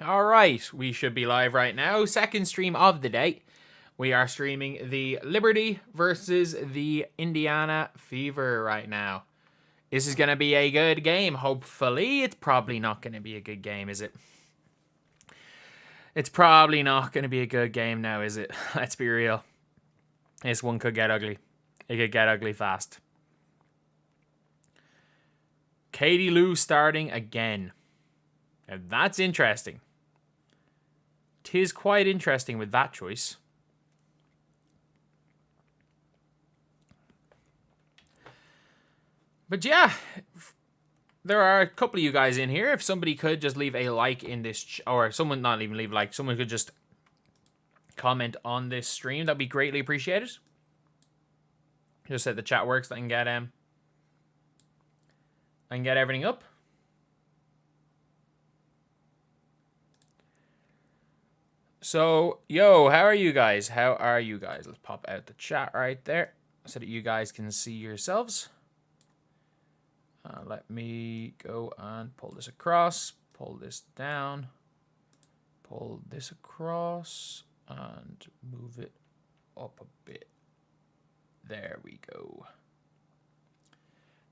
All right, we should be live right now. Second stream of the day. We are streaming the Liberty versus the Indiana Fever right now. This is going to be a good game, hopefully. It's probably not going to be a good game, is it? It's probably not going to be a good game now, is it? Let's be real. This one could get ugly. It could get ugly fast. Katie Lou starting again. Now that's interesting. 'Tis quite interesting with that choice. But yeah, there are a couple of you guys in here. If somebody could just leave a like in this, or someone not even leave a like, someone could just comment on this stream, that'd be greatly appreciated. Just said the chat works. I can get everything up. So, yo, how are you guys? How are you guys? Let's pop out the chat right there so that you guys can see yourselves. Let me go and pull this across, pull this down, pull this across, and move it up a bit. There we go.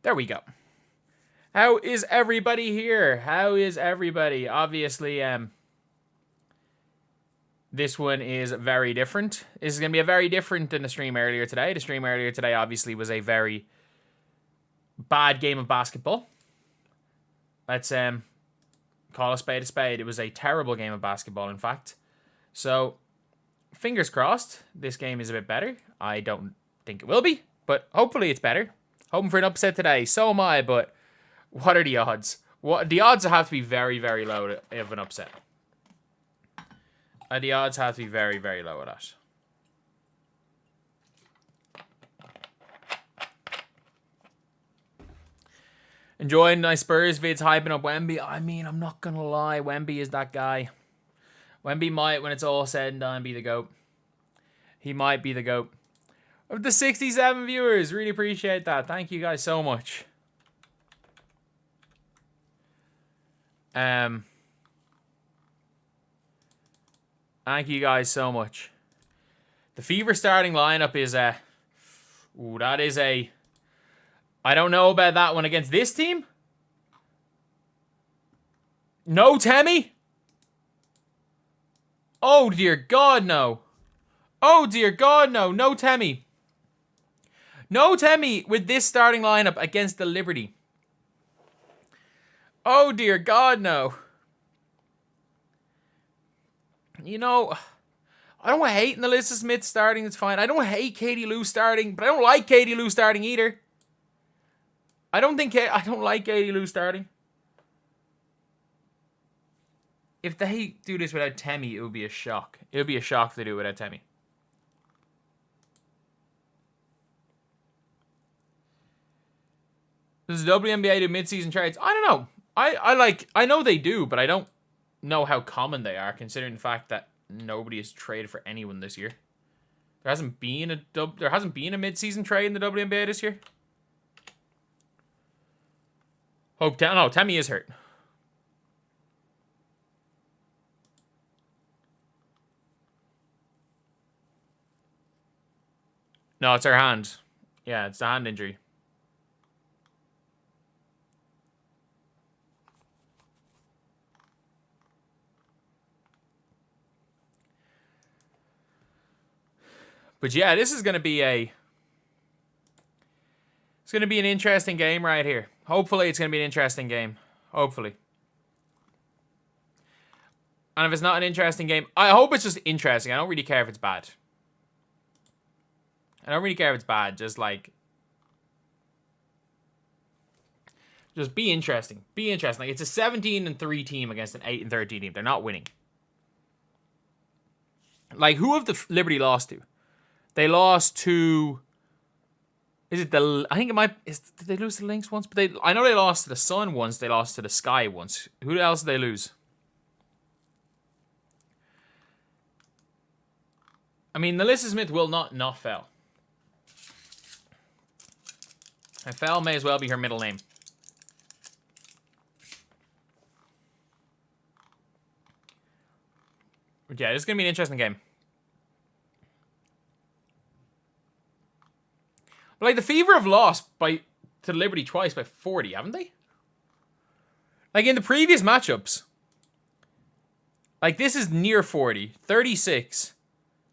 There we go. How is everybody here? How is everybody? Obviously, this one is very different. This is going to be a very different than the stream earlier today. The stream earlier today obviously was a very bad game of basketball. Let's call a spade a spade. It was a terrible game of basketball, in fact. So, fingers crossed, this game is a bit better. I don't think it will be, but hopefully it's better. Hoping for an upset today. So am I, but what are the odds? The odds have to be very, very low of an upset. The odds have to be very, very low at that. Enjoying nice Spurs vids, hyping up Wemby. I mean, I'm not going to lie. Wemby is that guy. Wemby might, when it's all said and done, be the GOAT. He might be the GOAT. Of the 67 viewers, really appreciate that. Thank you guys so much. Thank you guys so much. The Fever starting lineup is ooh, that is a... I don't know about that one against this team. No Temi? Oh dear God, no. Oh dear God, no. No Temi. No Temi with this starting lineup against the Liberty. Oh dear God, no. You know, I don't hate Alyssa Smith starting. It's fine. I don't hate Katie Lou starting, but I don't like Katie Lou starting either. I don't like Katie Lou starting. If they do this without Temi, it would be a shock. It would be a shock if they do it without Temi. Does the WNBA do mid-season trades? I don't know. I know they do, but I don't know how common they are, considering the fact that nobody has traded for anyone this year. There hasn't been a mid-season trade in the WNBA this year. No, Temi is hurt. No, it's her hand. Yeah, it's the hand injury. But yeah, this is going to be it's going to be an interesting game right here. Hopefully it's going to be an interesting game. Hopefully. And if it's not an interesting game, I hope it's just interesting. I don't really care if it's bad. I don't really care if it's bad. Just be interesting. Be interesting. Like, it's a 17-3 team against an 8-13 team. They're not winning. Like, who have the Liberty lost to? They lost to... Is it the... I think it might... Did they lose to the Lynx once? But I know they lost to the Sun once. They lost to the Sky once. Who else did they lose? I mean, Alyssa Smith will not fail. And Fell may as well be her middle name. Yeah, this is going to be an interesting game. But, like, the Fever have lost to Liberty twice by 40, haven't they? Like, in the previous matchups, like, this is near 40. 36.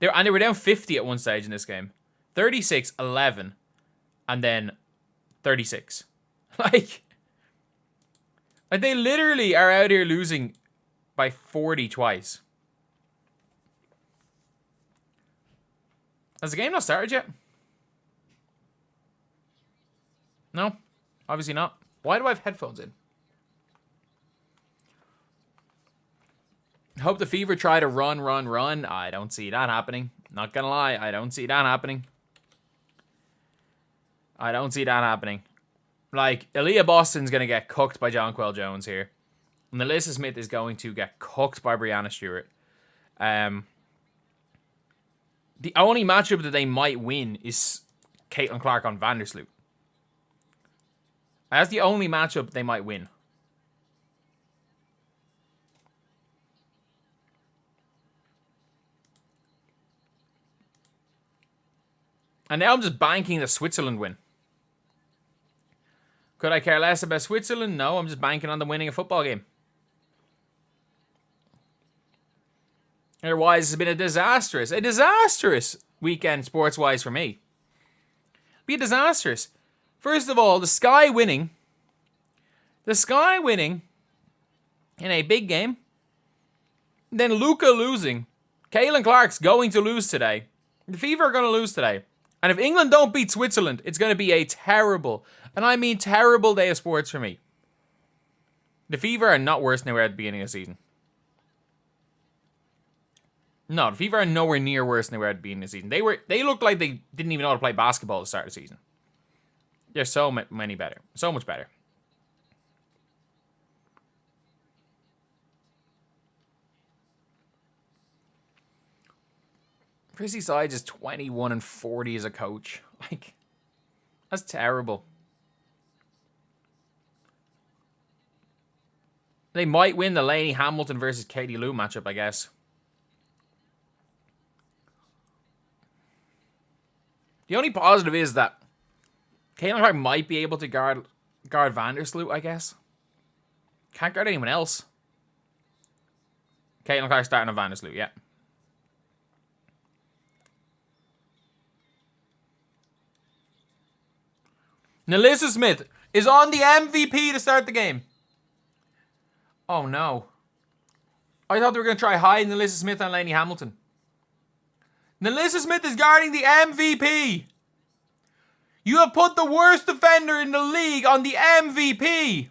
And they were down 50 at one stage in this game. 36, 11, and then 36. Like they literally are out here losing by 40 twice. Has the game not started yet? No, obviously not. Why do I have headphones in? Hope the Fever try to run. I don't see that happening. Not gonna lie, I don't see that happening. Like, Aaliyah Boston's gonna get cooked by Jonquel Jones here. And Alyssa Smith is going to get cooked by Breanna Stewart. The only matchup that they might win is Caitlin Clark on Vandersloot. That's the only matchup they might win. And now I'm just banking the Switzerland win. Could I care less about Switzerland? No, I'm just banking on them winning a football game. Otherwise, it's been a disastrous weekend sports-wise for me. Be disastrous. First of all, the Sky winning in a big game. Then Luca losing. Caitlin Clark's going to lose today. The Fever are going to lose today. And if England don't beat Switzerland, it's going to be a terrible, and I mean terrible day of sports for me. The Fever are not worse than they were at the beginning of the season. No, the Fever are nowhere near worse than they were at the beginning of the season. They looked like they didn't even know how to play basketball at the start of the season. They're so many better. So much better. Prissy Sides is 21-40 as a coach. Like, that's terrible. They might win the Lainey Hamilton versus Katie Lou matchup, I guess. The only positive is that Caitlin Clark might be able to guard Vandersloot, I guess. Can't guard anyone else. Caitlin Clark starting on Vandersloot, yeah. Alyssa Smith is on the MVP to start the game. Oh, no. I thought they were going to try hiding Alyssa Smith and Lainey Hamilton. Alyssa Smith is guarding the MVP. You have put the worst defender in the league on the MVP.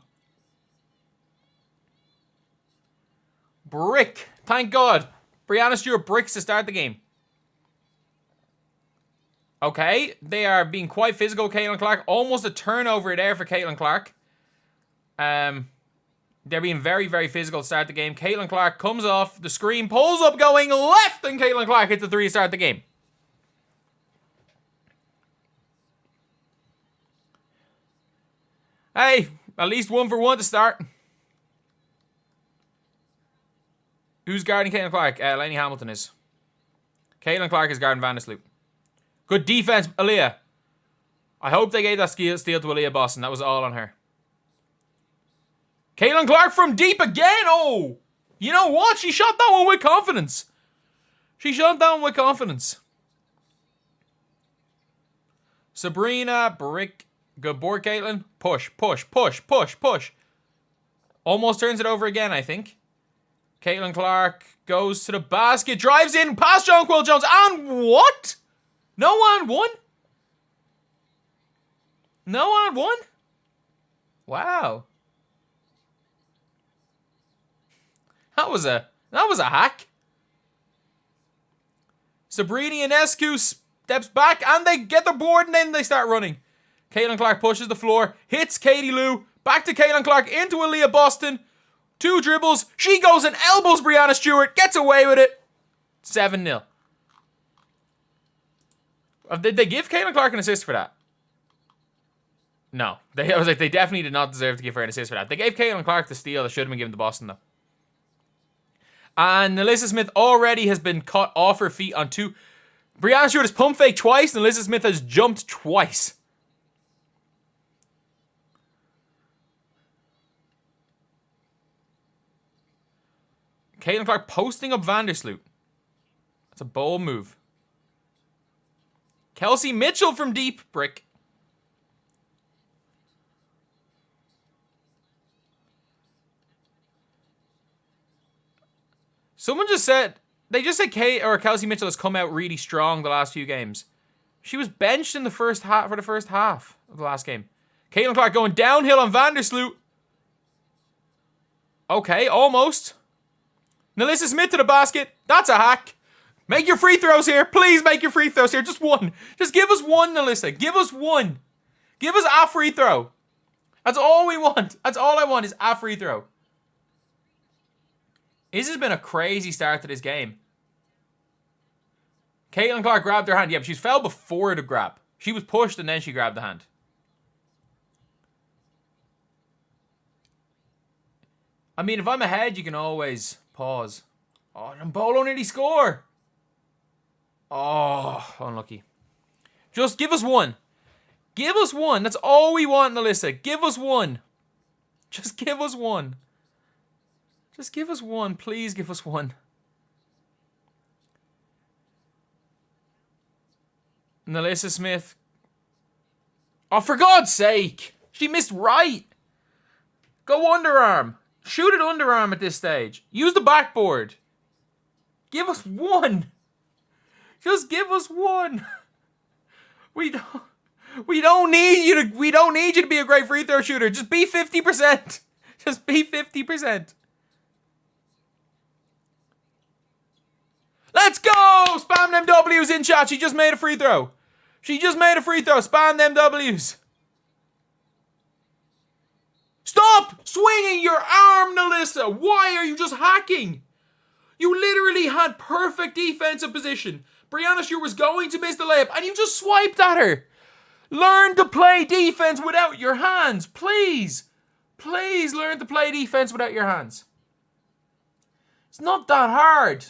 Brick. Thank God. Breanna Stewart bricks to start the game. Okay, they are being quite physical, Caitlin Clark. Almost a turnover there for Caitlin Clark. They're being very, very physical to start the game. Caitlin Clark comes off the screen, pulls up going left, and Caitlin Clark hits the three to start the game. Hey, at least 1 for 1 to start. Who's guarding Caitlin Clark? Lainey Hamilton is. Caitlin Clark is guarding Vandersloot. Good defense, Aaliyah. I hope they gave that steal to Aaliyah Boston. That was all on her. Caitlin Clark from deep again. Oh, you know what? She shot that one with confidence. Sabrina, Brick. Good board, Caitlin. Push. Almost turns it over again, I think. Caitlin Clark goes to the basket, drives in, past Jonquel Jones, and what? No one won? Wow. That was a hack. Sabrina Ionescu steps back and they get the board and then they start running. Caitlin Clark pushes the floor, hits Katie Lou, back to Caitlin Clark into Aaliyah Boston. 2 dribbles. She goes and elbows Breanna Stewart, gets away with it. 7-0. Did they give Caitlin Clark an assist for that? No. They definitely did not deserve to give her an assist for that. They gave Caitlin Clark the steal that should have been given to Boston, though. And Alyssa Smith already has been caught off her feet on 2. Breanna Stewart has pump fake twice, and Alyssa Smith has jumped twice. Caitlin Clark posting up Vandersloot. That's a bold move. Kelsey Mitchell from deep. Brick. Someone just said... They just said Kelsey Mitchell has come out really strong the last few games. She was benched in the first half for the first half of the last game. Caitlin Clark going downhill on Vandersloot. Okay, almost. Alyssa Smith to the basket. That's a hack. Make your free throws here. Please make your free throws here. Just one. Just give us one, Alyssa. Give us one. Give us a free throw. That's all we want. That's all I want is a free throw. This has been a crazy start to this game. Caitlin Clark grabbed her hand. Yeah, but she fell before the grab. She was pushed and then she grabbed the hand. I mean, if I'm ahead, you can always pause. Oh, and Bolo nearly score. Oh, unlucky. Just give us one. Give us one. That's all we want, Alyssa. Give us one. Just give us one. Just give us one. Please give us one. And Alyssa Smith. Oh, for God's sake. She missed right. Go underarm. Shoot it underarm at this stage. Use the backboard. Give us one. Just give us one. We don't need you to be a great free throw shooter. Just be 50%. Just be 50%. Let's go! Spam them W's in chat. She just made a free throw. She just made a free throw. Spam them W's. Stop swinging your arm, Alyssa. Why are you just hacking? You literally had perfect defensive position. Breanna Stewart was going to miss the layup and you just swiped at her. Learn to play defense without your hands. Please. Please learn to play defense without your hands. It's not that hard.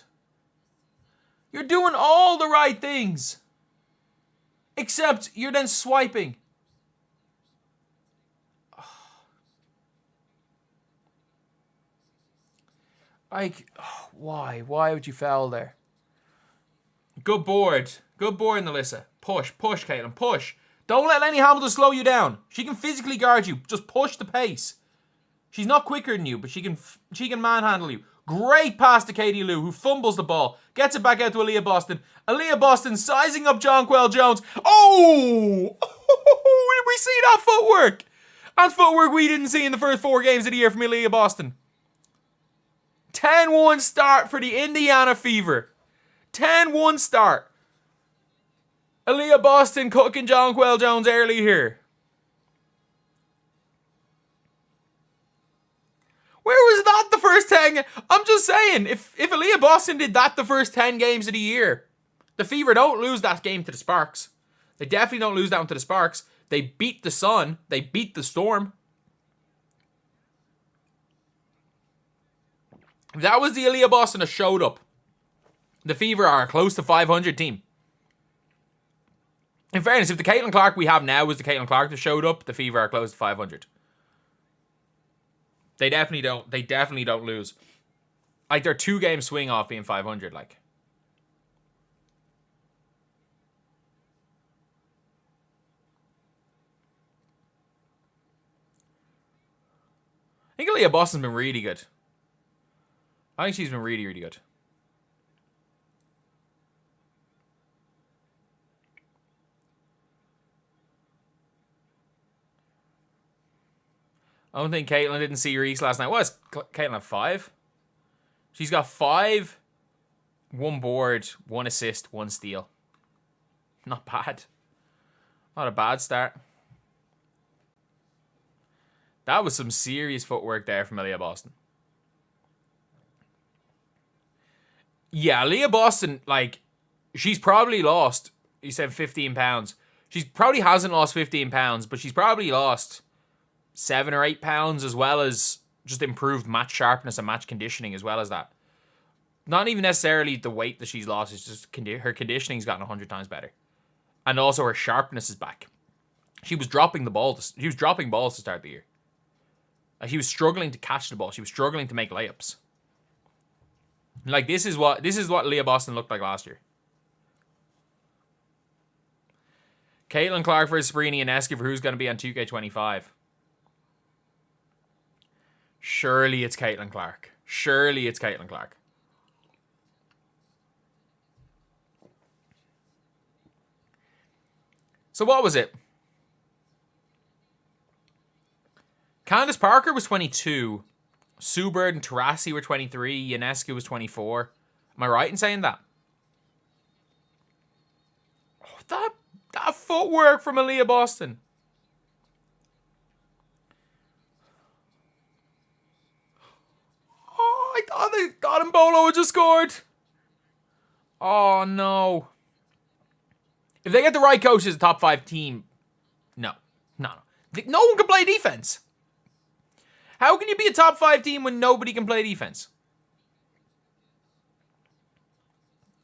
You're doing all the right things. Except you're then swiping. Like, why? Why would you foul there? Good board. Good board, Alyssa. Push, Caitlin, push. Don't let Lenny Hamilton slow you down. She can physically guard you. Just push the pace. She's not quicker than you, but she can manhandle you. Great pass to Katie Lou, who fumbles the ball. Gets it back out to Aaliyah Boston. Aaliyah Boston sizing up Jonquel Jones. Oh! Did we see that footwork? That's footwork we didn't see in the first 4 games of the year from Aaliyah Boston. 10-1 start for the Indiana Fever. 10-1 start. Aaliyah Boston cooking Jonquel Jones early here. Where was that the first 10? I'm just saying, if Aaliyah Boston did that the first 10 games of the year, the Fever don't lose that game to the Sparks. They definitely don't lose that one to the Sparks. They beat the Sun. They beat the Storm. If that was the Aaliyah Boston that showed up, the Fever are a close to 500 team. In fairness, if the Caitlin Clark we have now was the Caitlin Clark that showed up, the Fever are close to 500. They definitely don't lose. Like, they're 2 game swing off being 500, like. I think Aaliyah Boston's been really good. I think she's been really, really good. I don't think Caitlin didn't see Reese last night. What is Caitlin at 5? She's got 5, 1 board, 1 assist, 1 steal. Not bad. Not a bad start. That was some serious footwork there from Aaliyah Boston. Yeah, Aaliyah Boston, like, she's probably lost, you said 15 pounds. She probably hasn't lost 15 pounds, but she's probably lost 7 or 8 pounds, as well as just improved match sharpness and match conditioning, as well as that. Not even necessarily the weight that she's lost. It's just her conditioning's gotten 100 times better. And also her sharpness is back. She was dropping the ball. She was dropping balls to start the year. She was struggling to catch the ball. She was struggling to make layups. Like, this is what Leah Boston looked like last year. Caitlin Clark versus Sabrina Ionescu for who's going to be on 2K25. Surely it's Caitlin Clark. Surely it's Caitlin Clark. So what was it? Candace Parker was 22. Sue Bird and Taurasi were 23. Ionescu was 24. Am I right in saying that? Oh, that footwork from Aaliyah Boston. Oh, I thought God and Bolo had just scored. Oh, no. If they get the right coach as a top 5 team, no. No one can play defense. How can you be a top 5 team when nobody can play defense?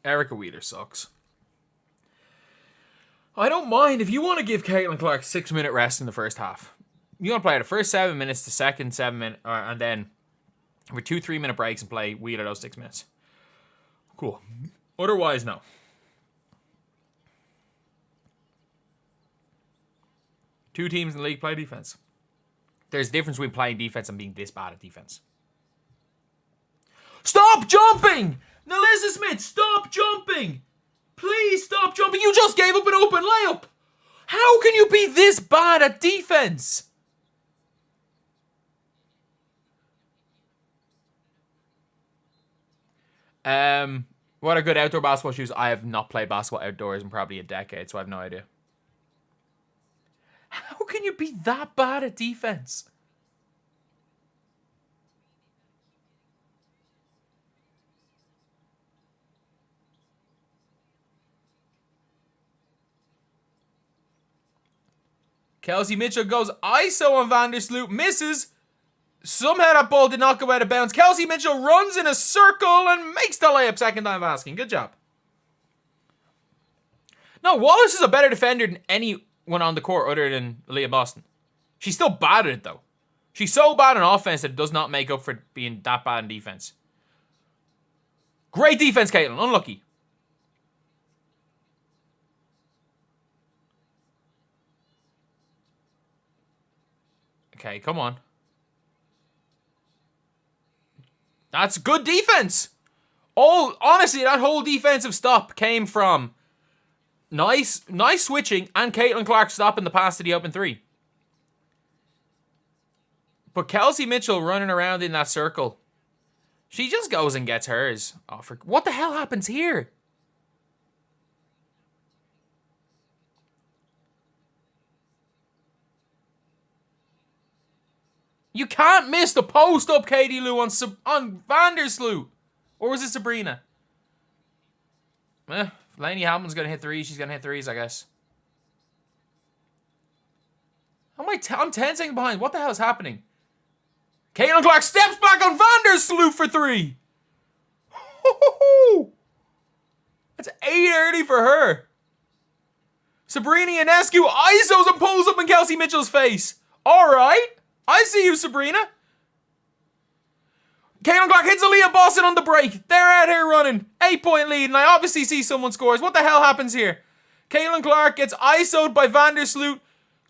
Erica Wheeler sucks. I don't mind if you want to give Caitlin Clark 6-minute rest in the first half. You want to play her the first 7 minutes, the second 7 minutes, and then with 2 3-minute breaks and play Wheeler those 6 minutes. Cool. Otherwise, no. Two teams in the league play defense. There's a difference between playing defense and being this bad at defense. Stop jumping! Nalissa Smith, stop jumping! Please stop jumping. You just gave up an open layup. How can you be this bad at defense? What are good outdoor basketball shoes? I have not played basketball outdoors in probably a decade, so I have no idea. How can you be that bad at defense? Kelsey Mitchell goes ISO on Vandersloot, misses. Somehow that ball did not go out of bounds. Kelsey Mitchell runs in a circle and makes the layup, second time asking. Good job. No, Wallace is a better defender than anyone on the court other than Leah Boston. She's still bad at it, though. She's so bad on offense that it does not make up for being that bad in defense. Great defense, Caitlin. Unlucky. Okay, come on. That's good defense. Honestly, that whole defensive stop came from nice switching and Caitlin Clark stopping the pass to the open three. But Kelsey Mitchell running around in that circle, she just goes and gets hers. Oh, what the hell happens here? You can't miss the post-up, Katie Lou, on Vandersloot. Or was it Sabrina? Lainey Hamilton's going to hit threes. She's going to hit threes, I guess. I'm 10 seconds behind. What the hell is happening? Caitlin Clark steps back on Vandersloot for 3. That's 8 early for her. Sabrina Ionescu ISOs and pulls up in Kelsey Mitchell's face. All right. I see you, Sabrina. Caitlin Clark hits Aaliyah Boston on the break. They're out here running. 8-point lead, and I obviously see someone scores. What the hell happens here? Caitlin Clark gets ISO'd by Vandersloot.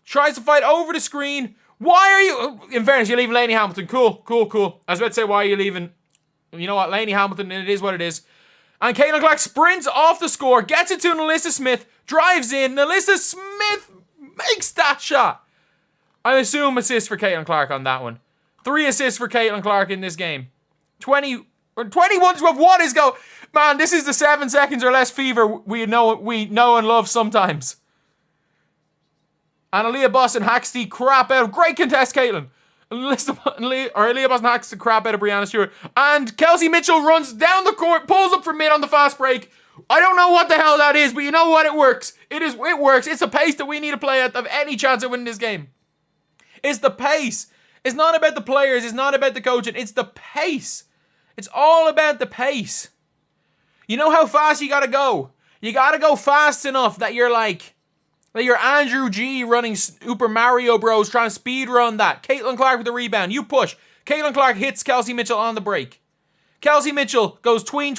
Tries to fight over the screen. Why are you... In fairness, you're leaving Lainey Hamilton. Cool. I was about to say, why are you leaving... You know what? Lainey Hamilton, it is what it is. And Caitlin Clark sprints off the score. Gets it to Nalissa Smith. Drives in. Nalissa Smith makes that shot. I assume assist for Caitlin Clark on that one. 3 assists for Caitlin Clark in this game. 21 to 12. What is go? Man, this is the 7 seconds or less fever we know and love sometimes. And Aaliyah Boston hacks the crap out. Great contest, Caitlin. Aaliyah Boston hacks the crap out of Breanna Stewart. And Kelsey Mitchell runs down the court, pulls up for mid on the fast break. I don't know what the hell that is, but you know what? It works. It works. It's a pace that we need to play at of any chance of winning this game. It's the pace. It's not about the players. It's not about the coaching. It's the pace. It's all about the pace. You know how fast you gotta go. You gotta go fast enough that you're like you're Andrew G running Super Mario Bros. Trying to speed run that. Caitlin Clark with the rebound. You push. Caitlin Clark hits Kelsey Mitchell on the break. Kelsey Mitchell goes tween.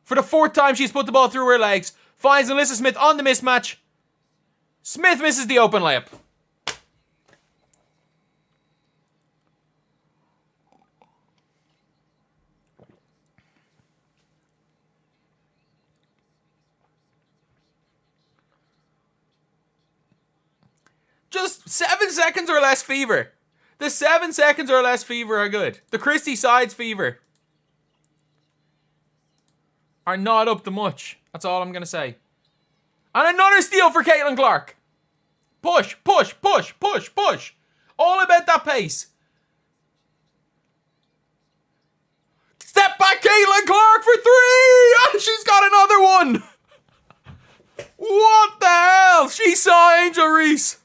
For the 4th time, she's put the ball through her legs. Finds Alyssa Smith on the mismatch. Smith misses the open layup. Just 7 seconds or less fever. The 7 seconds or less fever are good. The Christy Sides fever are not up to much. That's all I'm going to say. And another steal for Caitlin Clark. Push. All about that pace. Step back, Caitlin Clark for 3! And she's got another one. What the hell? She saw Angel Reese.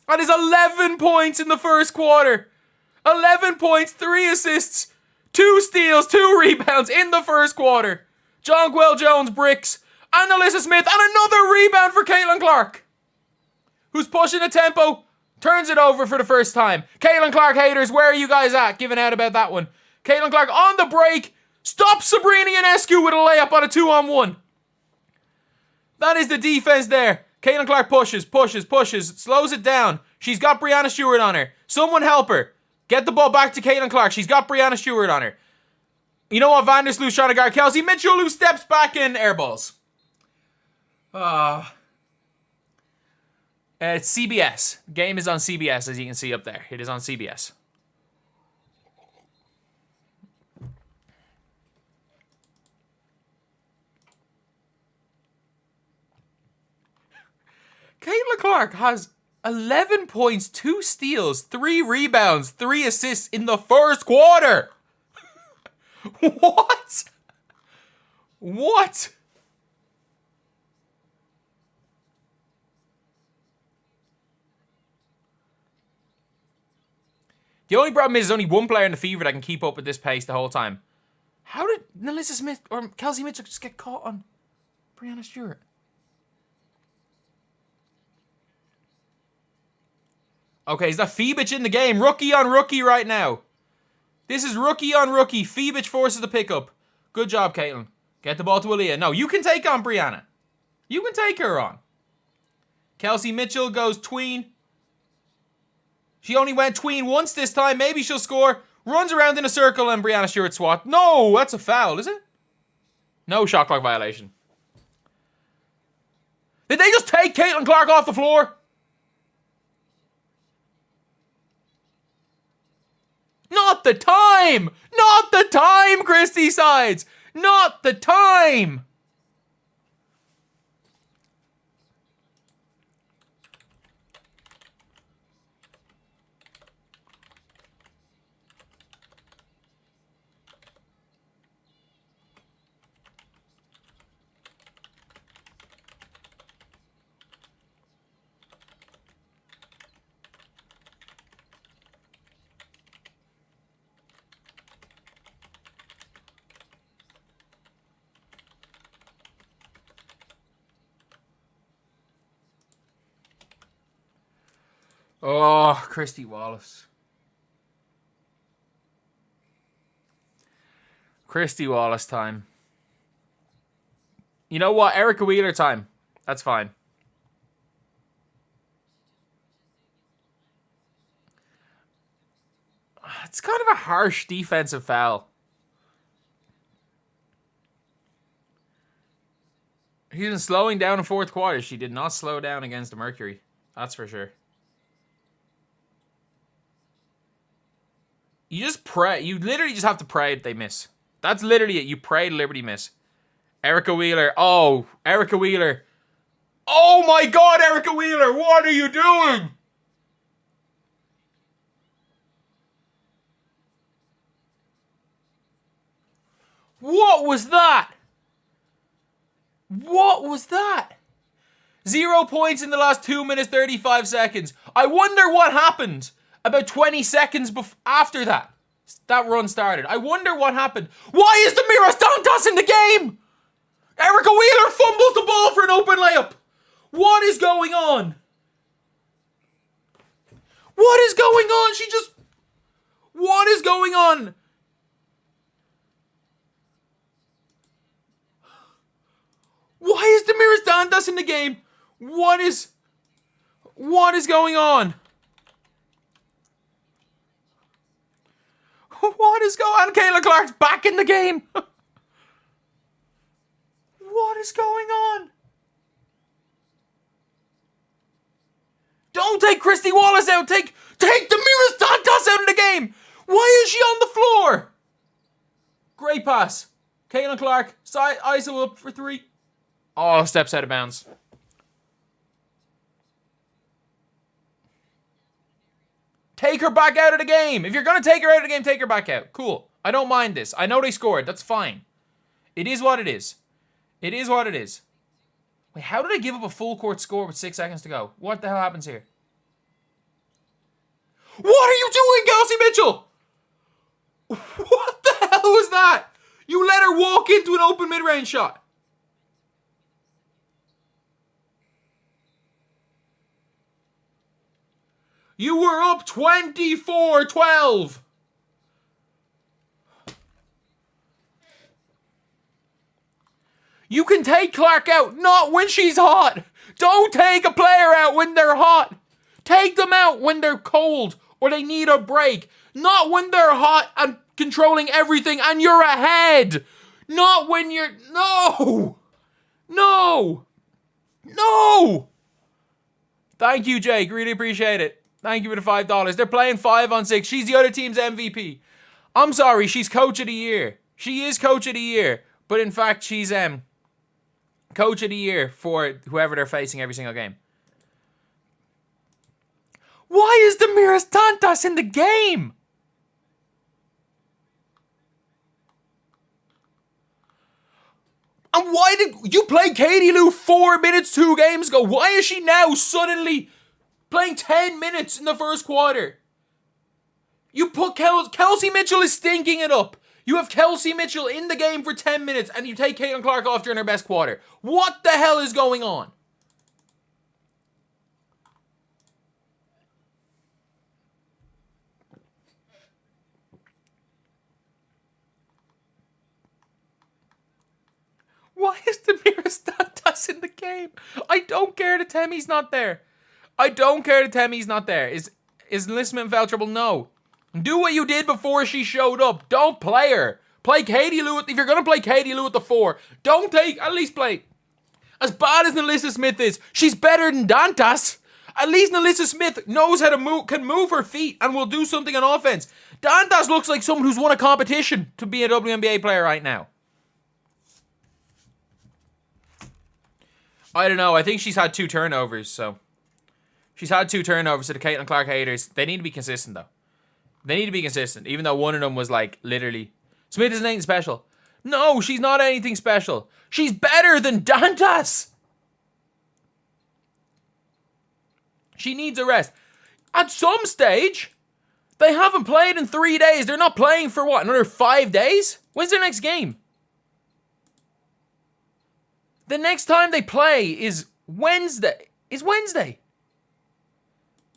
That is 11 points in the first quarter. 11 points, 3 assists, 2 steals, 2 rebounds in the first quarter. Jonquel Jones bricks, and Alyssa Smith, and another rebound for Caitlin Clark, who's pushing the tempo, turns it over for the first time. Caitlin Clark haters, where are you guys at? Giving out about that one. Caitlin Clark on the break, stops Sabrina Ionescu with a layup on a 2-on-1. That is the defense there. Caitlin Clark pushes, slows it down. She's got Breanna Stewart on her. Someone help her. Get the ball back to Caitlin Clark. She's got Breanna Stewart on her. You know what? Vandersloot's trying to guard Kelsey Mitchell, who steps back in airballs. It's CBS. Game is on CBS, as you can see up there. It is on CBS. Caitlin Clark has 11 points, 2 steals, 3 rebounds, 3 assists in the first quarter. What? The only problem is there's only one player in the Fever that can keep up with this pace the whole time. How did Alyssa Smith or Kelsey Mitchell just get caught on Breanna Stewart? Okay, is that Feebich in the game? Rookie on rookie right now. This is rookie on rookie. Feebich forces the pickup. Good job, Caitlin. Get the ball to Aaliyah. No, you can take on Breanna. You can take her on. Kelsey Mitchell goes tween. She only went tween once this time. Maybe she'll score. Runs around in a circle and Breanna Stewart swat. No, that's a foul, is it? No shot clock violation. Did they just take Caitlin Clark off the floor? Not the time! Not the time, Christy Sides! Not the time! Oh, Christy Wallace. Christy Wallace time. You know what? Erica Wheeler time. That's fine. It's kind of a harsh defensive foul. She's been slowing down in fourth quarter. She did not slow down against the Mercury. That's for sure. You just pray. You literally just have to pray that they miss. That's literally it. You pray Liberty miss. Erica Wheeler. Oh, Erica Wheeler. Oh my God, Erica Wheeler. What are you doing? What was that? What was that? 0 points in the last 2 minutes, 35 seconds. I wonder what happened about 20 seconds after that. That run started. I wonder what happened. Why is Damiris Dantas in the game? Erica Wheeler fumbles the ball for an open layup. What is going on? What is going on? What is going on? Why is Damiris Dantas in the game? What is going on? What is going on? Caitlin Clark's back in the game. What is going on? Don't take Christy Wallace out. Take Damiris Dantas out of the game. Why is she on the floor? Great pass. Caitlin Clark, ISO up for 3. Oh, steps out of bounds. Take her back out of the game. If you're going to take her out of the game, take her back out. Cool. I don't mind this. I know they scored. That's fine. It is what it is. It is what it is. Wait, how did I give up a full court score with 6 seconds to go? What the hell happens here? What are you doing, Kelsey Mitchell? What the hell was that? You let her walk into an open mid-range shot. You were up 24-12. You can take Clark out, not when she's hot. Don't take a player out when they're hot. Take them out when they're cold or they need a break. Not when they're hot and controlling everything and you're ahead. Not when you're... No! No! No! Thank you, Jake. Really appreciate it. Thank you for the $5. They're playing 5-on-6. She's the other team's MVP. I'm sorry, she's coach of the year. She is coach of the year. But in fact, she's coach of the year for whoever they're facing every single game. Why is Damiris Dantas in the game? And why did you play Katie Lou 4 minutes 2 games ago? Why is she now suddenly playing 10 minutes in the first quarter? You put Kelsey Mitchell is stinking it up. You have Kelsey Mitchell in the game for 10 minutes and you take Caitlin Clark off during her best quarter. What the hell is going on? Why is Damiris Dantas in the game? I don't care that Temmie's not there. I don't care that Temmie's not there. Is enlistment in foul trouble? No. Do what you did before she showed up. Don't play her. Play Katie Lou. If you're going to play Katie Lou at the 4, at least play. As bad as Nalissa Smith is, she's better than Dantas. At least Nalissa Smith knows how to move, can move her feet and will do something on offense. Dantas looks like someone who's won a competition to be a WNBA player right now. I don't know. I think she's had 2 turnovers, so. She's had 2 turnovers, so the Caitlin Clark haters, they need to be consistent, though. They need to be consistent, even though one of them was, like, literally, Smith isn't anything special. No, she's not anything special. She's better than Dantas. She needs a rest. At some stage, they haven't played in 3 days. They're not playing for, what, another 5 days? When's their next game? The next time they play is Wednesday.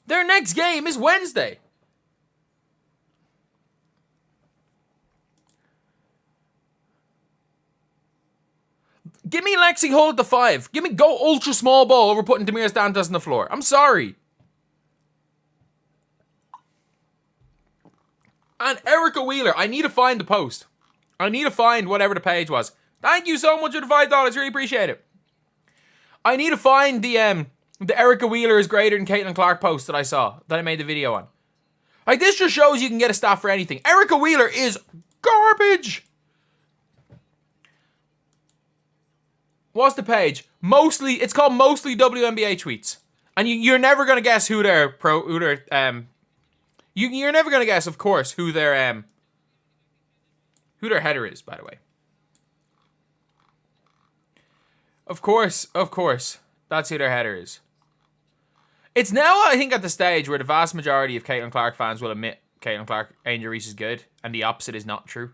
Their next game is Wednesday. Give me Lexi Hull at the 5. Give me go ultra small ball over putting Damiris Dantas on the floor. I'm sorry. And Erica Wheeler, I need to find the post. I need to find whatever the page was. Thank you so much for the $5. Really appreciate it. I need to find the Erica Wheeler is greater than Caitlin Clark post that I saw, that I made the video on. Like, this just shows you can get a stat for anything. Erica Wheeler is garbage. What's the page? It's called Mostly WNBA Tweets. And you're never going to guess you're never going to guess, of course, who their header is, by the way. Of course, that's who their header is. It's now, I think, at the stage where the vast majority of Caitlin Clark fans will admit Caitlin Clark, Angel Reese is good. And the opposite is not true.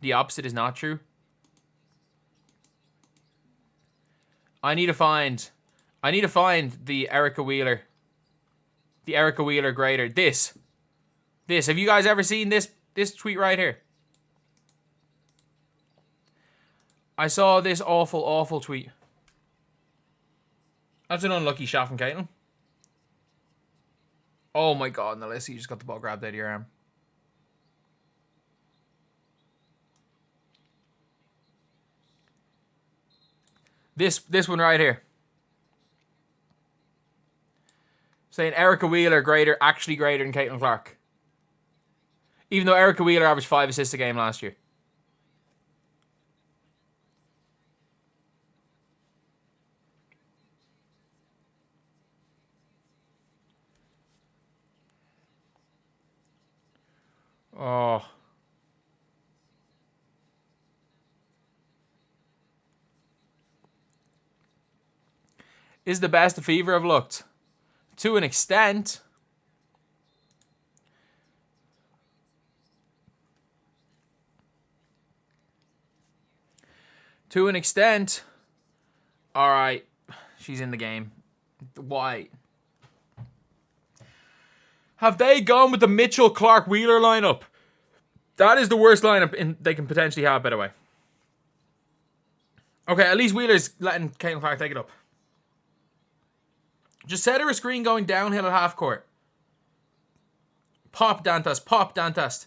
The opposite is not true. I need to find the Erica Wheeler. The Erica Wheeler grader. This. Have you guys ever seen this tweet right here? I saw this awful, awful tweet. That's an unlucky shot from Caitlin. Oh my god, Alyssa, you just got the ball grabbed out of your arm. This one right here. Saying Erica Wheeler actually greater than Caitlin Clark. Even though Erica Wheeler averaged 5 assists a game last year. Oh. Is the best the Fever have looked? To an extent. To an extent. Alright. She's in the game. Why? Have they gone with the Mitchell Clark Wheeler lineup? That is the worst lineup they can potentially have, by the way. Okay, at least Wheeler's letting Caitlin Clark take it up. Just set her a screen going downhill at half court. Pop Dantas. Pop Dantas.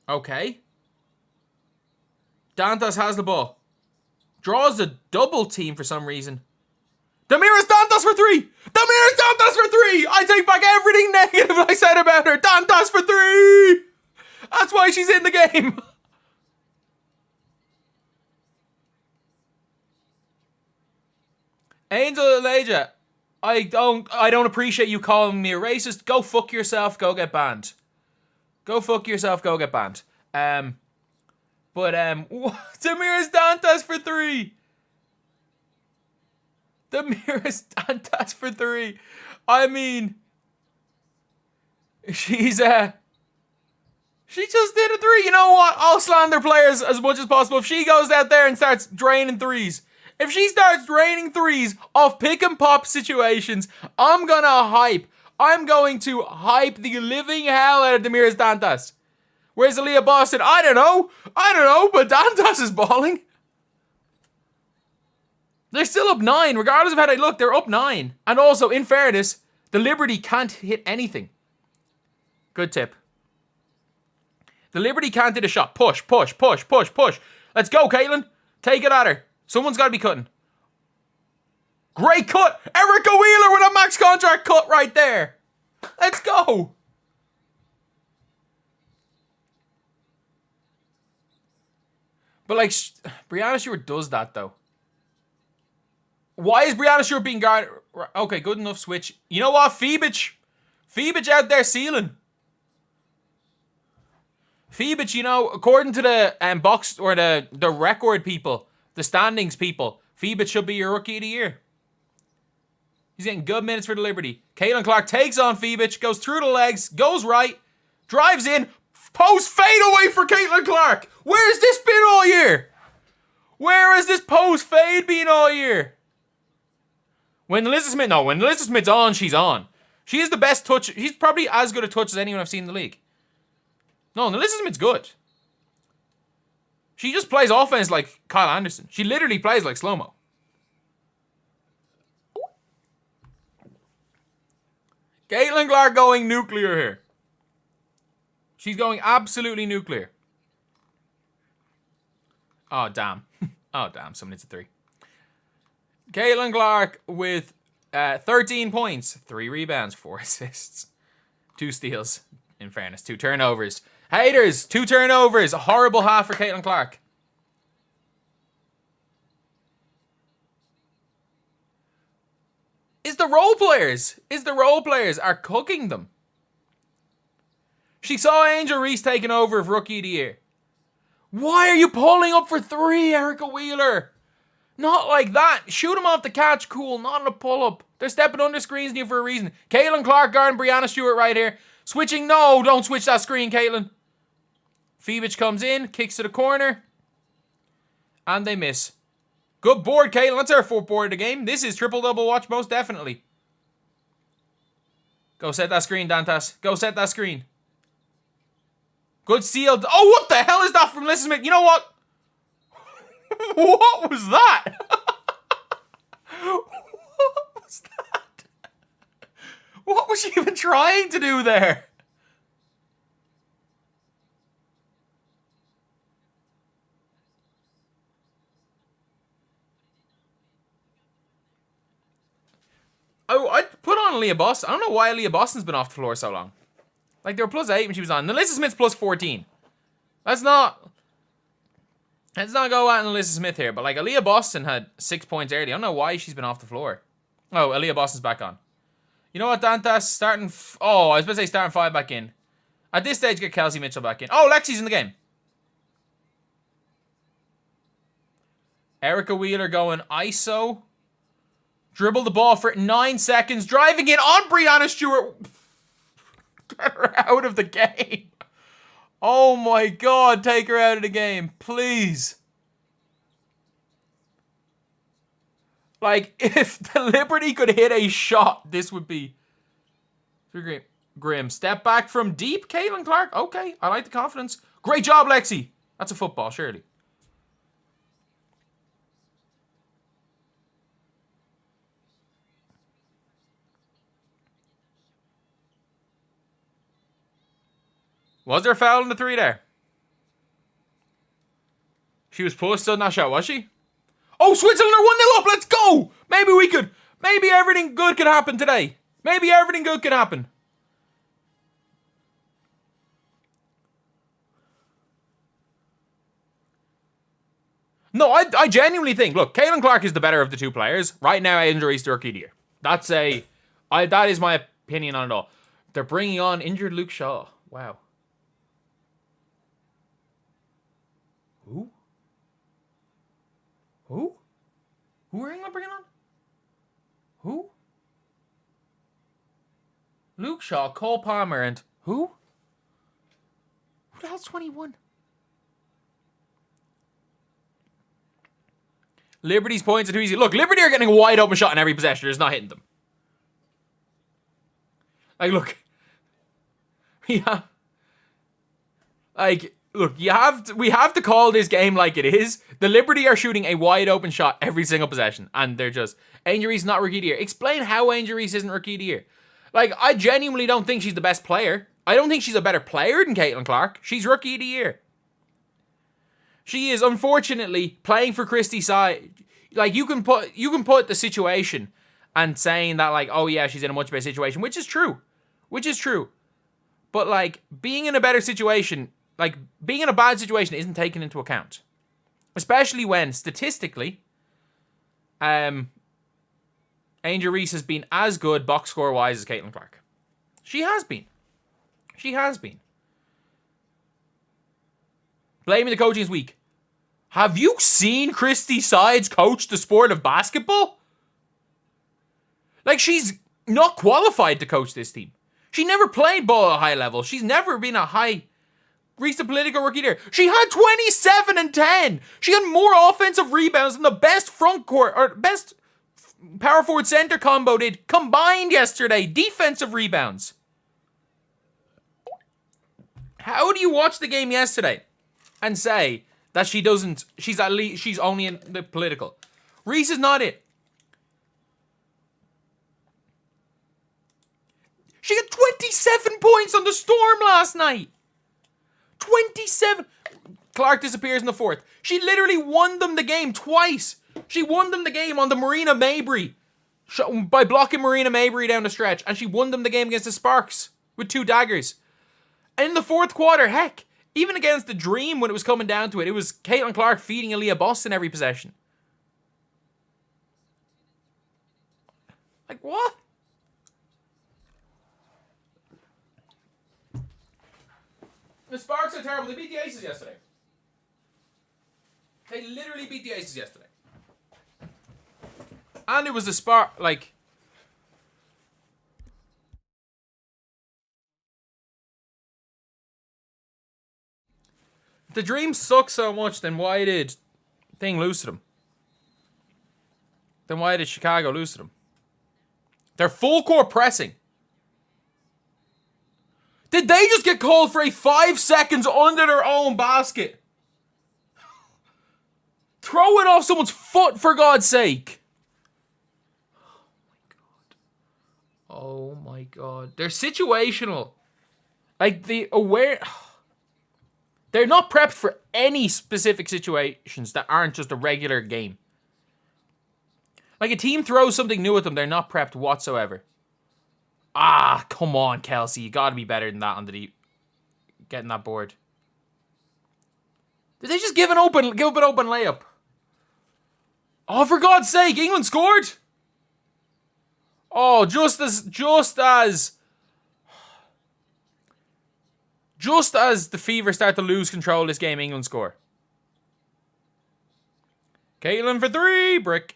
Okay. Dantas has the ball. Draws a double team for some reason. Damiris Dantas for 3! Damiris Dantas for 3! I take back everything negative I said about her. Dantas for 3! That's why she's in the game. Angel Elijah, I don't appreciate you calling me a racist. Go fuck yourself, go get banned. Go fuck yourself, go get banned. Damiris Dantas for 3. Damiris Dantas for 3. I mean, she just did a 3. You know what? I'll slander players as much as possible. If she goes out there and starts draining threes, if she starts draining threes off pick and pop situations, I'm going to hype the living hell out of Damiris Dantas. Where's Aaliyah Boston? I don't know, but Dantas is balling. They're still up 9. Regardless of how they look, they're up 9. And also, in fairness, the Liberty can't hit anything. Good tip. The Liberty can't hit a shot. Push. Let's go, Caitlin. Take it at her. Someone's got to be cutting. Great cut. Erica Wheeler with a max contract cut right there. Let's go. But, like, Breanna Stewart does that, though. Why is Breanna Stewart being guarded? Okay, good enough switch. You know what? Phoebich out there sealing. Phoebich, you know, according to the box or the record people, the standings people, Phoebich should be your rookie of the year. He's getting good minutes for the Liberty. Caitlin Clark takes on Phoebich, goes through the legs, goes right, drives in, post fade away for Caitlin Clark. Where's this been all year? Where has this post fade been all year? When Alyssa Smith's on, she's on. She is the best touch. She's probably as good a touch as anyone I've seen in the league. No, Alyssa Smith's good. She just plays offense like Kyle Anderson. She literally plays like slow-mo. Caitlin Clark going nuclear here. She's going absolutely nuclear. Oh, damn. Oh, damn. Someone hits a 3. Caitlin Clark with 13 points, 3 rebounds, 4 assists, 2 steals, in fairness, 2 turnovers. Haters, 2 turnovers. A horrible half for Caitlin Clark. Is the role players are cooking them. She saw Angel Reese taking over for Rookie of the Year. Why are you pulling up for 3, Erica Wheeler? Not like that. Shoot him off the catch. Cool. Not on a pull-up. They're stepping under screens in you for a reason. Caitlin Clark guarding Breanna Stewart right here. Switching. No, don't switch that screen, Caitlin. Fevic comes in. Kicks to the corner. And they miss. Good board, Caitlin. That's our fourth board of the game. This is triple-double watch, most definitely. Go set that screen, Dantas. Go set that screen. Good seal. Oh, what the hell is that from Melissa Smith? You know what? What was that? What was that? What was she even trying to do there? Oh, I'd put on Leah Boston. I don't know why Leah Boston's been off the floor so long. Like, they were +8 when she was on. Alyssa Smith's +14. Let's not go at Alyssa Smith here, but like Aaliyah Boston had 6 points early. I don't know why she's been off the floor. Oh, Aaliyah Boston's back on. You know what, Dantas? Starting I was about to say starting 5 back in. At this stage, get Kelsey Mitchell back in. Oh, Lexi's in the game. Erica Wheeler going ISO. Dribble the ball for 9 seconds. Driving in on Breanna Stewart. Get her out of the game. Oh my God, take her out of the game, please. Like, if the Liberty could hit a shot, this would be grim. Step back from deep, Caitlin Clark. Okay, I like the confidence. Great job, Lexi. That's a football, surely. Was there a foul in the 3 there? She was pushed on that shot, was she? Oh, Switzerland are 1-0 up. Let's go. Maybe everything good could happen today. Maybe everything good could happen. No, I genuinely think, look, Caitlin Clark is the better of the 2 players. Right now, injuries to rookie of the year. That is my opinion on it all. They're bringing on injured Luke Shaw. Wow. Who? Who are England bringing on? Who? Luke Shaw, Cole Palmer, and who? Who the hell's 21? Liberty's points are too easy. Look, Liberty are getting a wide open shot in every possession. It's not hitting them. Like, look. Yeah. Like, look, we have to call this game like it is. The Liberty are shooting a wide open shot every single possession. And they're just, Angel Reese not rookie of the year. Explain how Angel Reese isn't rookie of the year. Like, I genuinely don't think she's the best player. I don't think she's a better player than Caitlin Clark. She's rookie of the year. She is, unfortunately, playing for Christie's side. Like, you can put the situation and saying that, like, oh yeah, she's in a much better situation, which is true. But, like, being in a better situation, like, being in a bad situation isn't taken into account. Especially when, statistically, Angel Reese has been as good box score-wise as Caitlin Clark. She has been. Blaming the coaching is weak. Have you seen Christy Sides coach the sport of basketball? Like, she's not qualified to coach this team. She never played ball at a high level. She's never been a high... Recent political rookie there. She had 27 and 10. She had more offensive rebounds than the best front court or best power forward center combo did combined yesterday. Defensive rebounds. How do you watch the game yesterday and say that she's at least, she's only in the political? Reese is not it. She got 27 points on the Storm last night. 27. Clark disappears in the 4th. She literally won them the game twice. She won them the game on the Marina Mabry by blocking Marina Mabry down the stretch, and she won them the game against the Sparks with 2 daggers. And in the 4th quarter, heck, even against the Dream when it was coming down to it, it was Caitlin Clark feeding Aaliyah Boston every possession. Like, what? The Sparks are terrible. They beat the Aces yesterday. They literally beat the Aces yesterday. And it was the spark, like... If the dream sucks so much, then why did thing lose to them? Then why did Chicago lose to them? They're full court pressing. Did they just get called for a 5 seconds under their own basket? Throw it off someone's foot, for God's sake. Oh my God. They're situational. Like, they're not prepped for any specific situations that aren't just a regular game. Like, a team throws something new at them, they're not prepped whatsoever. Ah, come on, Kelsey. You gotta be better than that on the deep. Getting that board. Did they just give an open layup? Oh, for God's sake, England scored! Oh, just as the Fever start to lose control of this game, England score. Caitlin for 3, brick.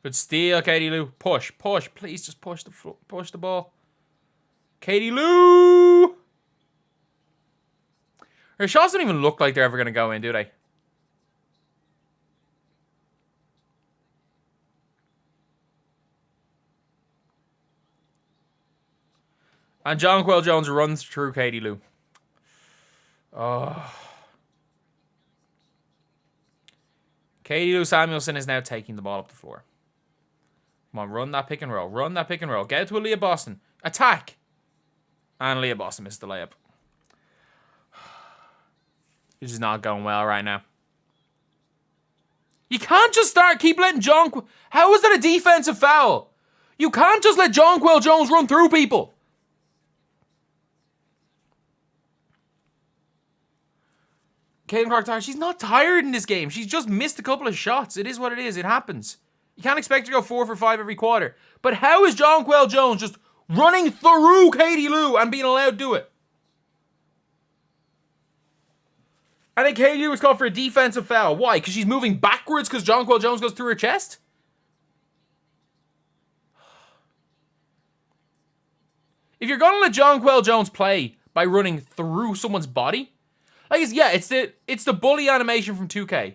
Good steal, Katie Lou. Push. Please just push the ball. Katie Lou! Her shots don't even look like they're ever going to go in, do they? And Jonquel Jones runs through Katie Lou. Oh. Katie Lou Samuelson is now taking the ball up the floor. Come on, run that pick and roll. Get it to Aaliyah Boston. Attack. And Aaliyah Boston missed the layup. This is not going well right now. You can't just keep letting How is that a defensive foul? You can't just let Jonquel Jones run through people. Caitlin Clark-Taurasi, she's not tired in this game. She's just missed a couple of shots. It is what it is. It happens. You can't expect her to go 4 for 5 every quarter. But how is Jonquel Jones just running through Katie Lou and being allowed to do it? I think Katie Lou was called for a defensive foul. Why? Because she's moving backwards because Jonquel Jones goes through her chest? If you're going to let Jonquel Jones play by running through someone's body, like, it's the bully animation from 2K.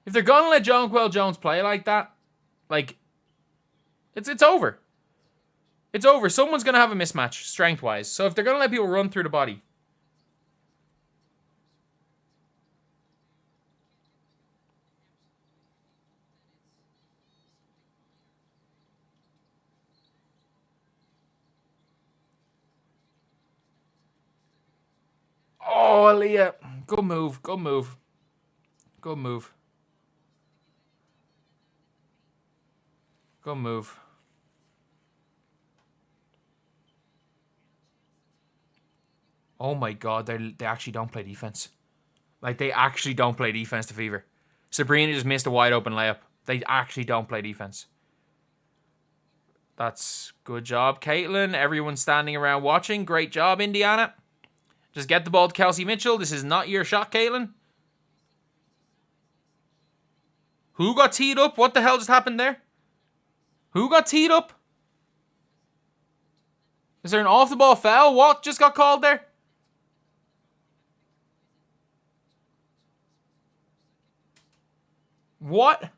If they're going to let Jonquel Jones play like that, like, it's over. It's over. Someone's going to have a mismatch, strength-wise. So if they're going to let people run through the body. Oh, Aaliyah. Good move. Oh my God, they actually don't play defense. Like, they actually don't play defense to Fever. Sabrina just missed a wide open layup. They actually don't play defense. That's good job, Caitlin. Everyone's standing around watching. Great job, Indiana. Just get the ball to Kelsey Mitchell. This is not your shot, Caitlin. Who got teed up? What the hell just happened there? Who got teed up? Is there an off-the-ball foul? What just got called there? What?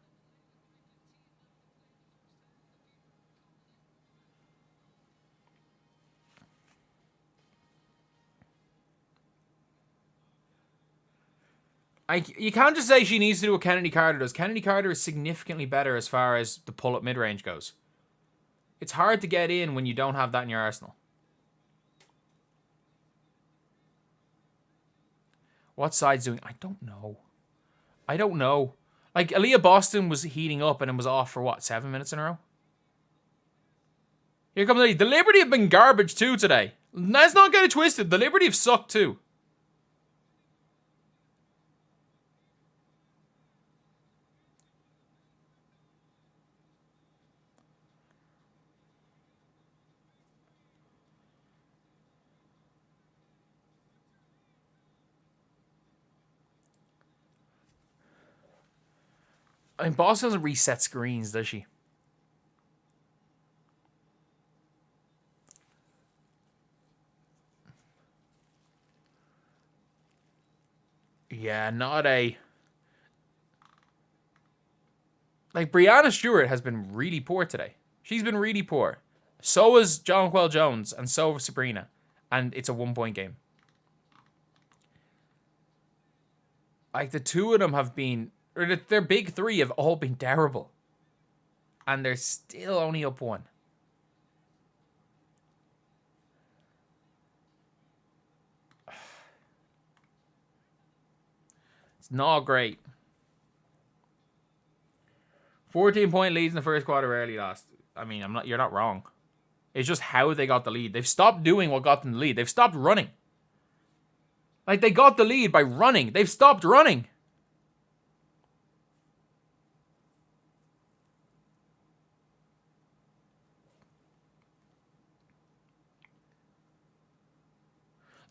You can't just say she needs to do what Kennedy Carter does. Kennedy Carter is significantly better as far as the pull-up mid-range goes. It's hard to get in when you don't have that in your arsenal. What side's doing? I don't know. Like, Aaliyah Boston was heating up and it was off for, what, 7 minutes in a row? Here comes the Liberty have been garbage too today. Let's not get it twisted. The Liberty have sucked too. I mean, Boston doesn't reset screens, does she? Yeah, not a... Like, Breanna Stewart has been really poor today. She's been really poor. So is Jonquel Jones, and so is Sabrina. And it's a 1-point game. Like, the two of them have been... Or their big three have all been terrible. And they're still only up 1. It's not great. 14-point leads in the first quarter rarely last. I mean, you're not wrong. It's just how they got the lead. They've stopped doing what got them the lead. They've stopped running. Like, they got the lead by running. They've stopped running.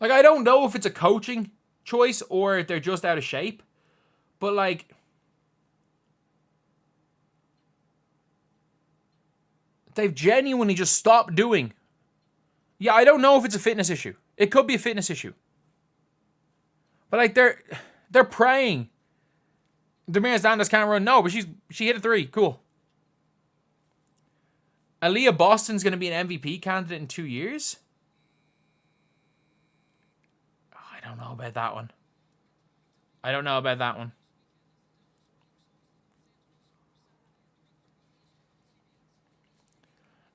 Like, I don't know if it's a coaching choice or if they're just out of shape. But, like... They've genuinely just stopped doing. Yeah, I don't know if it's a fitness issue. It could be a fitness issue. But like they're praying. Damiris Dandas can't run. No, but she hit a 3. Cool. Aaliyah Boston's going to be an MVP candidate in 2 years? Oh, I don't know about that one. I don't know about that one.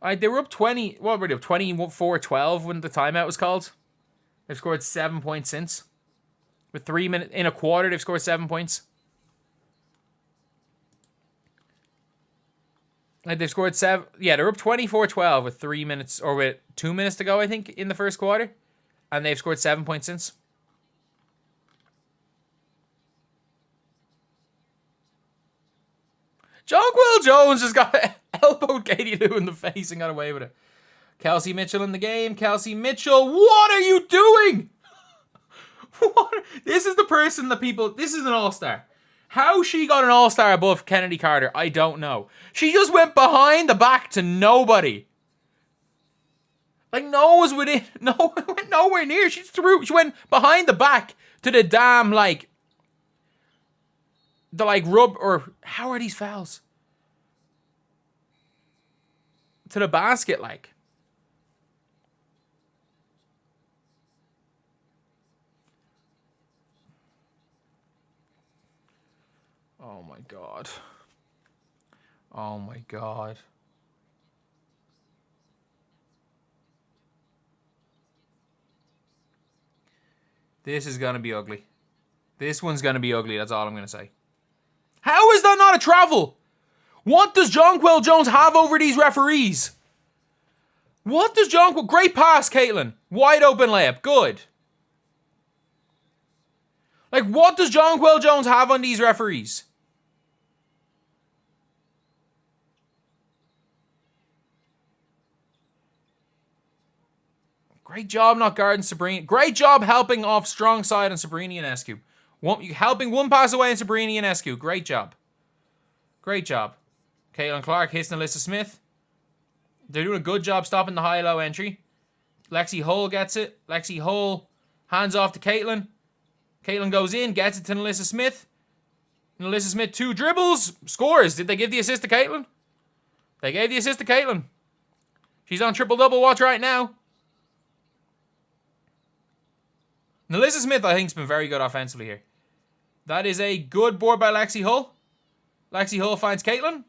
Alright, they were up 20. What were they up? 24-12 when the timeout was called. They've scored 7 points since. With 3 minutes in a quarter, they've scored 7 points. Like they've scored 7. Yeah, they're up 24-12 with 3 minutes or with 2 minutes to go, I think, in the first quarter. And they've scored 7 points since. Jonquel Jones has got elbowed Katie Lou in the face and got away with it. Kelsey Mitchell in the game. Kelsey Mitchell, what are you doing? What? This is the person that people... This is an all-star. How she got an all-star above Kennedy Carter, I don't know. She just went behind the back to nobody. Like, no one was within... No, went nowhere near. She went behind the back to the damn, like... The, like, rub... Or, how are these fouls? To the basket, like. Oh, my God. Oh, my God. This is going to be ugly. This one's going to be ugly. That's all I'm going to say. How is that not a travel? What does Jonquel Jones have over these referees? What does Jonquel... Great pass, Caitlin. Wide open layup. Good. Like, what does Jonquel Jones have on these referees? Great job not guarding Sabrina. Great job helping off strong side on Sabrina Ionescu. Helping one pass away on Sabrina Ionescu. Great job. Great job. Caitlin Clark hits Alyssa Smith. They're doing a good job stopping the high-low entry. Lexi Hull gets it. Lexi Hull hands off to Caitlin. Caitlin goes in, gets it to Alyssa Smith. And Alyssa Smith 2 dribbles, scores. Did they give the assist to Caitlin? They gave the assist to Caitlin. She's on triple-double watch right now. And Alyssa Smith, I think, has been very good offensively here. That is a good board by Lexi Hull. Lexi Hull finds Caitlin.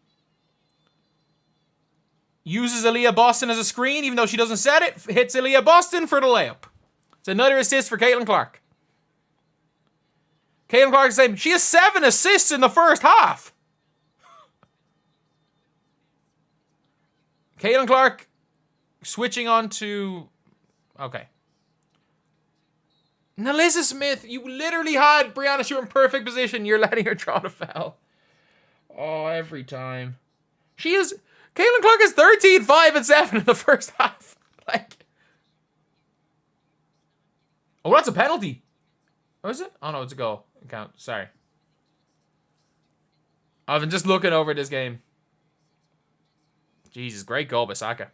Uses Aaliyah Boston as a screen, even though she doesn't set it. Hits Aaliyah Boston for the layup. It's another assist for Caitlin Clark. Caitlin Clark is saying she has 7 assists in the first half. Caitlin Clark switching on to... Okay. Now, Alyssa Smith, you literally had Breanna Stewart in perfect position. You're letting her draw the foul. Oh, every time. She is... Caitlin Clark is 13, 5, and 7 in the first half. Like... Oh, that's a penalty. Oh, is it? Oh, no, it's a goal. Count. Sorry. I've been just looking over this game. Jesus, great goal by Saka.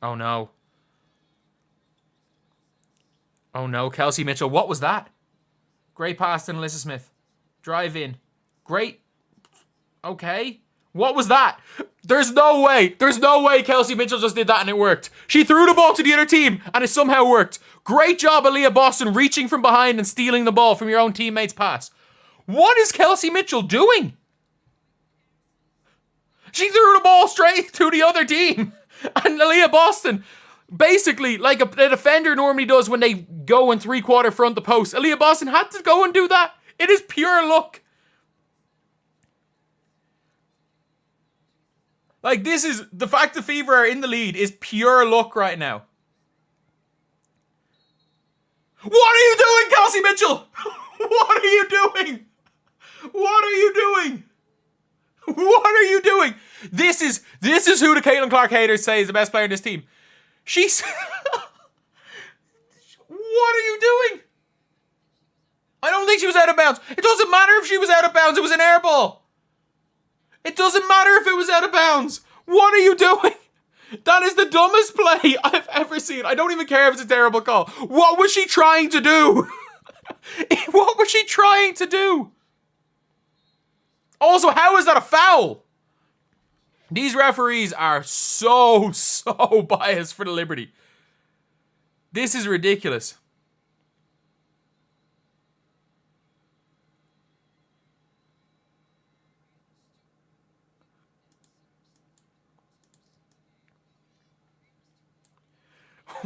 Oh no. Oh no, Kelsey Mitchell. What was that? Great pass to Alyssa Smith. Drive in. Great. Okay. What was that? There's no way. There's no way Kelsey Mitchell just did that and it worked. She threw the ball to the other team and it somehow worked. Great job, Aaliyah Boston, reaching from behind and stealing the ball from your own teammate's pass. What is Kelsey Mitchell doing? She threw the ball straight to the other team. And Aaliyah Boston, basically, like a defender normally does when they go in three-quarter front the post, Aaliyah Boston had to go and do that. It is pure luck. Like, this is, the fact that Fever are in the lead is pure luck right now. What are you doing, Kelsey Mitchell? What are you doing? What are you doing? What are you doing? This is who the Caitlin Clark haters say is the best player in this team. She's... What are you doing? I don't think she was out of bounds. It doesn't matter if she was out of bounds. It was an air ball. It doesn't matter if it was out of bounds. What are you doing? That is the dumbest play I've ever seen. I don't even care if it's a terrible call. What was she trying to do? What was she trying to do? Also, how is that a foul? These referees are so biased for the Liberty. This is ridiculous.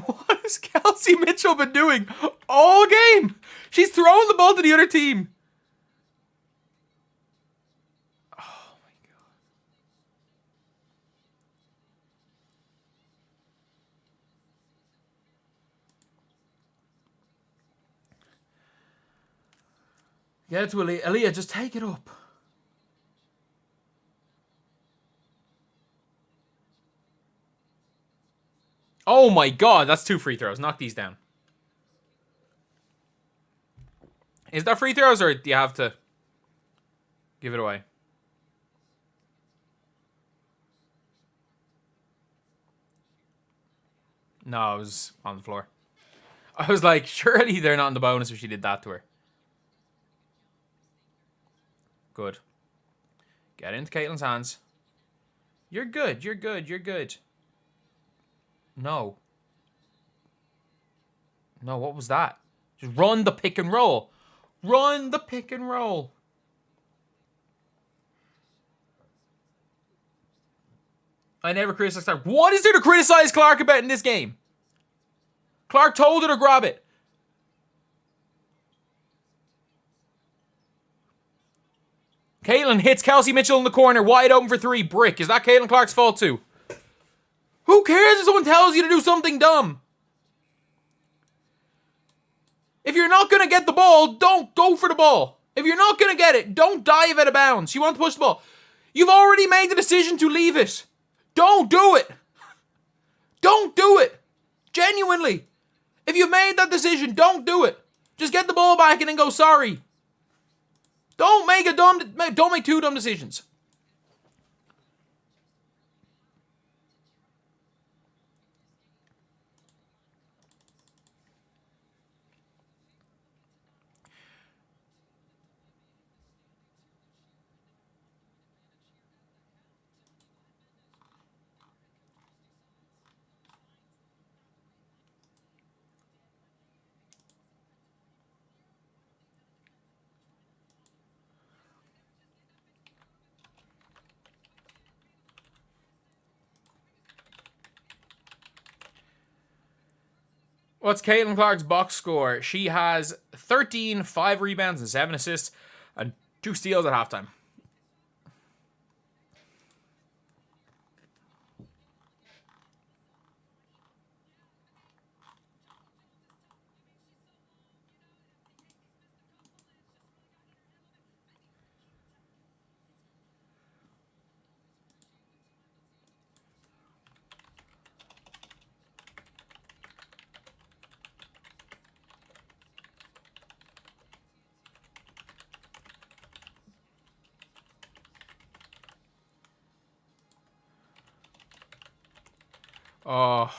What has Kelsey Mitchell been doing all game? She's throwing the ball to the other team. Oh my God. Get it to Aaliyah. Aaliyah, just take it up. Oh my God, that's 2 free throws. Knock these down. Is that free throws or do you have to give it away? No, it was on the floor. I was like, surely they're not in the bonus if she did that to her. Good. Get into Caitlin's hands. You're good, you're good, you're good. No. No, what was that? Just run the pick and roll. Run the pick and roll. I never criticized Clark. What is there to criticize Clark about in this game? Clark told her to grab it. Caitlin hits Kelsey Mitchell in the corner, wide open for 3. Brick. Is that Caitlin Clark's fault too? Who cares if someone tells you to do something dumb? If you're not going to get the ball, don't go for the ball. If you're not going to get it, don't dive out of bounds. You want to push the ball. You've already made the decision to leave it. Don't do it. Don't do it. Genuinely. If you've made that decision, don't do it. Just get the ball back and then go sorry. Don't make 2 dumb decisions. What's Caitlin Clark's box score? She has 13, 5 rebounds and 7 assists, and 2 steals at halftime. Oh.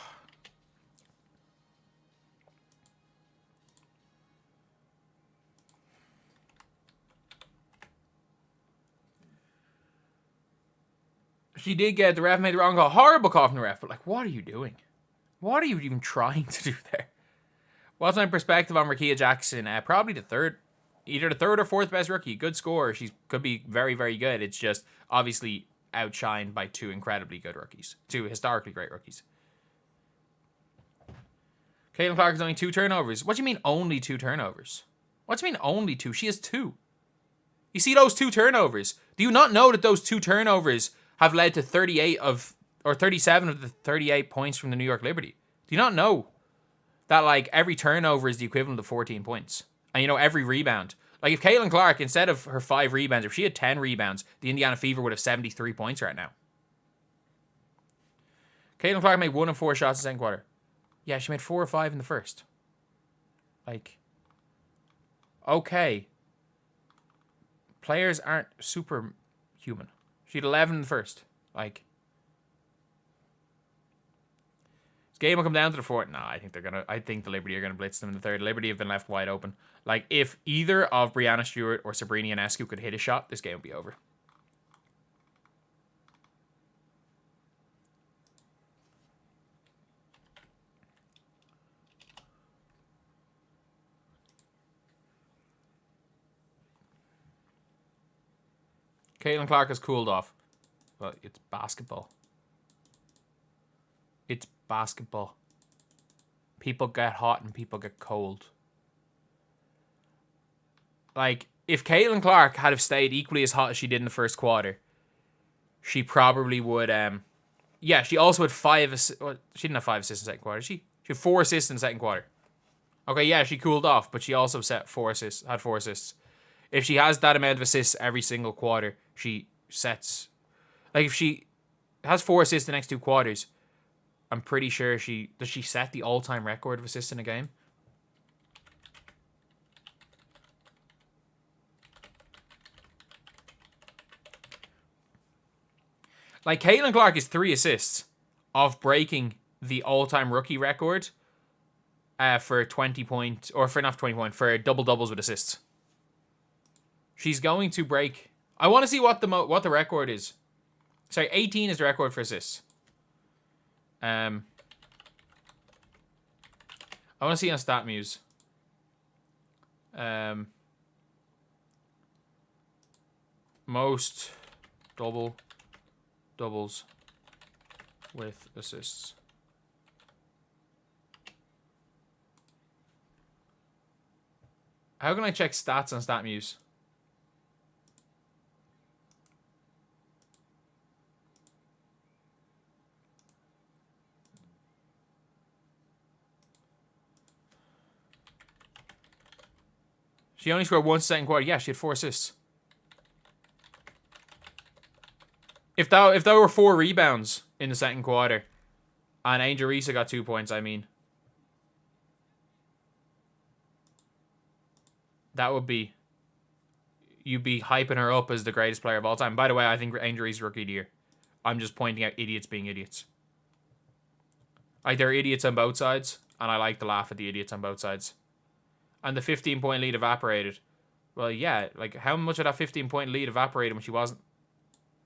She did get the ref made the wrong call. Horrible call from the ref, but like, what are you doing? What are you even trying to do there? What's my perspective on Rickea Jackson? Probably the third, either the third or fourth best rookie. Good scorer. She could be very, very good. It's just obviously outshined by two incredibly good rookies. Two historically great rookies. Caitlin Clark has only 2 turnovers. What do you mean only 2 turnovers? What do you mean only 2? She has 2. You see those 2 turnovers? Do you not know that those 2 turnovers have led to 37 of the 38 points from the New York Liberty? Do you not know that like every turnover is the equivalent of 14 points? And you know, every rebound. Like if Caitlin Clark, instead of her 5 rebounds, if she had 10 rebounds, the Indiana Fever would have 73 points right now. Caitlin Clark made 1 of 4 shots in the second quarter. Yeah, she made 4 or 5 in the first. Like, okay. Players aren't superhuman. She had 11 in the first. Like, this game will come down to the fourth. No, I think the Liberty are gonna blitz them in the third. Liberty have been left wide open. Like, if either of Breanna Stewart or Sabrina Ionescu could hit a shot, this game would be over. Caitlin Clark has cooled off. Well, it's basketball. It's basketball. People get hot and people get cold. Like, if Caitlin Clark had have stayed equally as hot as she did in the first quarter, she probably would... yeah, she also had 5 assists. Well, she didn't have 5 assists in the second quarter, she had 4 assists in the second quarter. Okay, yeah, she cooled off, but she also had 4 assists. If she has that amount of assists every single quarter, she sets... Like, if she has 4 assists the next 2 quarters, I'm pretty sure does she set the all-time record of assists in a game? Like, Caitlin Clark is 3 assists of breaking the all-time rookie record for 20 point... Or for not 20 point, for double-doubles with assists. She's going to break... I want to see what the record is. Sorry, 18 is the record for assists. I want to see on StatMuse. Most doubles with assists. How can I check stats on StatMuse? She only scored 1 second quarter. Yeah, she had 4 assists. If there were 4 rebounds in the second quarter, and Angel Reese got 2 points, I mean, that would be... You'd be hyping her up as the greatest player of all time. By the way, I think Angel Reese is rookie of the year. I'm just pointing out idiots being idiots. Like, there are idiots on both sides, and I like to laugh at the idiots on both sides. And the 15-point lead evaporated. Well, yeah, like, how much of that 15-point lead evaporated when she wasn't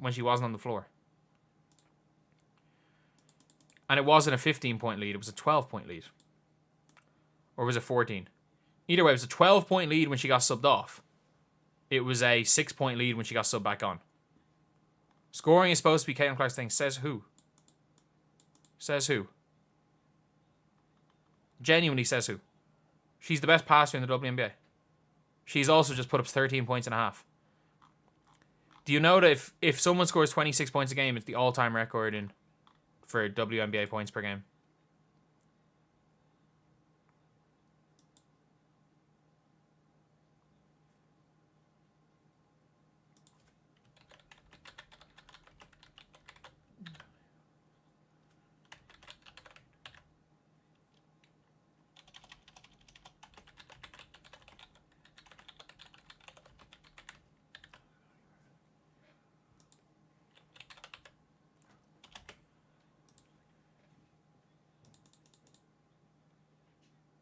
on the floor? And it wasn't a 15-point lead, it was a 12-point lead. Or was it 14? Either way, it was a 12-point lead when she got subbed off. It was a 6-point lead when she got subbed back on. Scoring is supposed to be Caitlin Clark's thing. Says who? Says who? Genuinely says who? She's the best passer in the WNBA. She's also just put up 13 points and a half. Do you know that if someone scores 26 points a game, it's the all-time record for WNBA points per game?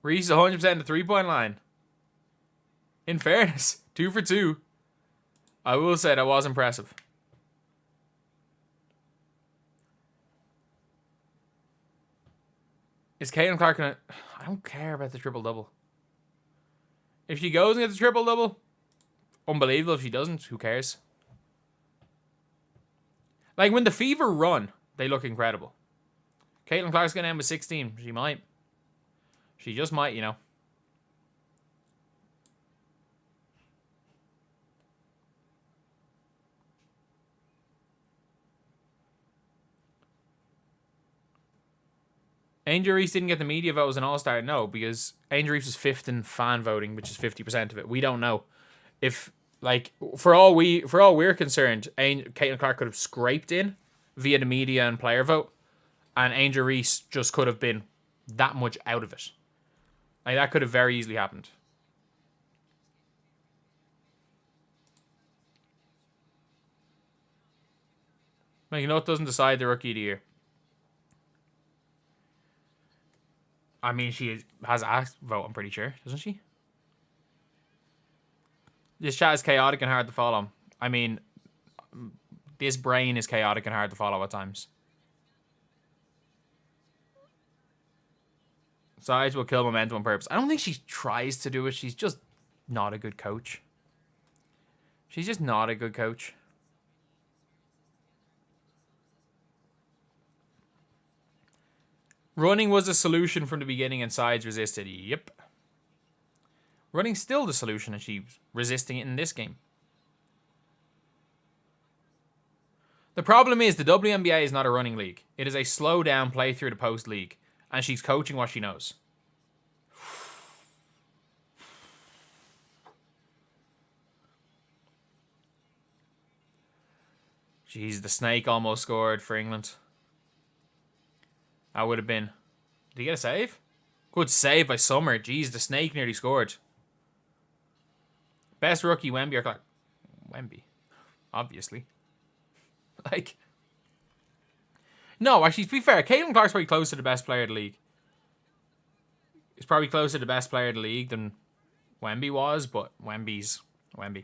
Reese 100% the 3-point line. In fairness, 2 for 2. I will say that was impressive. Is Caitlin Clark gonna... I don't care about the triple-double. If she goes and gets a triple-double, unbelievable. If she doesn't, who cares? Like, when the Fever run, they look incredible. Caitlin Clark's gonna end with 16. She might. She just might, you know. Angel Reese didn't get the media vote as an all-star. No, because Angel Reese was 5th in fan voting, which is 50% of it. We don't know. If, like, for all we're concerned, Caitlin Clark could have scraped in via the media and player vote, and Angel Reese just could have been that much out of it. Like, that could have very easily happened. Like, you know, it doesn't decide the rookie of the year. I mean, she has a vote, I'm pretty sure, doesn't she? This chat is chaotic and hard to follow. I mean, this brain is chaotic and hard to follow at times. Size will kill momentum on purpose. I don't think she tries to do it. She's just not a good coach. She's just not a good coach. Running was a solution from the beginning and sides resisted. Yep. Running's still the solution and she's resisting it in this game. The problem is the WNBA is not a running league. It is a slow down play through the post league. And she's coaching what she knows. Jeez, the snake almost scored for England. That would have been... Did he get a save? Good save by Summer. Jeez, the snake nearly scored. Best rookie, Wemby or Clark? Wemby. Obviously. Like... No, actually, to be fair, Caitlin Clark's probably close to the best player of the league. He's probably closer to the best player of the league than Wemby was, but Wemby's Wemby.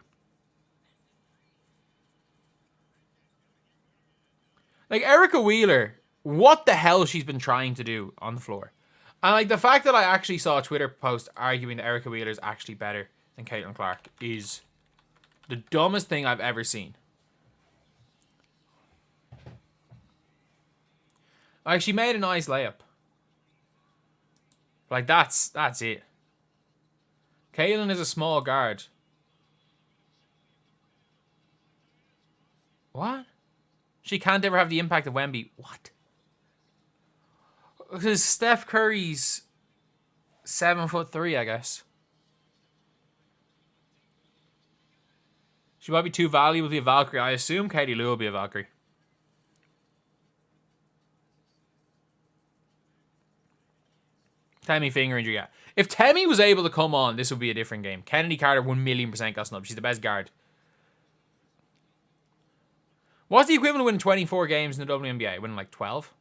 Like, Erica Wheeler, what the hell she's been trying to do on the floor. And, like, the fact that I actually saw a Twitter post arguing that Erica Wheeler is actually better than Caitlin Clark is the dumbest thing I've ever seen. Like, she made a nice layup. Like, that's it. Caitlin is a small guard. What? She can't ever have the impact of Wemby. What? Because Steph Curry's 7'3", I guess. She might be too valuable to be a Valkyrie. I assume Katie Lou will be a Valkyrie. Tammy finger injury, yeah. If Tammy was able to come on, this would be a different game. Kennedy Carter 1,000,000% got snubbed. She's the best guard. What's the equivalent of winning 24 games in the WNBA? Winning like 12?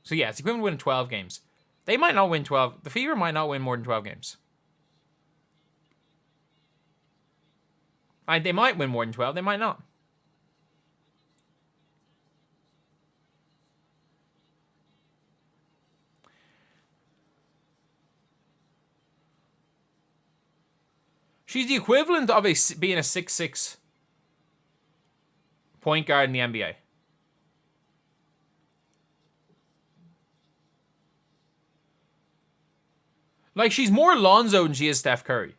So yeah, it's equivalent to winning 12 games. They might not win 12. The Fever might not win more than 12 games. They might win more than 12. They might not. She's the equivalent of being a 6'6" point guard in the NBA. Like, she's more Lonzo than she is Steph Curry.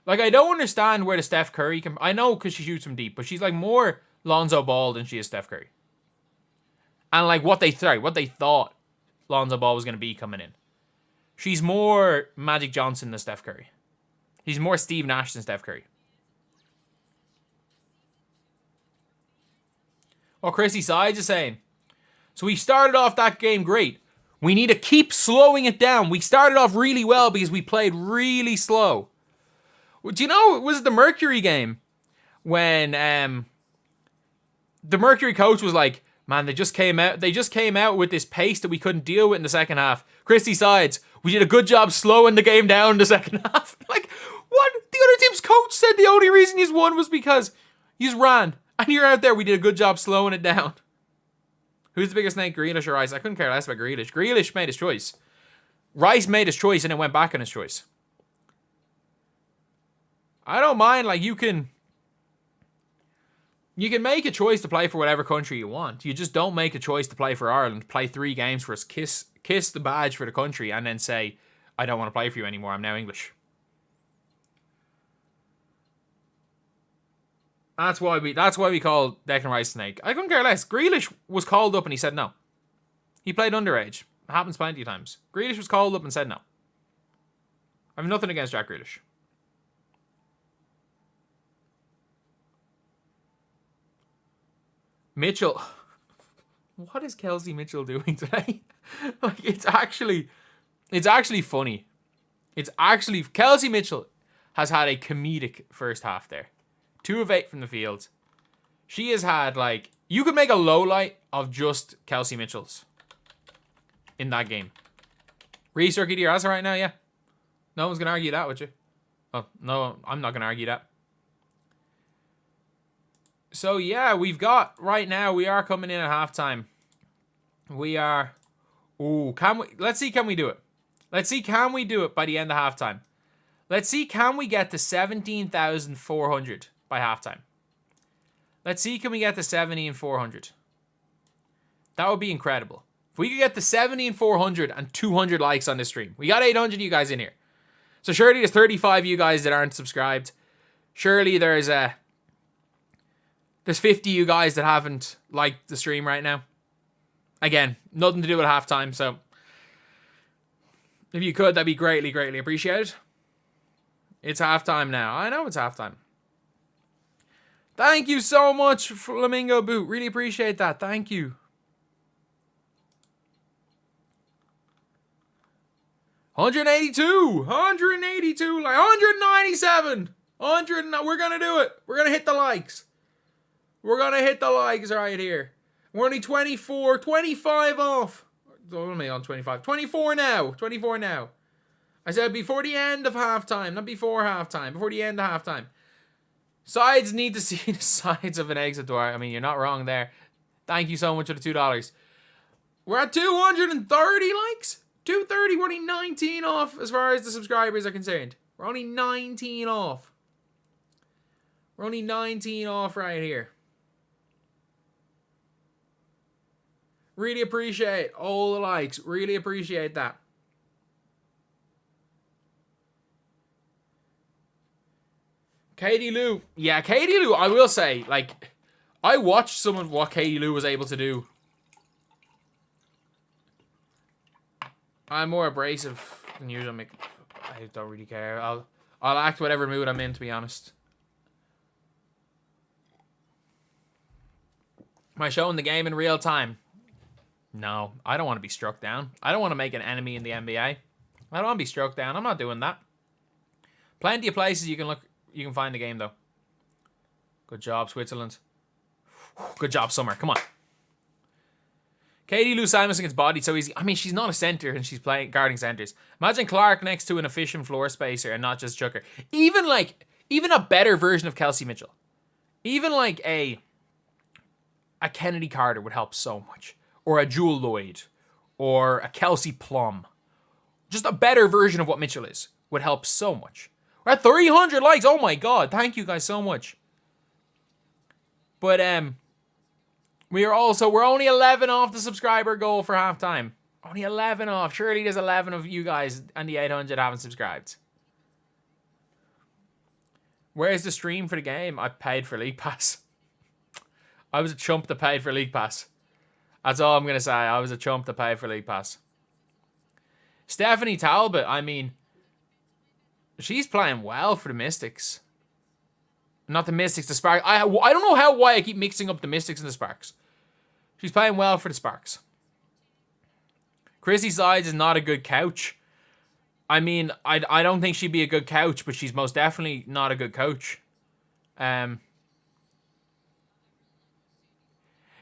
Like, I don't understand where the Steph Curry... I know because she shoots from deep, but she's, like, more Lonzo Ball than she is Steph Curry. And, like, what they thought Lonzo Ball was going to be coming in. She's more Magic Johnson than Steph Curry. He's more Steve Nash than Steph Curry. What Chrissy Sides is saying. So we started off that game great. We need to keep slowing it down. We started off really well because we played really slow. Do you know, it was the Mercury game when the Mercury coach was like, man, they just came out with this pace that we couldn't deal with in the second half. Christy Sides, We did a good job slowing the game down in the second half. Like, what? The other team's coach said the only reason you won was because you ran. And you're out there, we did a good job slowing it down. Who's the biggest snake, Grealish or Rice? I couldn't care less about Grealish. Grealish made his choice. Rice made his choice and then went back on his choice. I don't mind, like, you can make a choice to play for whatever country you want. You just don't make a choice to play for Ireland, play 3 games for us, kiss the badge for the country, and then say, I don't want to play for you anymore, I'm now English. That's why we call Declan Rice snake. I couldn't care less. Grealish was called up and he said no. He played underage. It happens plenty of times. Grealish was called up and said no. I have nothing against Jack Grealish. Mitchell. What is Kelsey Mitchell doing today? Like, it's actually funny. Kelsey Mitchell has had a comedic first half there. 2 of 8 from the field. She has had, like, you could make a low light of just Kelsey Mitchell's in that game. Reece Rookie of the Year as of right now, yeah. No one's going to argue that, would you? Oh, no, I'm not going to argue that. So, yeah, we've got, right now, we are coming in at halftime. We are, let's see, can we do it? Let's see, can we do it by the end of halftime? Let's see, can we get to 17,400 by halftime? Let's see, can we get to 70,400? That would be incredible. If we could get to 70,400 and 200 likes on this stream. We got 800 of you guys in here. So surely there's 35 of you guys that aren't subscribed. Surely there's 50 of you guys that haven't liked the stream right now. Again, nothing to do with halftime, so if you could, that'd be greatly, greatly appreciated. It's halftime now. I know it's halftime. Thank you so much, Flamingo Boot. Really appreciate that. Thank you. 182, like 197, 100. We're gonna do it. We're gonna hit the likes. We're gonna hit the likes right here. We're only 24, 25 off. Only on 25, 24 now, 24 now. I said before the end of halftime, not before halftime, before the end of halftime. Sides need to see the sides of an exit door. I mean, you're not wrong there. Thank you so much for the $2. We're at 230 likes. 230. We're only 19 off as far as the subscribers are concerned. We're only 19 off. We're only 19 off right here. Really appreciate all the likes. Really appreciate that. Katie Lou. Yeah, Katie Lou, I will say, like, I watched some of what Katie Lou was able to do. I'm more abrasive than usual. I don't really care. I'll act whatever mood I'm in, to be honest. Am I showing the game in real time? No, I don't want to be struck down. I don't want to make an enemy in the NBA. I don't want to be struck down. I'm not doing that. Plenty of places you can look. You can find the game, though. Good job, Switzerland. Good job, Summer. Come on. Katie Lou Simonson gets bodied so easy. I mean, she's not a center and she's playing guarding centers. Imagine Clark next to an efficient floor spacer and not just chucker. Even a better version of Kelsey Mitchell. Even like a Kennedy Carter would help so much. Or a Jewel Lloyd. Or a Kelsey Plum. Just a better version of what Mitchell is would help so much. We're at 300 likes. Oh my god. Thank you guys so much. But we're only 11 off the subscriber goal for halftime. Only 11 off. Surely there's 11 of you guys and the 800 haven't subscribed. Where's the stream for the game? I paid for League Pass. I was a chump that paid for League Pass. That's all I'm going to say. I was a chump that paid for League Pass. Stephanie Talbot, I mean, she's playing well for the Mystics. Not the Mystics, the Sparks. I don't know why I keep mixing up the Mystics and the Sparks. She's playing well for the Sparks. Chrissy Sides is not a good couch. I mean, I don't think she'd be a good couch, but she's most definitely not a good coach.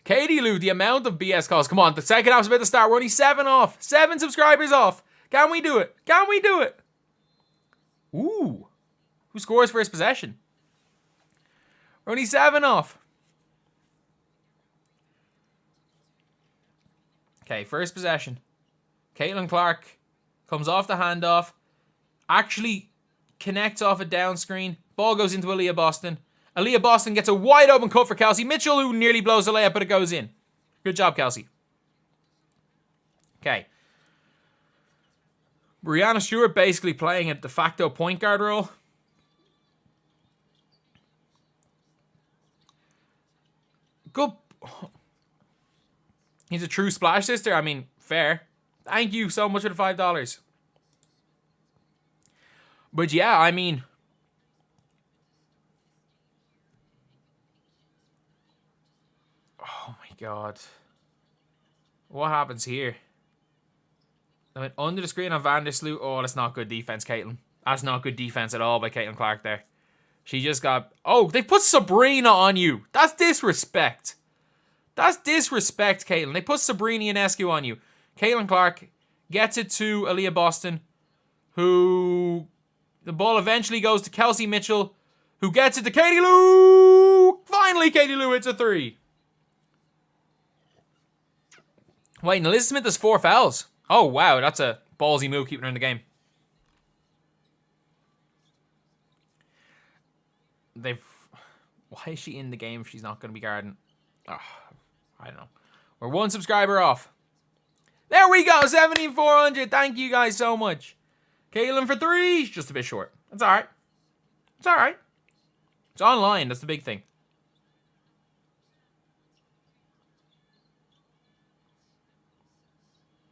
Katie Lou, the amount of BS calls. Come on, the second half's about to start. We're only 7 off. 7 subscribers off. Can we do it? Can we do it? Ooh. Who scores first possession? We're only 7 off. Okay, first possession. Caitlin Clark comes off the handoff. Actually connects off a down screen. Ball goes into Aaliyah Boston. Aaliyah Boston gets a wide open cut for Kelsey Mitchell, who nearly blows the layup, but it goes in. Good job, Kelsey. Okay. Breanna Stewart basically playing a de facto point guard role. Good. He's a true splash sister. I mean, fair. Thank you so much for the $5. But yeah, I mean, oh my God. What happens here? I mean, under the screen on Vandersloot. Oh, that's not good defense, Caitlin. That's not good defense at all by Caitlin Clark there. She just got... Oh, they put Sabrina on you. That's disrespect. That's disrespect, Caitlin. They put Sabrina Ionescu on you. Caitlin Clark gets it to Aaliyah Boston, who... The ball eventually goes to Kelsey Mitchell, who gets it to Katie Lou. Finally, Katie Lou hits a 3. Wait, and Liz Smith has 4 fouls. Oh, wow. That's a ballsy move keeping her in the game. Why is she in the game if she's not going to be guarding? Oh, I don't know. We're 1 subscriber off. There we go. 7,400. Thank you guys so much. Caitlin for 3. Just a bit short. That's all right. It's all right. It's online. That's the big thing.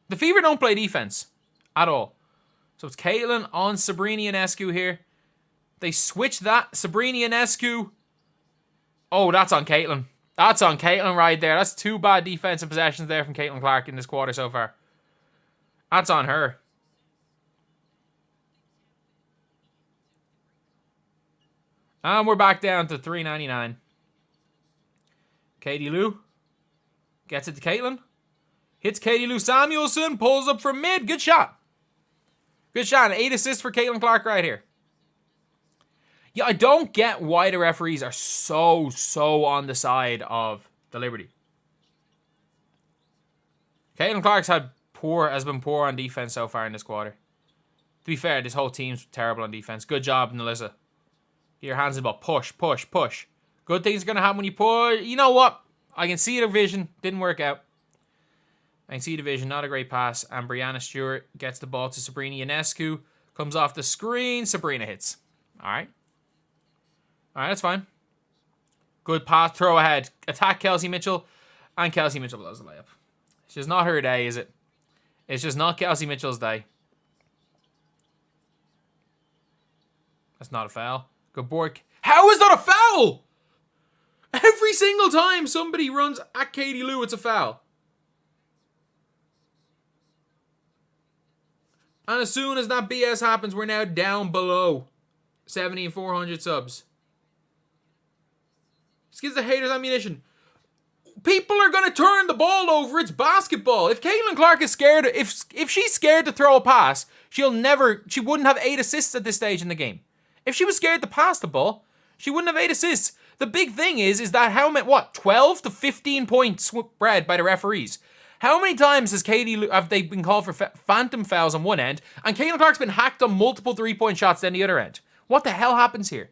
The Fever don't play defense at all. So it's Caitlin on Sabrina Ionescu here. They switch that. Sabrina Ionescu. Oh, that's on Caitlin. That's on Caitlin right there. That's 2 bad defensive possessions there from Caitlin Clark in this quarter so far. That's on her. And we're back down to $3.99. Katie Lou gets it to Caitlin. Hits Katie Lou Samuelson. Pulls up from mid. Good shot. Good shot. 8 assists for Caitlin Clark right here. Yeah, I don't get why the referees are so on the side of the Liberty. Caitlin Clark's has been poor on defense so far in this quarter. To be fair, this whole team's terrible on defense. Good job, Nalissa. Get your hands in the ball. Push, push, push. Good things are going to happen when you push. You know what? I can see the vision. Didn't work out. I can see the vision. Not a great pass. And Breanna Stewart gets the ball to Sabrina Ionescu. Comes off the screen. Sabrina hits. All right. All right, that's fine. Good pass. Throw ahead. Attack Kelsey Mitchell. And Kelsey Mitchell blows the layup. It's just not her day, is it? It's just not Kelsey Mitchell's day. That's not a foul. Good board. How is that a foul? Every single time somebody runs at Katie Lou, it's a foul. And as soon as that BS happens, we're now down below 7,400 subs. This gives the haters ammunition. People are going to turn the ball over. It's basketball. If Caitlin Clark is scared, if she's scared to throw a pass, she wouldn't have 8 assists at this stage in the game. If she was scared to pass the ball, she wouldn't have 8 assists. The big thing is that how many, 12 to 15 points spread by the referees. How many times have they been called for phantom fouls on one end, and Caitlin Clark's been hacked on multiple 3-point shots on the other end? What the hell happens here?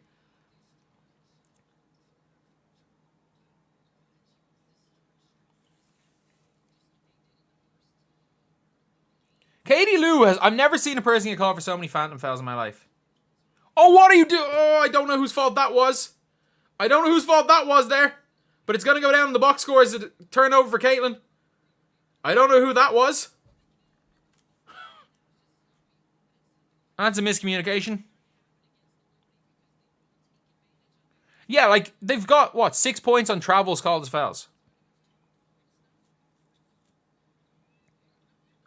Katie Lou I've never seen a person get called for so many phantom fouls in my life. Oh, what are you doing? Oh, I don't know whose fault that was. I don't know whose fault that was there. But it's going to go down in the box score as a turnover for Caitlin. I don't know who that was. That's a miscommunication. Yeah, like, they've got, 6 points on travels called as fouls.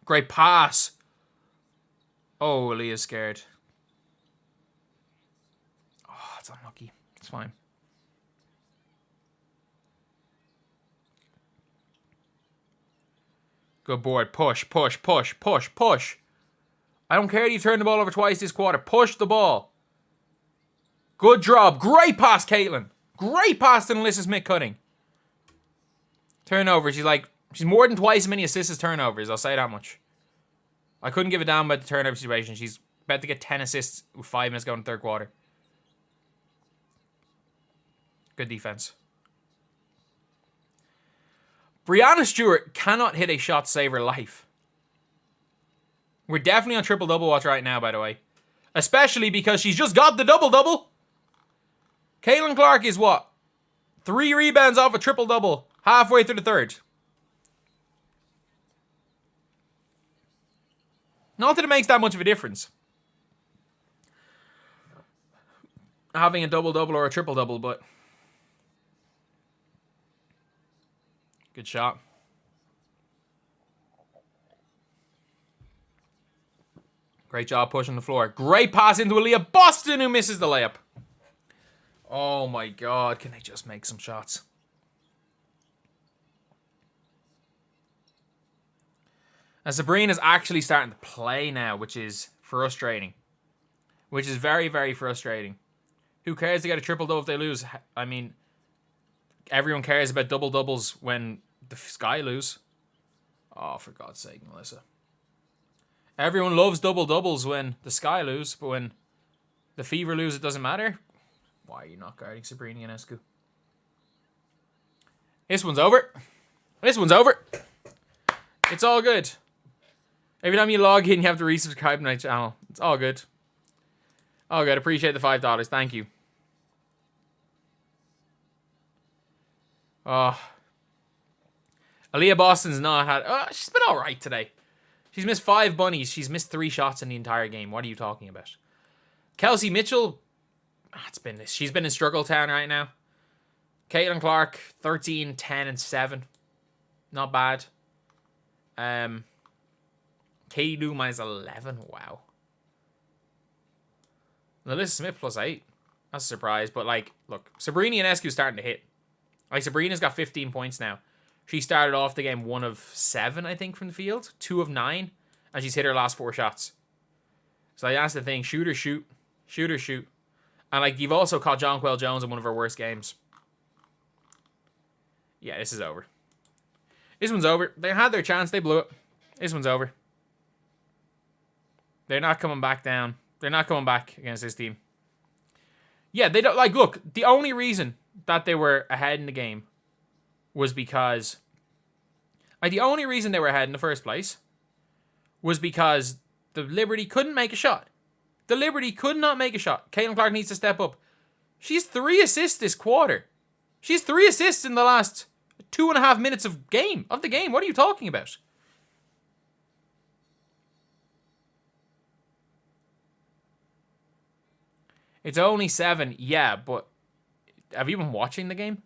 Great pass. Oh, Leah's scared. Oh, it's unlucky. It's fine. Good board. Push, push, push, push, push. I don't care if you turn the ball over twice this quarter. Push the ball. Good drop. Great pass, Caitlin. Great pass to Alyssa Smith-Cutting. Turnover. She's more than twice as many assists as turnovers. I'll say that much. I couldn't give a damn about the turnover situation. She's about to get 10 assists with 5 minutes going in the third quarter. Good defense. Breanna Stewart cannot hit a shot to save her life. We're definitely on triple-double watch right now, by the way. Especially because she's just got the double-double. Caitlin Clark is what? 3 rebounds off a triple-double halfway through the third. Not that it makes that much of a difference, having a double-double or a triple-double, but good shot. Great job pushing the floor. Great pass into Aaliyah Boston, who misses the layup. Oh my God, can they just make some shots? And Sabrina's actually starting to play now, which is frustrating. Which is very, very frustrating. Who cares to get a triple-double if they lose? I mean, everyone cares about double-doubles when the Sky lose. Oh, for God's sake, Melissa. Everyone loves double-doubles when the Sky lose, but when the Fever lose, it doesn't matter. Why are you not guarding Sabrina Ionescu? This one's over. This one's over. It's all good. Every time you log in, you have to resubscribe to my channel. It's all good. All good. Appreciate the $5. Thank you. Oh. Aaliyah Boston's not had... Oh, she's been all right today. She's missed 5 bunnies. She's missed 3 shots in the entire game. What are you talking about? Kelsey Mitchell... She's been in struggle town right now. Caitlin Clark, 13, 10, and 7. Not bad. Katie Lou minus 11. Wow. Alyssa Smith plus 8. That's a surprise. But, look, Sabrina Ionescu's starting to hit. Sabrina's got 15 points now. She started off the game 1 of 7, I think, from the field. 2 of 9. And she's hit her last 4 shots. So, that's the thing. Shoot or shoot. Shoot or shoot. And, you've also caught Jonquel Jones in one of her worst games. Yeah, this is over. This one's over. They had their chance. They blew it. This one's over. They're not coming back down. They're not coming back against this team. Yeah, they don't... look, the only reason that they were ahead in the game was because... the only reason they were ahead in the first place was because the Liberty couldn't make a shot. The Liberty could not make a shot. Caitlin Clark needs to step up. She's 3 assists this quarter. She's 3 assists in the last 2.5 minutes of the game. What are you talking about? It's only 7. Yeah, but have you been watching the game?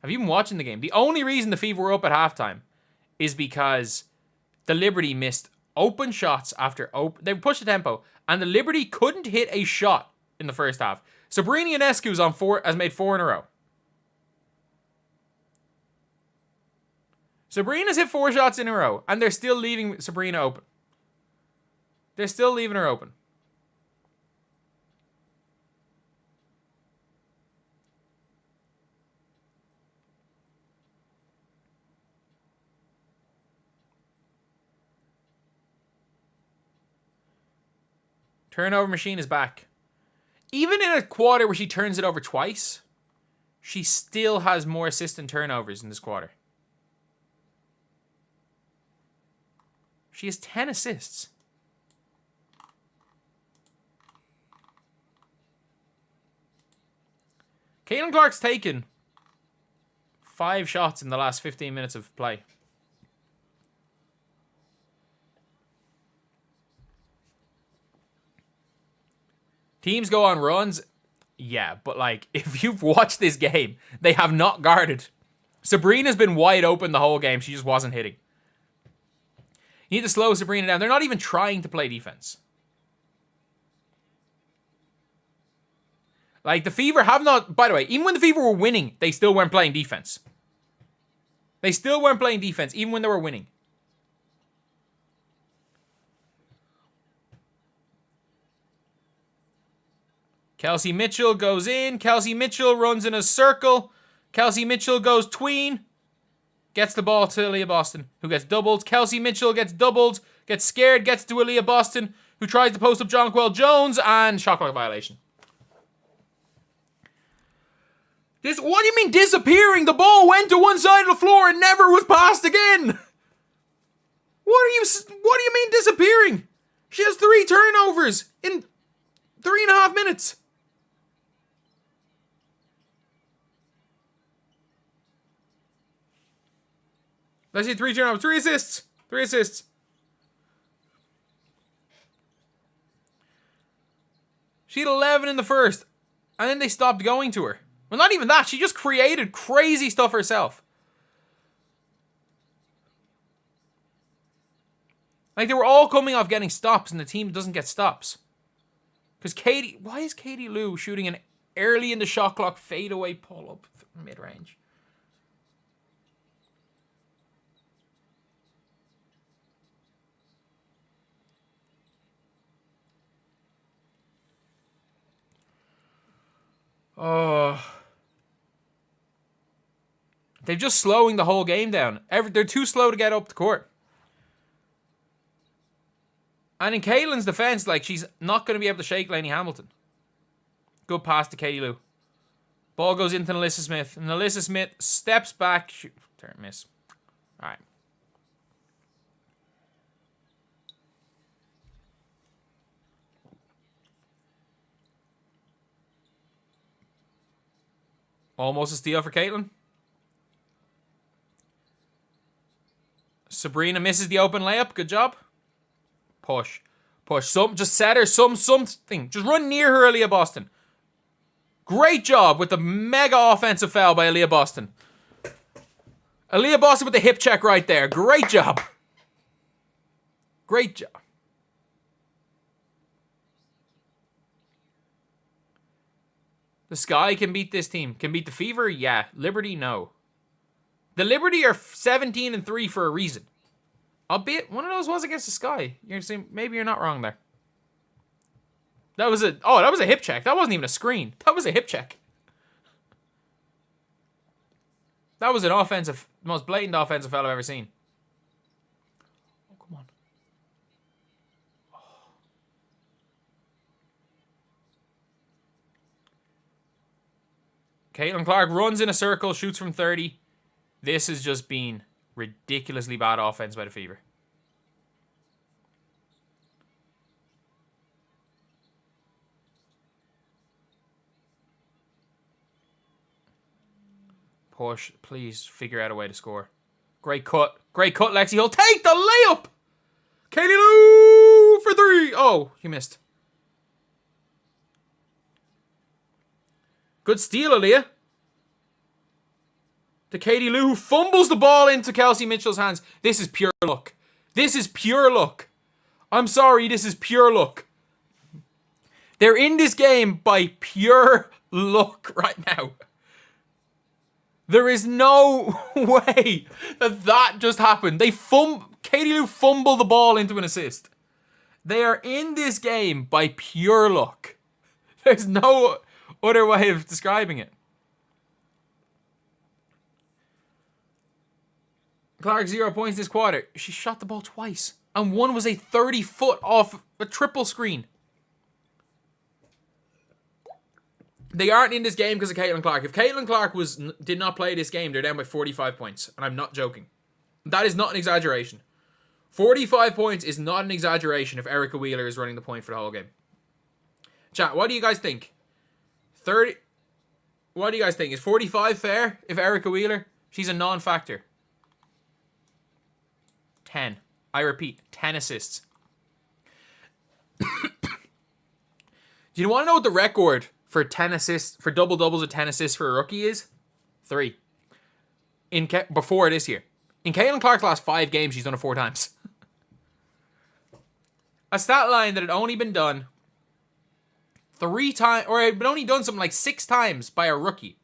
Have you been watching the game? The only reason the Fever were up at halftime is because the Liberty missed open shots after open. They pushed the tempo, and the Liberty couldn't hit a shot in the first half. Sabrina Ionescu has made 4 in a row. Sabrina's hit 4 shots in a row, and they're still leaving Sabrina open. They're still leaving her open. Turnover machine is back. Even in a quarter where she turns it over twice, she still has more assists and turnovers in this quarter. She has 10 assists. Caitlin Clark's taken 5 shots in the last 15 minutes of play. Teams go on runs. Yeah, but if you've watched this game, they have not guarded. Sabrina's been wide open the whole game. She just wasn't hitting. You need to slow Sabrina down. They're not even trying to play defense. The Fever have not... By the way, even when the Fever were winning, they still weren't playing defense. They still weren't playing defense, even when they were winning. Kelsey Mitchell goes in. Kelsey Mitchell runs in a circle. Kelsey Mitchell goes tween. Gets the ball to Aaliyah Boston, who gets doubled. Kelsey Mitchell gets doubled. Gets scared. Gets to Aaliyah Boston, who tries to post up Jonquel Jones. And shot clock violation. What do you mean disappearing? The ball went to one side of the floor and never was passed again. What do you mean disappearing? She has 3 turnovers in 3.5 minutes. Let's see, 3 turnovers, 3 assists. 3 assists. She had 11 in the first, and then they stopped going to her. Well, not even that. She just created crazy stuff herself. Like, they were all coming off getting stops, and the team doesn't get stops. Because why is Katie Lou shooting an early in the shot clock fadeaway pull-up mid-range? Oh. They're just slowing the whole game down. They're too slow to get up the court. And in Caitlin's defense, like, she's not going to be able to shake Lainey Hamilton. Good pass to Katie Lou. Ball goes into Alyssa Smith. And Alyssa Smith steps back. Shoot. Turn, miss. All right. Almost a steal for Caitlin. Sabrina misses the open layup. Good job. Push. Just set her something. Just run near her, Aaliyah Boston. Great job with the mega offensive foul by Aaliyah Boston. Aaliyah Boston with the hip check right there. Great job. Great job. The Sky can beat this team. Can beat the Fever? Yeah. Liberty? No. The Liberty are 17-3 for a reason. Albeit, one of those was against the Sky. You're saying, maybe you're not wrong there. That was a hip check. That wasn't even a screen. That was a hip check. That was an most blatant offensive foul I've ever seen. Oh, come on. Oh. Caitlin Clark runs in a circle, shoots from 30. This has just been ridiculously bad offense by the Fever. Push, please figure out a way to score. Great cut, Lexi Hull. Take the layup! Katie Lou for 3. Oh, you missed. Good steal, Aaliyah. To Katie Lou, who fumbles the ball into Kelsey Mitchell's hands. This is pure luck. This is pure luck. I'm sorry, this is pure luck. They're in this game by pure luck right now. There is no way that just happened. Katie Lou fumbled the ball into an assist. They are in this game by pure luck. There's no other way of describing it. Clark 0 points this quarter. She shot the ball twice. And one was a 30-foot off a triple screen. They aren't in this game because of Caitlin Clark. If Caitlin Clark did not play this game, they're down by 45 points. And I'm not joking. That is not an exaggeration. 45 points is not an exaggeration if Erica Wheeler is running the point for the whole game. Chat, what do you guys think? 30. What do you guys think? Is 45 fair if Erica Wheeler? She's a non-factor. 10. I repeat, 10 assists. Do you want to know what the record for 10 assists, for double doubles with 10 assists for a rookie is? 3. Before this year. In Caitlin Clark's last 5 games, she's done it 4 times. A stat line that had only been done 3 times, or had only done something like 6 times by a rookie.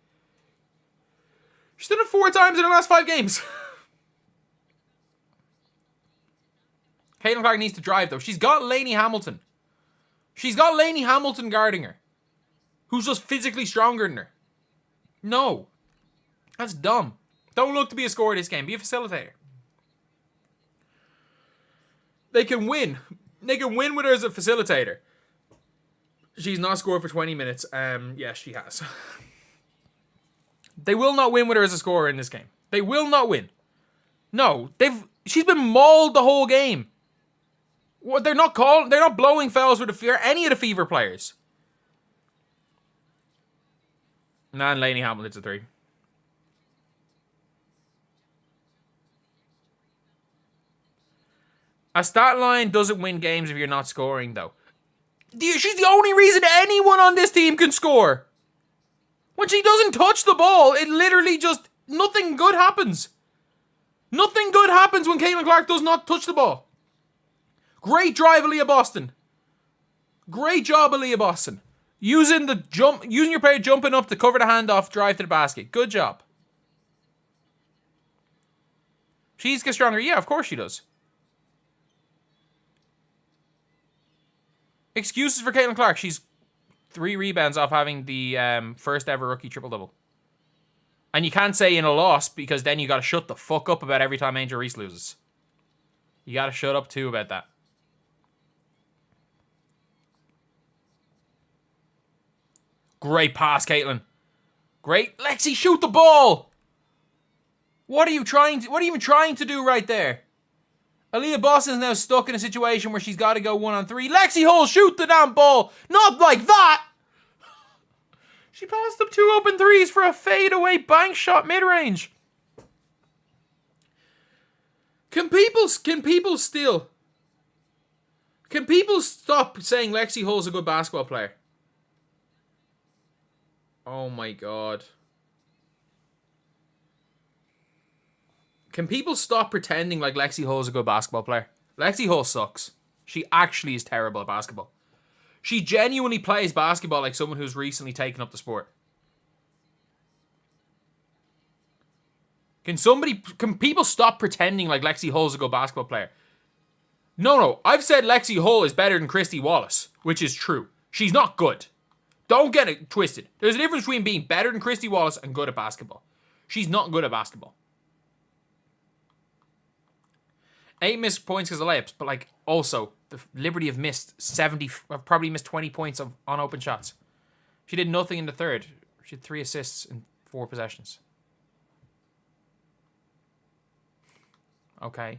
She's done it 4 times in the last 5 games. Caitlin Clark needs to drive, though. She's got Lainey Hamilton. She's got Lainey Hamilton guarding her. who's just physically stronger than her. No. That's dumb. Don't look to be a scorer this game. Be a facilitator. They can win. They can win with her as a facilitator. She's not scored for 20 minutes. Yes, she has. They will not win with her as a scorer in this game. They will not win. No, she's been mauled the whole game. What they're not blowing fouls with any of the Fever players. Nah, and Lainey Hamilton's a 3. A stat line doesn't win games if you're not scoring, though. She's the only reason anyone on this team can score. When she doesn't touch the ball, it literally just... nothing good happens. Nothing good happens when Caitlin Clark does not touch the ball. Great drive, Aaliyah Boston. Great job, Aaliyah Boston. Using your player jumping up to cover the handoff, drive to the basket. Good job. She's get stronger. Yeah, of course she does. Excuses for Caitlin Clark. She's 3 rebounds off having the first ever rookie triple-double. And you can't say in a loss because then you got to shut the fuck up about every time Angel Reese loses. You got to shut up too about that. Great pass, Caitlin. Great. Lexi, shoot the ball. What are you even trying to do right there? Aaliyah Boston's now stuck in a situation where she's got to go 1-on-3. Lexi Hull, shoot the damn ball. Not like that. She passed up 2 open threes for a fadeaway bank shot mid-range. Can people stop saying Lexi Hull's a good basketball player? Oh my god. Can people stop pretending like Lexi Hull is a good basketball player? Lexi Hull sucks. She actually is terrible at basketball. She genuinely plays basketball like someone who's recently taken up the sport. Can people stop pretending like Lexi Hull is a good basketball player? No. I've said Lexi Hull is better than Christy Wallace, which is true. She's not good. Don't get it twisted. There's a difference between being better than Christy Wallace and good at basketball. She's not good at basketball. 8 missed points because of layups, but like also the Liberty have probably missed 20 points on open shots. She did nothing in the third. She had 3 assists in 4 possessions. Okay.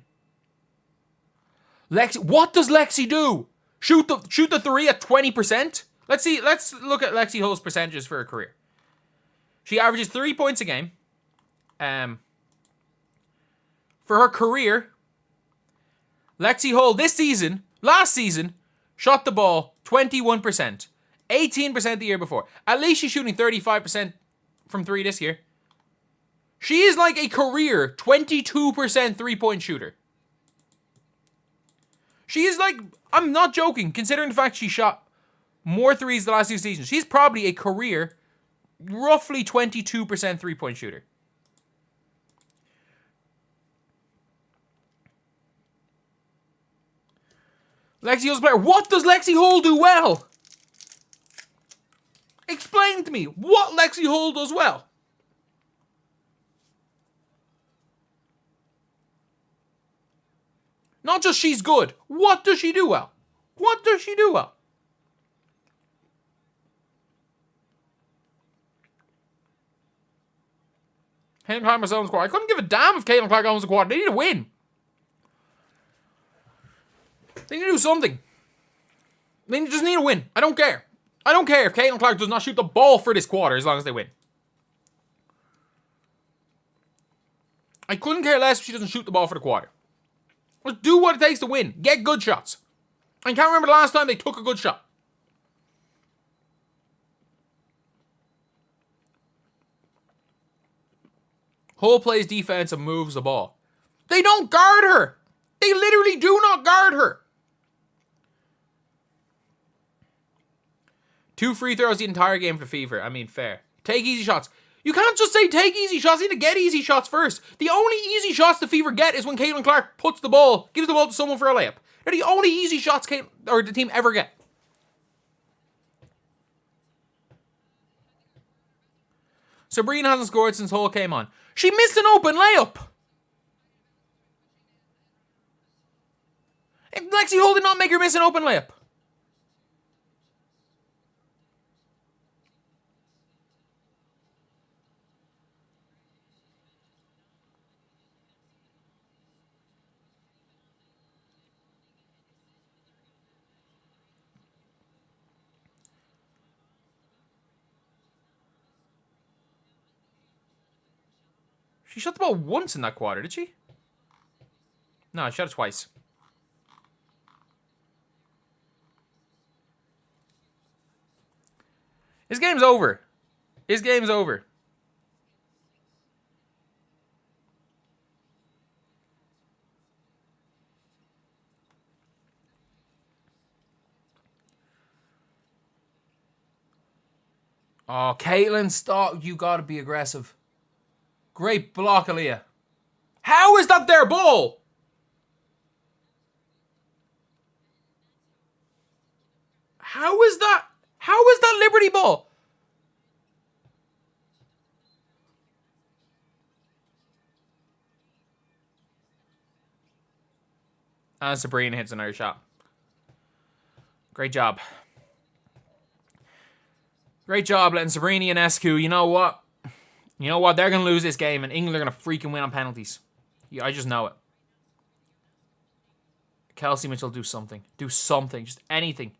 Lexi, what does Lexi do? Shoot the 3 at 20%? Let's look at Lexi Hull's percentages for her career. She averages 3 points a game. For her career, Lexi Hull last season, shot the ball 21%. 18% the year before. At least she's shooting 35% from 3 this year. She is like a career 22% three-point shooter. She is like, I'm not joking, considering the fact she shot more threes the last 2 seasons. She's probably a career roughly 22% three-point shooter. Lexi Hull's a player. What does Lexi Hull do well? Explain to me what Lexi Hull does well. Not just she's good. What does she do well? What does she do well? Caitlin Clark owns the squad. I couldn't give a damn if Caitlin Clark owns the squad. They need to win. They need to do something. They just need to win. I don't care. I don't care if Caitlin Clark does not shoot the ball for this quarter as long as they win. I couldn't care less if she doesn't shoot the ball for the quarter. Let's do what it takes to win. Get good shots. I can't remember the last time they took a good shot. Hull plays defense and moves the ball. They don't guard her. They literally do not guard her. 2 free throws the entire game for Fever. I mean, fair. Take easy shots. You can't just say take easy shots. You need to get easy shots first. The only easy shots the Fever get is when Caitlin Clark gives the ball to someone for a layup. They're the only easy shots the team ever get. Sabrina hasn't scored since Hull came on. She missed an open layup. Lexi Hull did not make her miss an open layup. She shot the ball once in that quarter, did she? No, she shot it twice. His game's over. His game's over. Oh, Caitlin, stop. You gotta be aggressive. Great block, Aaliyah. How is that their ball? How is that? How is that Liberty ball? And Sabrina hits another shot. Great job. Great job letting Sabrina and Ionescu. You know what? You know what? They're going to lose this game and England are going to freaking win on penalties. Yeah, I just know it. Kelsey Mitchell, do something. Do something. Just anything.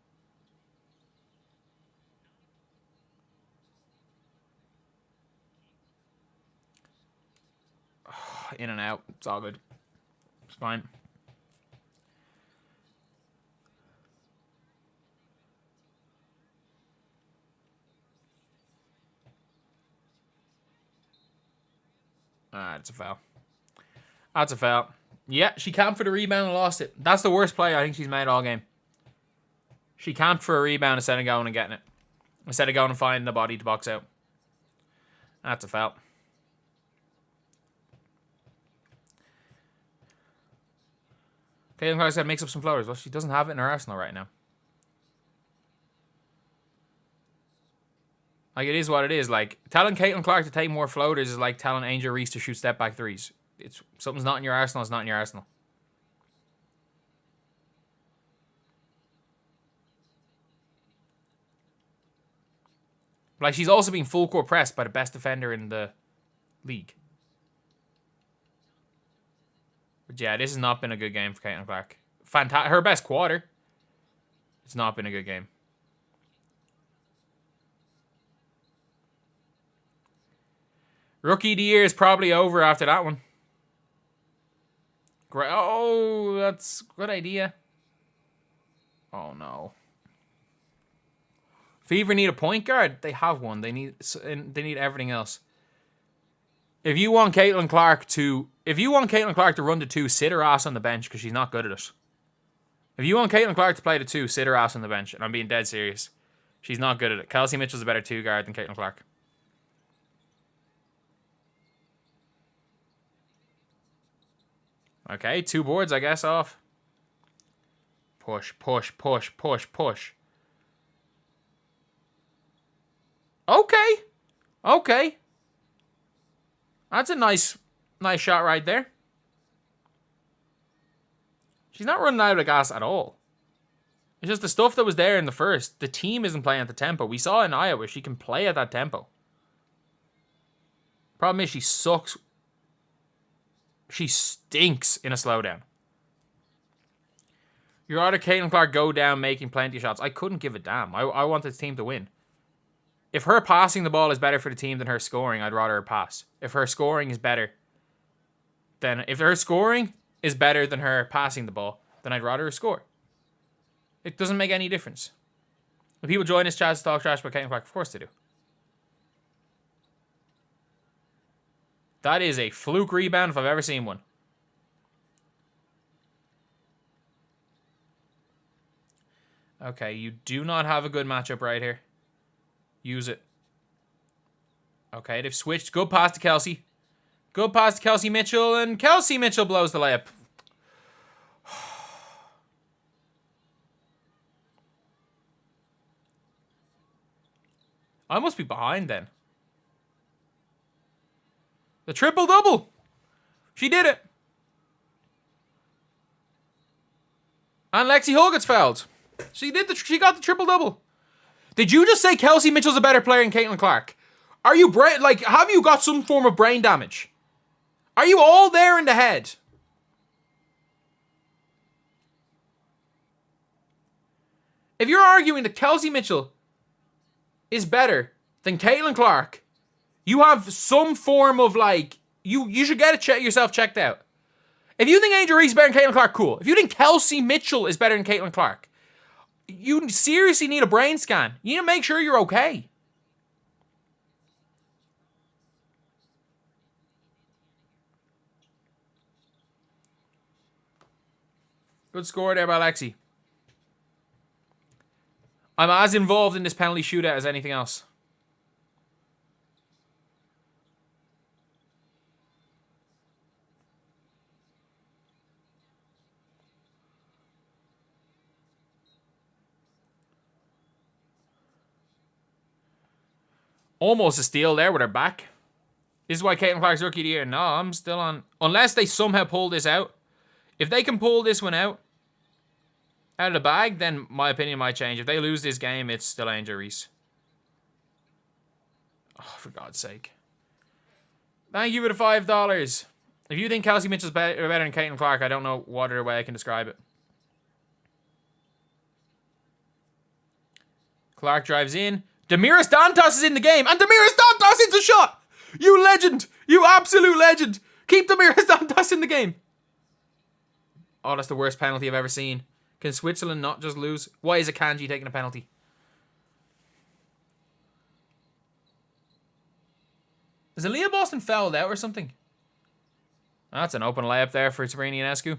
In and out. It's all good. It's fine. It's a foul. That's a foul. Yeah, she camped for the rebound and lost it. That's the worst play I think she's made all game. She camped for a rebound instead of going and getting it. Instead of going and finding the body to box out. That's a foul. Caitlin Clark's got to mix up some floaters. Well, she doesn't have it in her arsenal right now. Like, it is what it is. Like, telling Caitlin Clark to take more floaters is like telling Angel Reese to shoot step-back threes. It's something's not in your arsenal, it's not in your arsenal. Like, she's also being full-court pressed by the best defender in the league. But yeah, this has not been a good game for Caitlin Clark. Her best quarter. It's not been a good game. Rookie of the year is probably over after that one. Great. Oh, that's a good idea. Oh, no. Fever need a point guard. They have one. They need everything else. If you want Caitlin Clark to run the 2, sit her ass on the bench because she's not good at it. If you want Caitlin Clark to play the 2, sit her ass on the bench. And I'm being dead serious. She's not good at it. Kelsey Mitchell's a better 2 guard than Caitlin Clark. Okay, 2 boards, I guess, off. Push, push, push, push, push. Okay. Okay. That's a nice shot right there. She's not running out of gas at all. It's just the stuff that was there in the first. The team isn't playing at the tempo. We saw in Iowa she can play at that tempo. Problem is she sucks. She stinks in a slowdown. You'd rather Caitlin Clark go down making plenty of shots. I couldn't give a damn. I want this team to win. If her passing the ball is better for the team than her scoring, I'd rather her pass. If her scoring is better than her passing the ball, then I'd rather her score. It doesn't make any difference. When people join this chat to talk trash about Caitlin Clark, of course they do. That is a fluke rebound if I've ever seen one. Okay, you do not have a good matchup right here. Use it. Okay, they've switched. Good pass to Kelsey. Good pass to Kelsey Mitchell, and Kelsey Mitchell blows the layup. I must be behind then. The triple-double. She did it. And Lexi Hull gets fouled. She got the triple-double. Did you just say Kelsey Mitchell's a better player than Caitlin Clark? Are you have you got some form of brain damage? Are you all there in the head? If you're arguing that Kelsey Mitchell is better than Caitlin Clark, you have some form of you should get yourself checked out. If you think Angel Reese is better than Caitlin Clark, cool. If you think Kelsey Mitchell is better than Caitlin Clark, you seriously need a brain scan. You need to make sure you're okay. Good score there by Lexi. I'm as involved in this penalty shootout as anything else. Almost a steal there with her back. This is why Caitlin Clark's rookie of the year. No, I'm still on. Unless they somehow pull this out. If they can pull this one out of the bag, then my opinion might change. If they lose this game, it's still Angel Reese. Oh, for God's sake. Thank you for the $5. If you think Kelsey Mitchell's better than Caitlin Clark, I don't know what other way I can describe it. Clark drives in. Damiris Dantas is in the game, and Damiris Dantas hits a shot! You legend! You absolute legend! Keep Damiris Dantas in the game! Oh, that's the worst penalty I've ever seen. Can Switzerland not just lose? Why is Akanji taking a penalty? Is Aaliyah Boston fouled out or something? That's an open layup there for Sabrina Ionescu.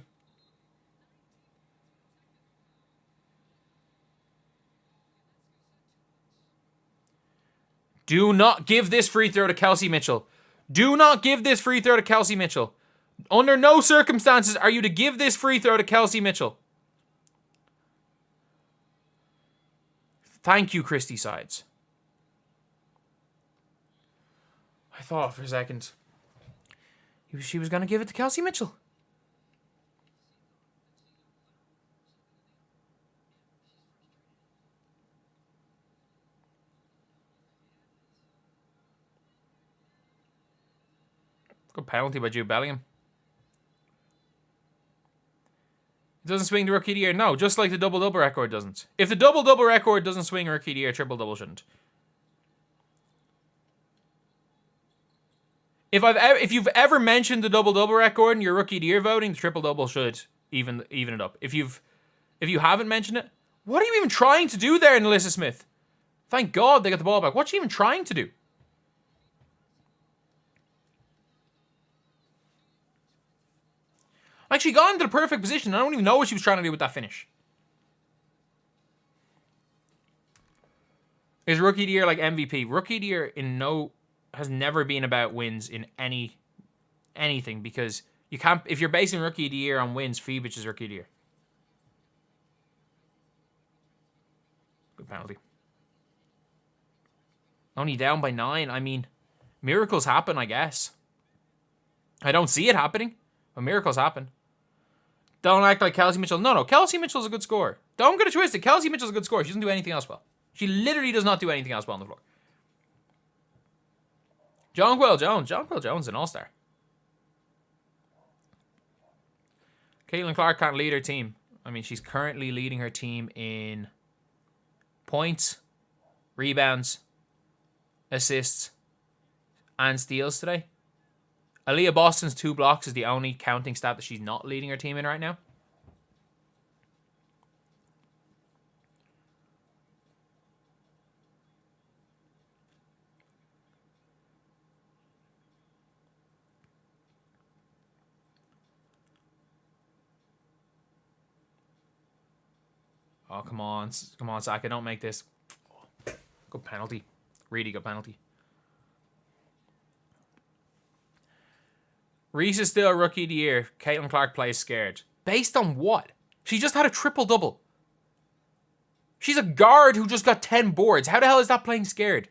Do not give this free throw to Kelsey Mitchell. Do not give this free throw to Kelsey Mitchell. Under no circumstances are you to give this free throw to Kelsey Mitchell. Thank you, Christy Sides. I thought for a second she was going to give it to Kelsey Mitchell. Good penalty by Jude Bellingham. It doesn't swing the rookie of the year. No, just like the double-double record doesn't. If the double-double record doesn't swing rookie of the year, triple-double shouldn't. If you've ever mentioned the double-double record in your rookie of the year voting, the triple-double should even it up. If you haven't mentioned it, what are you even trying to do there, Alyssa Smith? Thank God they got the ball back. What's she even trying to do? Like, she got into the perfect position. I don't even know what she was trying to do with that finish. Is rookie of the year like MVP? Rookie of the year has never been about wins in anything, because you can't, if you're basing rookie of the year on wins, Phoebich is rookie of the year. Good penalty. Only down by 9. I mean, miracles happen, I guess. I don't see it happening, but miracles happen. Don't act like Kelsey Mitchell. No, Kelsey Mitchell's a good scorer. Don't get it twisted. Kelsey Mitchell's a good scorer. She doesn't do anything else well. She literally does not do anything else well on the floor. Jonquil Jones. Jonquil Jones is an all-star. Caitlin Clark can't lead her team. I mean, she's currently leading her team in points, rebounds, assists, and steals today. Aaliyah Boston's 2 blocks is the only counting stat that she's not leading her team in right now. Oh, come on. Come on, Saka. Don't make this. Good penalty. Really good penalty. Reese is still a rookie of the year. Caitlin Clark plays scared. Based on what? She just had a triple-double. She's a guard who just got 10 boards. How the hell is that playing scared?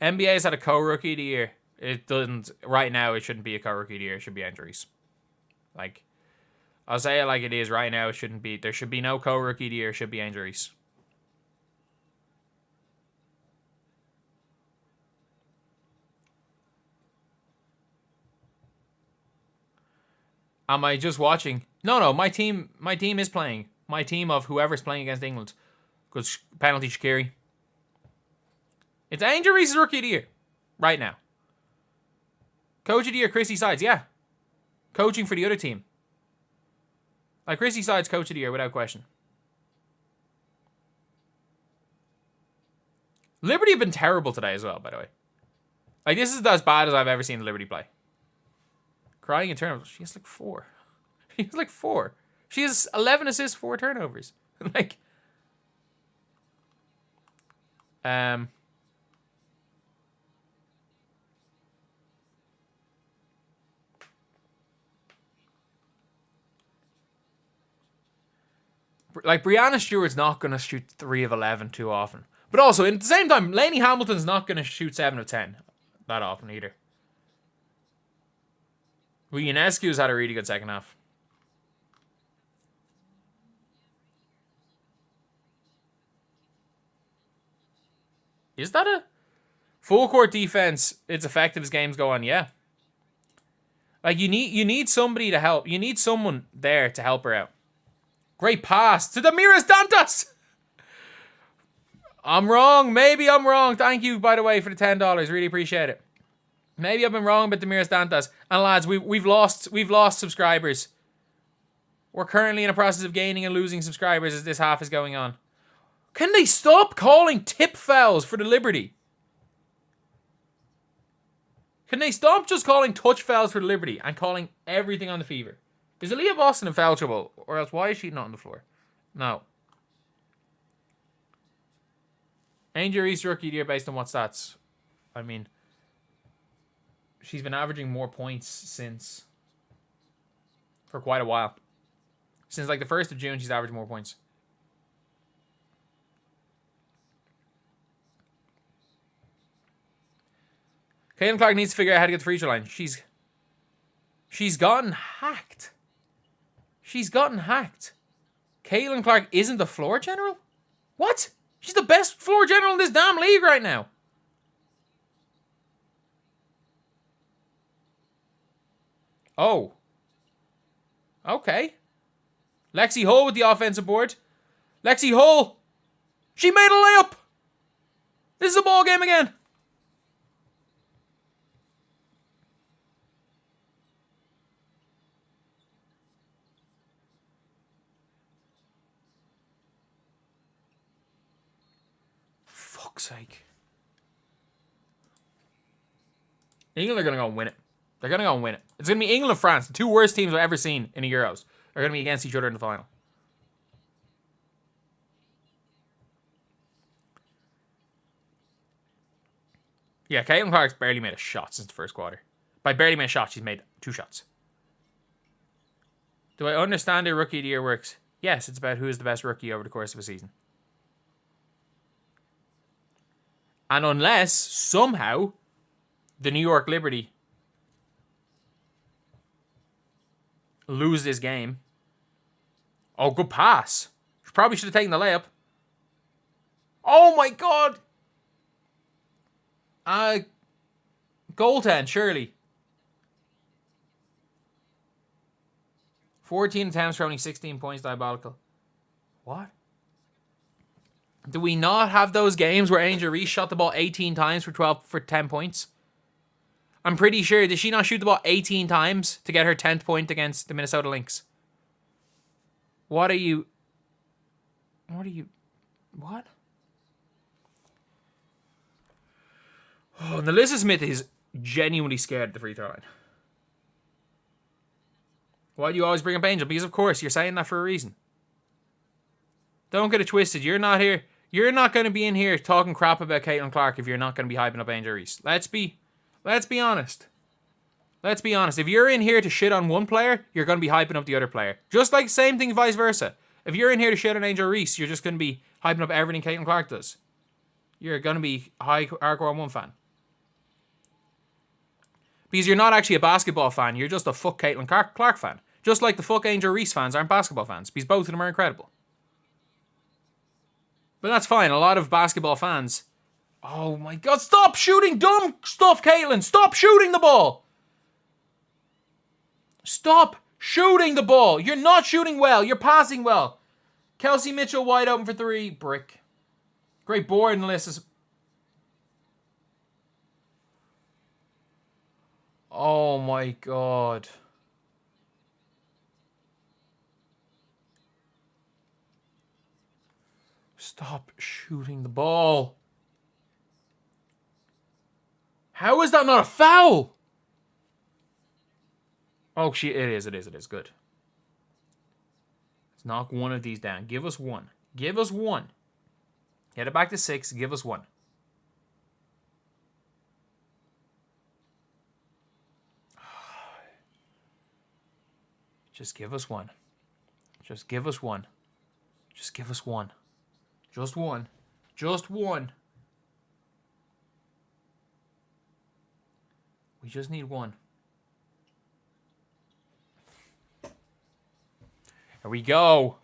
NBA's had a co-rookie of the year. It doesn't... Right now, it shouldn't be a co-rookie of the year. It should be Angel Reese. Like, I'll say it like it is. Right now, it shouldn't be... There should be no co-rookie of the year. It should be Angel Reese. Am I just watching? No. My team is playing. My team of whoever's playing against England. Good penalty, Shaqiri. It's Angel Reese's rookie of the year. Right now. Coach of the year, Chrissy Sides. Yeah. Coaching for the other team. Like, Chrissy Sides, coach of the year, without question. Liberty have been terrible today as well, by the way. Like, this is as bad as I've ever seen Liberty play. Crying in turnovers. She has like 4. She has like 4. She has 11 assists, 4 turnovers. Like, like, Breanna Stewart's not going to shoot 3 of 11 too often. But also, at the same time, Lainey Hamilton's not going to shoot 7 of 10 that often either. Well, ionescu's had a really good second half. Is that a full court defense? It's effective as games go on. Yeah. Like, you need somebody to help. You need someone there to help her out. Great pass to Damiris Dantas. I'm wrong. Maybe I'm wrong. Thank you, by the way, for the $10. Really appreciate it. Maybe I've been wrong about Damiris Dantas. And lads, we've lost subscribers. We're currently in a process of gaining and losing subscribers as this half is going on. Can they stop calling tip fouls for the Liberty? Can they stop just calling touch fouls for the Liberty and calling everything on the Fever? Is Aaliyah Boston in foul trouble? Or else why is she not on the floor? No. Angel Reese rookie of the year based on what stats? I mean, she's been averaging more points for quite a while. Since like the 1st of June, she's averaged more points. Caitlin Clark needs to figure out how to get the free throw line. She's gotten hacked. She's gotten hacked. Caitlin Clark isn't the floor general? What? She's the best floor general in this damn league right now. Oh. Okay. Lexi Hull with the offensive board. Lexi Hull. She made a layup. This is a ball game again. Fuck's sake. England are going to go and win it. They're going to go and win it. It's going to be England and France, the 2 worst teams I've ever seen in the Euros. Are going to be against each other in the final. Yeah, Caitlin Clark's barely made a shot since the first quarter. By barely made a shot, she's made 2 shots. Do I understand how rookie of the year works? Yes, it's about who is the best rookie over the course of a season. And unless, somehow, the New York Liberty lose this game. Oh, good pass. She probably should have taken the layup. Oh my god. Goaltend, surely. 14 attempts for only 16 points, diabolical. What? Do we not have those games where Angel Reese shot the ball 18 times for 10 points? I'm pretty sure. Did she not shoot the ball 18 times to get her 10th point against the Minnesota Lynx? What? Oh, Nalissa Smith is genuinely scared at the free throw line. Why do you always bring up Angel? Because of course, you're saying that for a reason. Don't get it twisted. You're not here. You're not going to be in here talking crap about Caitlin Clark if you're not going to be hyping up Angel Reese. Let's be honest. Let's be honest. If you're in here to shit on one player, you're going to be hyping up the other player. Just like same thing vice versa. If you're in here to shit on Angel Reese, you're just going to be hyping up everything Caitlin Clark does. You're going to be hardcore one fan. Because you're not actually a basketball fan. You're just a fuck Caitlin Clark fan. Just like the fuck Angel Reese fans aren't basketball fans. Because both of them are incredible. But that's fine. A lot of basketball fans... Oh my god, stop shooting dumb stuff, Caitlin. Stop shooting the ball. Stop shooting the ball. You're not shooting well. You're passing well. Kelsey Mitchell wide open for 3. Brick. Great board and Alyssa. Oh my god. Stop shooting the ball. How is that not a foul? Oh, it is. Good. Let's knock one of these down. Give us one. Give us one. Get it back to 6. Give us one. Just give us one. Just give us one. Just give us one. Just one. Just one. We just need one. Here we go.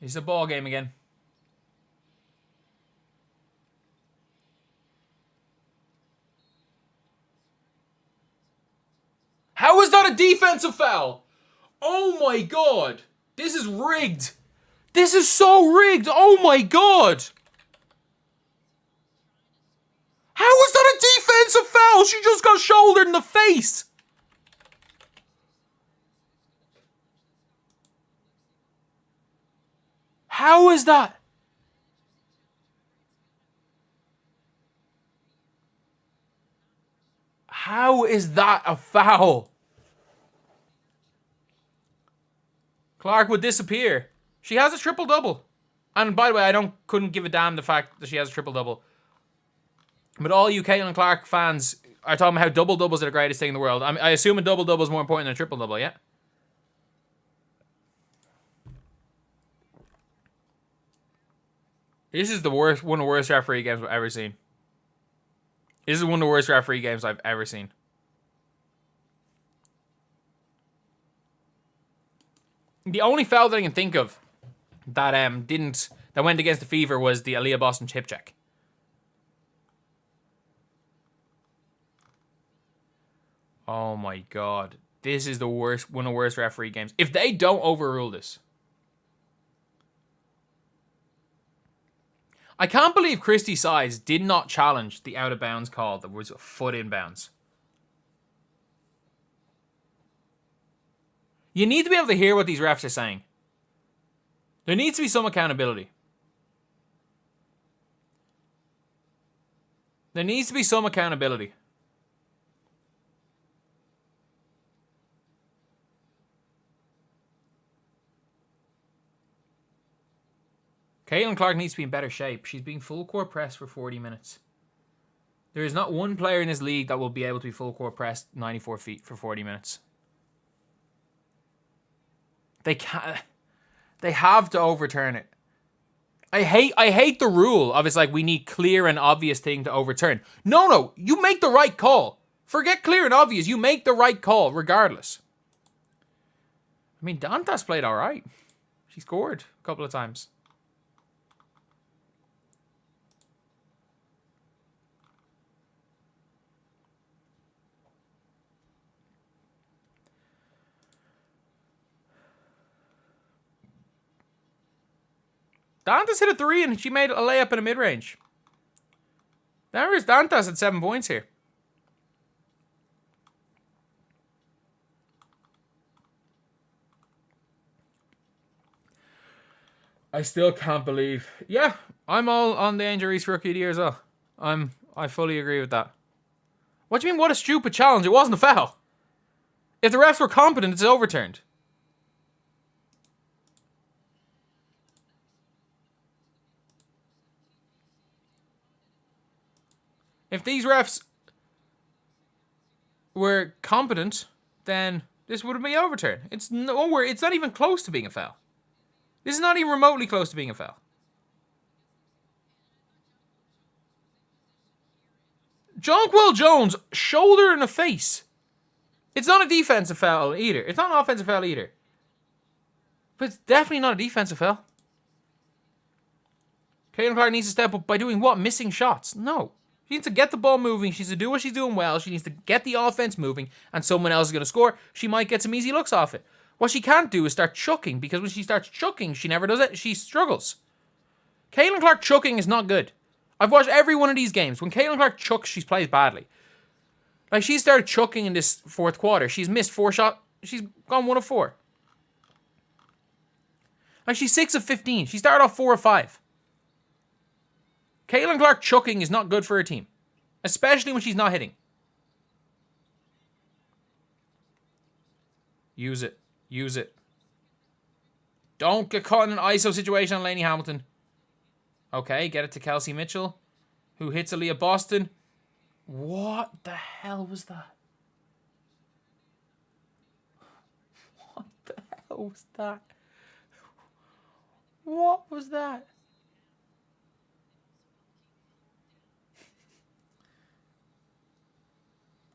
It's a ball game again. How is that a defensive foul? Oh my god. This is rigged. This is so rigged. Oh my god. How is that a defensive foul? She just got shouldered in the face. How is that? How is that a foul? Clark would disappear. She has a triple-double. And by the way, couldn't give a damn the fact that she has a triple-double. But all you Caitlin Clark fans are talking about how double-doubles are the greatest thing in the world. I assume a double-double is more important than a triple-double, yeah? This is one of the worst referee games I've ever seen. This is one of the worst referee games I've ever seen. The only foul that I can think of that went against the Fever was the Aaliyah Boston chip check. Oh my god. This is one of the worst referee games. If they don't overrule this. I can't believe Christy Sides did not challenge the out of bounds call that was a foot in bounds. You need to be able to hear what these refs are saying. There needs to be some accountability. There needs to be some accountability. Caitlin Clark needs to be in better shape. She's being full court pressed for 40 minutes. There is not one player in this league that will be able to be full court pressed 94 feet for 40 minutes. They can't. They have to overturn it. I hate the rule of it's like we need clear and obvious thing to overturn. No, you make the right call. Forget clear and obvious. You make the right call regardless. I mean, Dantas played all right. She scored a couple of times. Dantas hit a 3 and she made a layup in a mid-range. There is Dantas at 7 points here. I still can't believe. Yeah, I'm all on the Angel Reese rookie of the year as well. I fully agree with that. What do you mean, what a stupid challenge? It wasn't a foul. If the refs were competent, it's overturned. If these refs were competent, then this would have been overturned. It's not even close to being a foul. This is not even remotely close to being a foul. Jonquil Jones, shoulder in the face. It's not a defensive foul either. It's not an offensive foul either. But it's definitely not a defensive foul. Caitlin Clark needs to step up by doing what? Missing shots? No. She needs to get the ball moving. She needs to do what she's doing well. She needs to get the offense moving, and someone else is going to score. She might get some easy looks off it. What she can't do is start chucking, because when she starts chucking, she never does it. She struggles. Caitlin Clark chucking is not good. I've watched every one of these games. When Caitlin Clark chucks, she plays badly. Like, she started chucking in this fourth quarter. She's missed 4 shots. She's gone 1 of 4. Like, she's 6 of 15. She started off 4 of 5. Caitlin Clark chucking is not good for her team. Especially when she's not hitting. Use it. Use it. Don't get caught in an ISO situation on Lainey Hamilton. Okay, get it to Kelsey Mitchell, who hits Aaliyah Boston. What the hell was that? What the hell was that? What was that?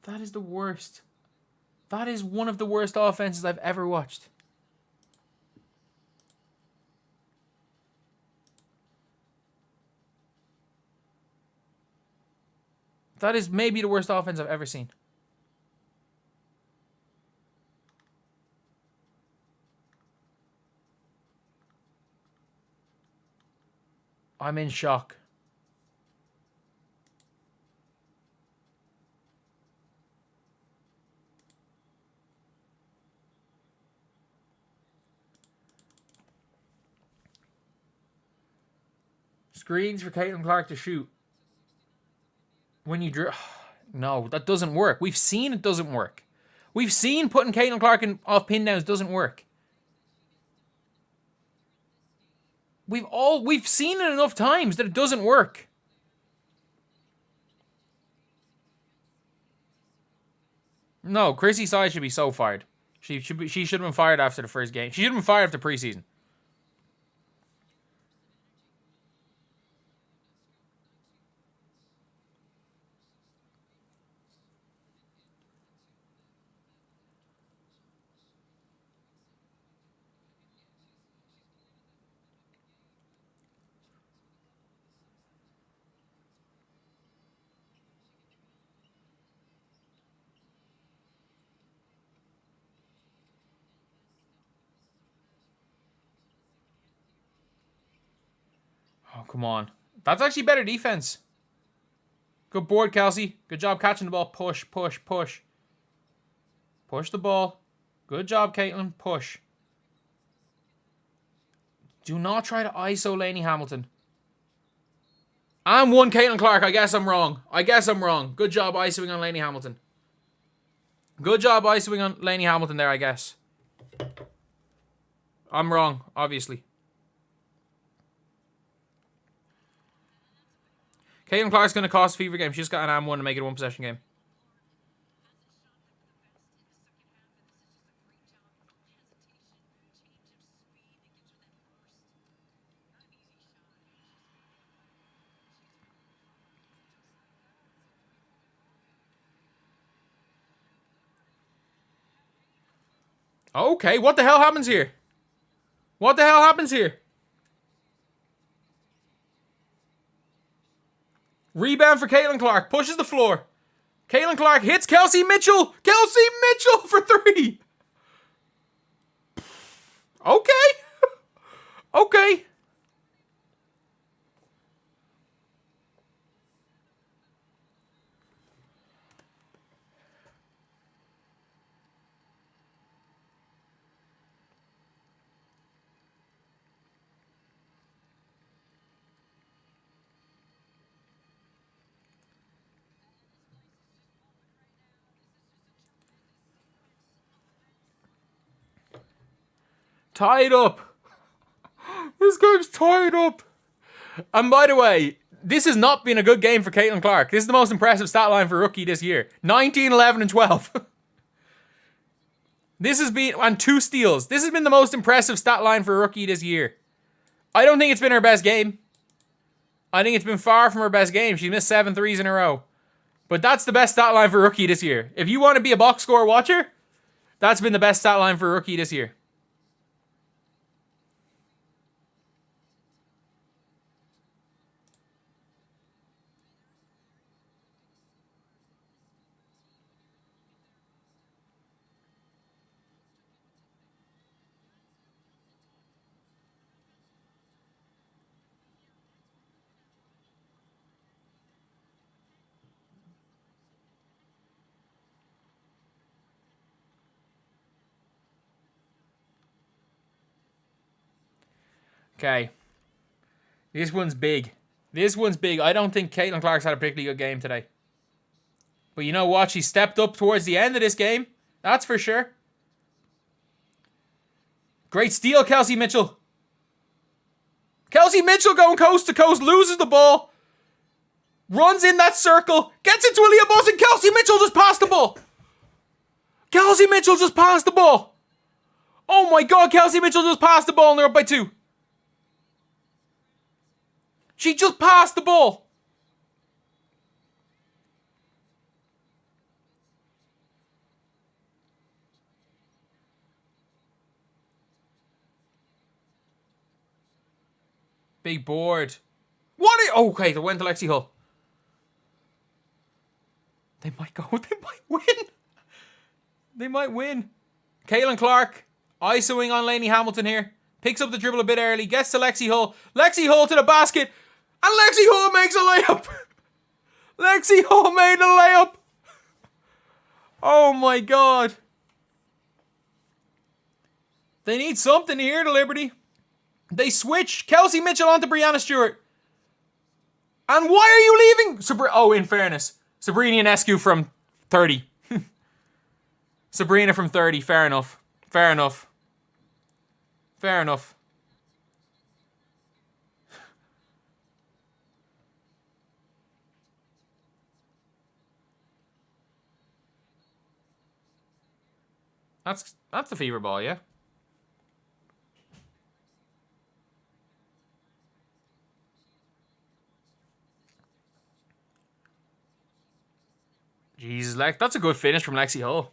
That is the worst. That is one of the worst offenses I've ever watched. That is maybe the worst offense I've ever seen. I'm in shock. Screens for Caitlin Clark to shoot. When you drew... No, that doesn't work. We've seen it doesn't work. We've seen putting Caitlin Clark off pin downs doesn't work. We've seen it enough times that it doesn't work. No, Chrissy Side should be so fired. She should have been fired after the first game. She should have been fired after preseason. Oh, come on. That's actually better defense. Good board, Kelsey. Good job catching the ball. Push, push, push. Push the ball. Good job, Caitlin. Push. Do not try to ISO Lainey Hamilton. I'm one Caitlin Clark. I guess I'm wrong. Good job ISOing on Lainey Hamilton. Good job ISOing on Lainey Hamilton there, I guess. I'm wrong, obviously. Caitlin Clark's going to cost a Fever game. She just got an AM1 to make it a 1-possession game. Okay, what the hell happens here? What the hell happens here? Rebound for Caitlin Clark. Pushes the floor. Caitlin Clark hits Kelsey Mitchell. Kelsey Mitchell for 3. Okay. Okay. Tied up. This game's tied up. And by the way, this has not been a good game for Caitlin Clark. This is the most impressive stat line for rookie this year. 19, 11, and 12. This has been, and 2 steals. This has been the most impressive stat line for a rookie this year. I don't think it's been her best game. I think it's been far from her best game. She missed 7 threes in a row. But that's the best stat line for rookie this year. If you want to be a box score watcher, that's been the best stat line for rookie this year. Okay. This one's big. This one's big. I don't think Caitlin Clark's had a particularly good game today. But you know what? She stepped up towards the end of this game. That's for sure. Great steal, Kelsey Mitchell. Kelsey Mitchell going coast to coast, loses the ball. Runs in that circle. Gets into Aaliyah Buzz, and Kelsey Mitchell just passed the ball. Kelsey Mitchell just passed the ball. Oh my God, Kelsey Mitchell just passed the ball and they're up by 2. She just passed the ball. Big board. What are you? Okay, they went to Lexi Hull. They might go. They might win. They might win. Caitlin Clark, ISOing on Lainey Hamilton here. Picks up the dribble a bit early. Gets to Lexi Hull. Lexi Hull to the basket. And Lexi Hull makes a layup. Lexi Hull made a layup. Oh my God. They need something here to Liberty. They switch Kelsey Mitchell onto Breanna Stewart. And why are you leaving? Oh, in fairness. Sabrina Ionescu from 30. Sabrina from 30. Fair enough. Fair enough. Fair enough. That's the fever ball, yeah. Jesus, that's a good finish from Lexi Hull.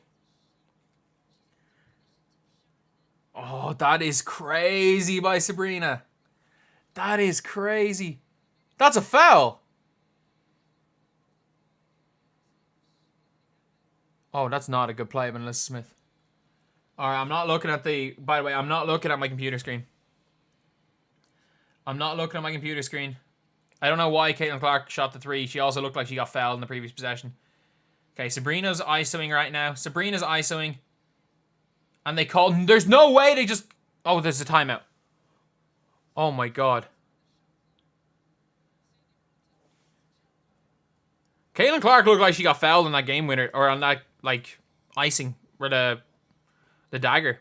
Oh, that is crazy by Sabrina. That is crazy. That's a foul. Oh, that's not a good play by Melissa Smith. All right, I'm not looking at the... By the way, I'm not looking at my computer screen. I'm not looking at my computer screen. I don't know why Caitlin Clark shot the 3. She also looked like she got fouled in the previous possession. Okay, Sabrina's ISOing right now. Sabrina's ISOing. And they call... There's no way they just... Oh, there's a timeout. Oh my God. Caitlin Clark looked like she got fouled in that game winner. Or on that, like, icing. Where the dagger.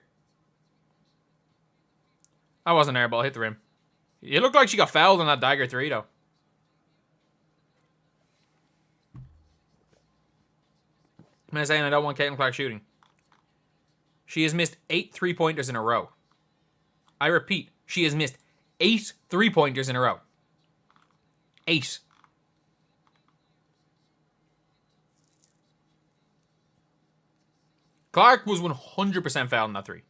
That wasn't an air ball. Hit the rim. It looked like she got fouled on that dagger 3, though. I'm saying I don't want Caitlin Clark shooting. She has missed 8 3-pointers in a row. I repeat, she has missed 8 3-pointers in a row. 8. Clark was 100% fouled in that 3.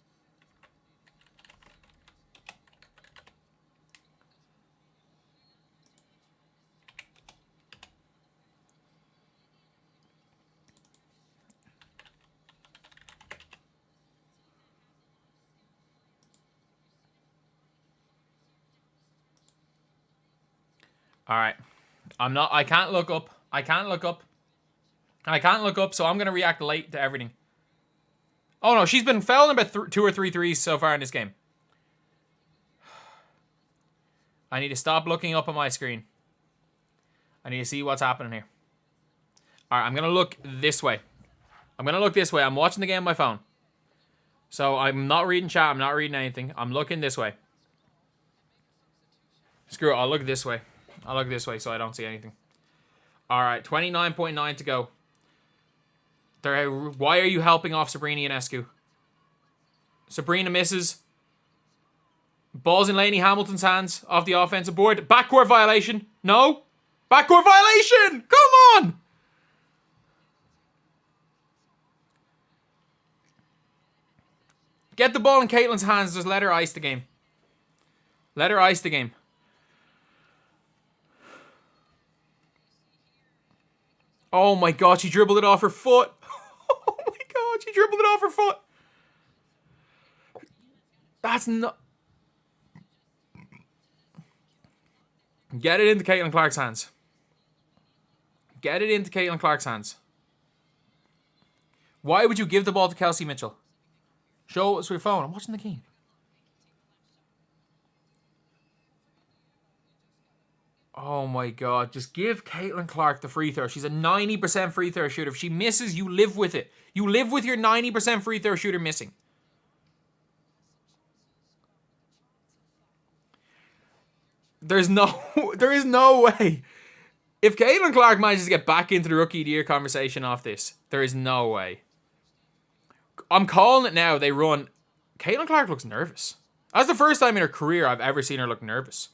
All right. I can't look up. I can't look up, so I'm going to react late to everything. Oh, no. She's been fouled in about 2 or 3 threes so far in this game. I need to stop looking up on my screen. I need to see what's happening here. All right. I'm going to look this way. I'm watching the game on my phone. So I'm not reading chat. I'm not reading anything. I'm looking this way. Screw it. I'll look this way. I'll look this way so I don't see anything. All right, 29.9 to go. Why are you helping off Sabrina Ionescu? Sabrina misses. Ball's in Lainey Hamilton's hands off the offensive board. Backcourt violation. No. Backcourt violation. Come on. Get the ball in Caitlin's hands. Just let her ice the game. Let her ice the game. Oh my god, she dribbled it off her foot. Oh my god, she dribbled it off her foot. That's not... Get it into Caitlin Clark's hands. Get it into Caitlin Clark's hands. Why would you give the ball to Kelsey Mitchell? Show us your phone. I'm watching the game. Oh my god. Just give Caitlin Clark the free throw. She's a 90% free throw shooter. If she misses, you live with it. You live with your 90% free throw shooter missing. There is no way. If Caitlin Clark manages to get back into the Rookie of the Year conversation off this, there is no way. I'm calling it now. They run. Caitlin Clark looks nervous. That's the first time in her career I've ever seen her look nervous.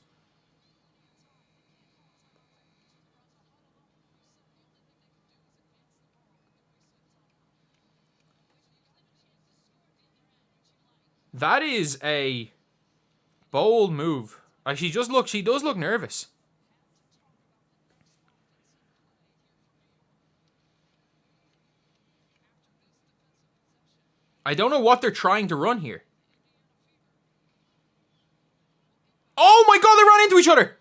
That is a bold move. Like, she does look nervous. I don't know what they're trying to run here. Oh my god, they ran into each other!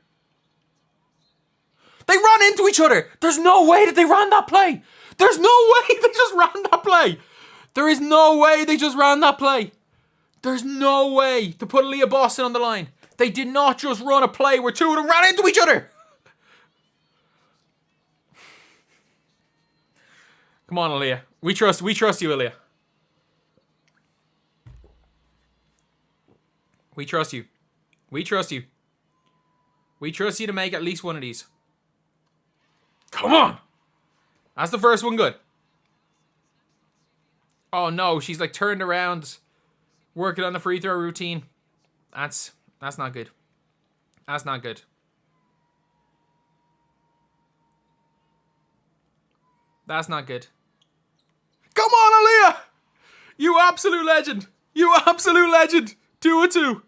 They ran into each other! There's no way that they ran that play! There's no way they just ran that play! There is no way they just ran that play! There's no way to put Leah Boston on the line. They did not just run a play where two of them ran into each other! Come on, Aaliyah. We trust you, Aaliyah. We trust you. We trust you. We trust you to make at least one of these. Come on! That's the first one good. Oh no, she's like turned around, working on the free throw routine. That's not good. That's not good. That's not good. Come on, Aaliyah! You absolute legend. You absolute legend. 2-2.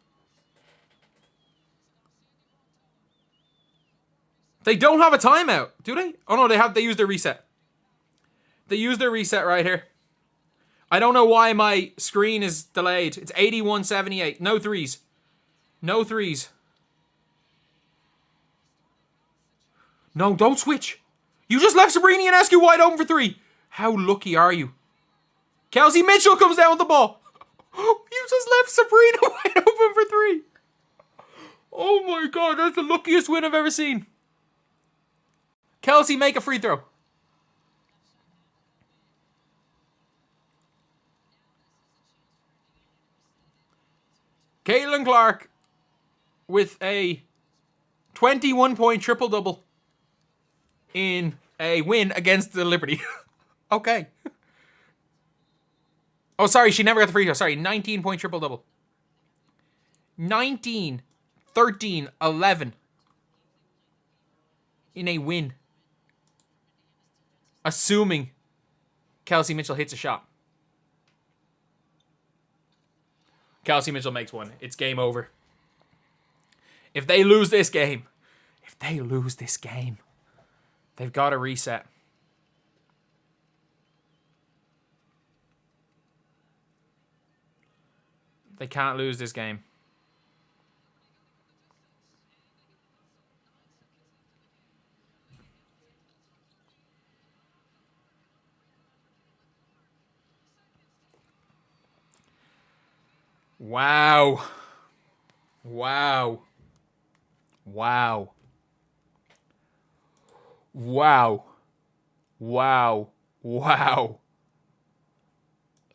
They don't have a timeout, do they? Oh no, they used their reset. They used their reset right here. I don't know why my screen is delayed. It's 81-78. No threes. No threes. No, don't switch. You just left Sabrina Ionescu wide open for three. How lucky are you? Kelsey Mitchell comes down with the ball. You just left Sabrina wide open for three. Oh my god, that's the luckiest win I've ever seen. Kelsey, make a free throw. Caitlin Clark with a 21-point triple-double in a win against the Liberty. Okay. Oh, sorry, she never got the free throw. Sorry, 19-point triple-double. 19, 13, 11 in a win. Assuming Kelsey Mitchell hits a shot. Kelsey Mitchell makes one. It's game over. If they lose this game, they've got to reset. They can't lose this game. Wow. Wow. Wow. Wow. Wow. Wow.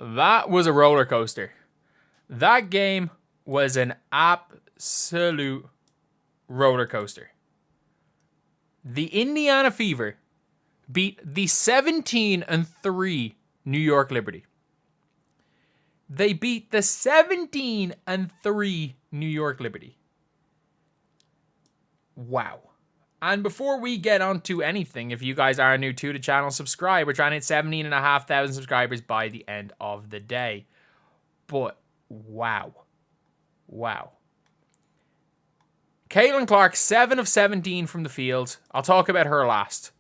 That was a roller coaster. That game was an absolute roller coaster. The Indiana Fever beat the 17-3 New York Liberty. They beat the 17-3 New York Liberty. Wow. And before we get on to anything, if you guys are new to the channel, subscribe. We're trying to hit 17,500 subscribers by the end of the day. But Wow. Wow. Caitlin Clark, 7 of 17 from the field. I'll talk about her last.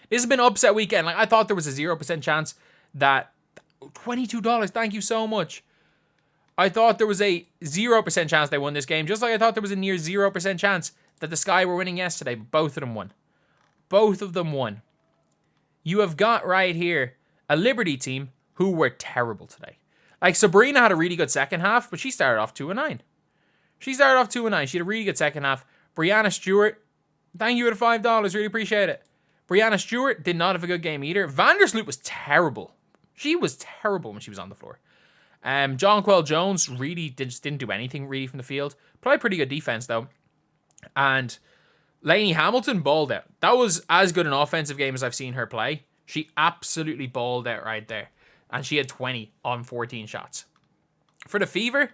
This has been upset weekend. Like, I thought there was a 0% chance that... $22, thank you so much. I thought there was a 0% chance they won this game. Just like I thought there was a near 0% chance that the Sky were winning yesterday. But both of them won. Both of them won. You have got right here a Liberty team who were terrible today. Like, Sabrina had a really good second half, but she started off 2-9. She had a really good second half. Breanna Stewart, thank you for the $5. Really appreciate it. Breanna Stewart did not have a good game either. Vandersloot was terrible. She was terrible when she was on the floor. Jonquel Jones really didn't do anything really from the field. Played pretty good defense though. And Lainey Hamilton balled out. That was as good an offensive game as I've seen her play. She absolutely balled out right there. And she had 20 on 14 shots. For the Fever,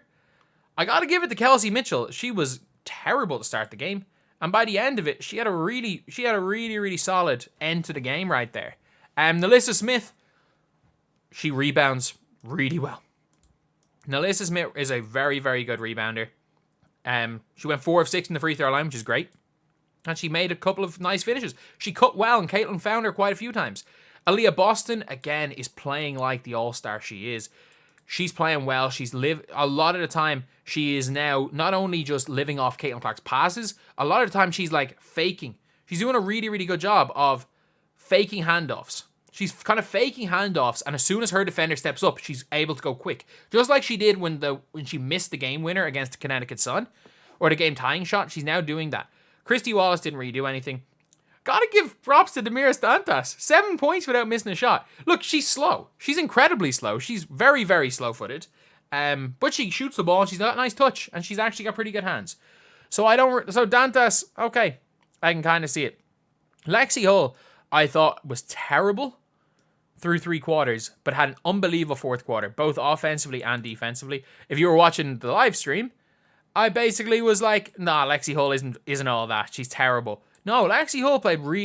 I got to give it to Kelsey Mitchell. She was terrible to start the game. And by the end of it, she had a really, really solid end to the game right there. Nalissa Smith, she rebounds really well. Nalissa Smith is a very, very good rebounder. She went 4 of 6 in the free throw line, which is great. And she made a couple of nice finishes. She cut well, and Caitlin found her quite a few times. Aaliyah Boston, again, is playing like the all-star she is. She's playing well. A lot of the time, she is now not only just living off Caitlin Clark's passes, a lot of the time she's like faking. She's doing a really, really good job of faking handoffs. She's kind of faking handoffs, and as soon as her defender steps up, she's able to go quick. Just like she did when she missed the game winner against the Connecticut Sun, or the game tying shot, she's now doing that. Christy Wallace didn't really do anything. Gotta give props to Damiris Dantas. 7 points without missing a shot. Look, she's slow. She's incredibly slow. She's very, very slow-footed. But she shoots the ball, and she's got a nice touch, and she's actually got pretty good hands. So Dantas, okay, I can kind of see it. Lexi Hull, I thought was terrible through 3 quarters, but had an unbelievable fourth quarter, both offensively and defensively. If you were watching the live stream, I basically was like, nah, Lexi Hull isn't all that. She's terrible. No, Lexi Hull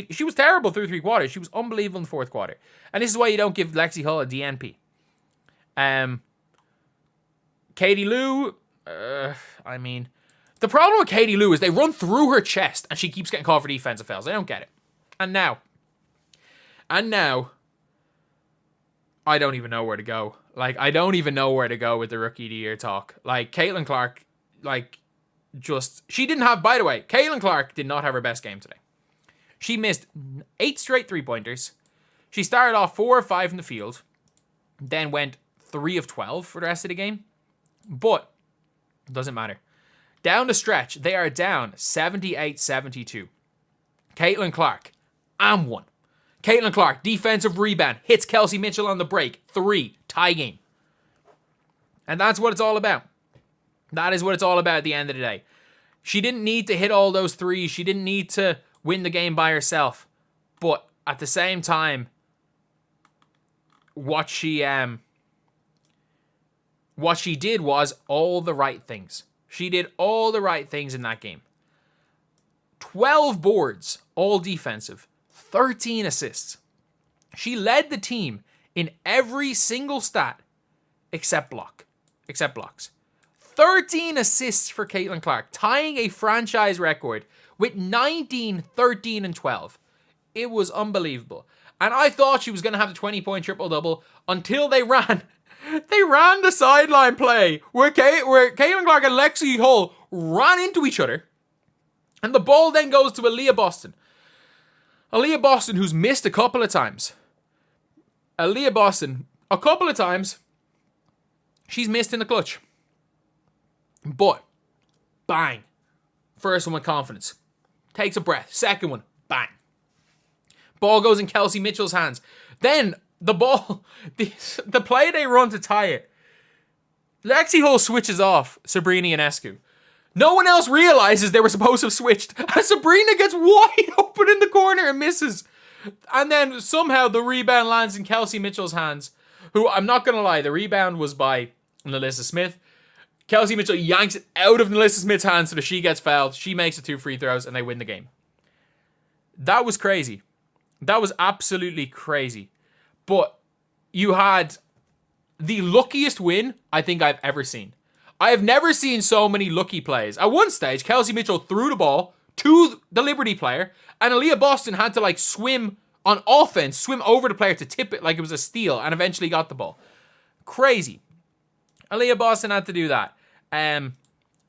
she was terrible through 3 quarters. She was unbelievable in the fourth quarter. And this is why you don't give Lexi Hull a DNP. Katie Lou, the problem with Katie Lou is they run through her chest and she keeps getting called for defensive fouls. I don't get it. And now, I don't even know where to go. Like, I don't even know where to go with the Rookie of the Year talk. Like, Caitlin Clark, Caitlin Clark did not have her best game today. She missed 8 straight 3-pointers. She started off 4 of 5 in the field, then went 3 of 12 for the rest of the game. But it doesn't matter. Down the stretch, they are down 78-72. Caitlin Clark, and 1. Caitlin Clark, defensive rebound, hits Kelsey Mitchell on the break. 3, tie game. And that's what it's all about. That is what it's all about at the end of the day. She didn't need to hit all those threes. She didn't need to win the game by herself. But at the same time, what she did was all the right things. She did all the right things in that game. 12 boards, all defensive. 13 assists. She led the team in every single stat except blocks. 13 assists for Caitlin Clark, tying a franchise record with 19, 13, and 12. It was unbelievable. And I thought she was going to have the 20-point triple-double until they ran the sideline play where Caitlin Clark and Lexi Hull ran into each other. And the ball then goes to Aaliyah Boston. Aaliyah Boston, who's missed a couple of times. She's missed in the clutch. But, bang. First one with confidence. Takes a breath. Second one, bang. Ball goes in Kelsey Mitchell's hands. Then, the ball, the play they run to tie it. Lexi Hull switches off Sabrina Ionescu. No one else realizes they were supposed to have switched. And Sabrina gets wide open in the corner and misses. And then somehow the rebound lands in Kelsey Mitchell's hands. Who, I'm not going to lie, the rebound was by Nalissa Smith. Kelsey Mitchell yanks it out of Nalissa Smith's hands so that she gets fouled. She makes the 2 free throws and they win the game. That was crazy. That was absolutely crazy. But you had the luckiest win I think I've ever seen. I have never seen so many lucky plays. At one stage, Kelsey Mitchell threw the ball to the Liberty player, and Aaliyah Boston had to like swim on offense, swim over the player to tip it like it was a steal, and eventually got the ball. Crazy. Aaliyah Boston had to do that.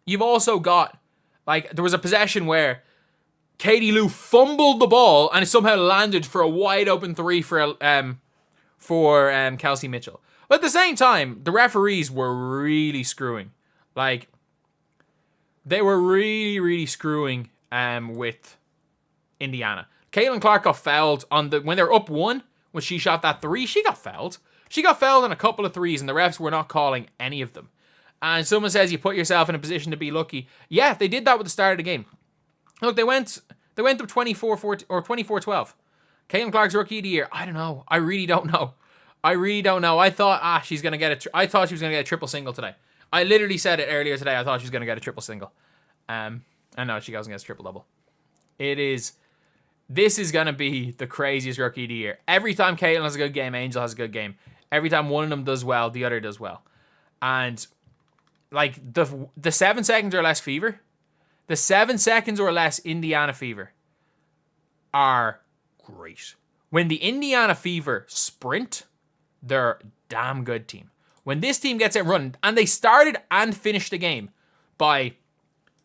You've also got, like, there was a possession where Katie Lou fumbled the ball and it somehow landed for a wide open three for Kelsey Mitchell. But at the same time, the referees were really screwing. Like, they were really, really screwing with Indiana. Caitlin Clark got fouled when they were up 1, when she shot that 3, she got fouled. She got fouled on a couple of threes and the refs were not calling any of them. And someone says you put yourself in a position to be lucky. Yeah, they did that with the start of the game. Look, they went up 24-14 or 24-12. Caitlin Clark's rookie of the year. I don't know. I really don't know. I thought she's gonna get I thought she was gonna get a triple single today. I literally said it earlier today. I thought she was gonna get a triple single. I know she goes and gets a triple double. This is gonna be the craziest rookie of the year. Every time Caitlin has a good game, Angel has a good game. Every time one of them does well, the other does well. And like the 7 seconds or less fever, the 7 seconds or less Indiana fever are great. When the Indiana Fever sprint, they're a damn good team. When this team gets it running, and they started and finished the game by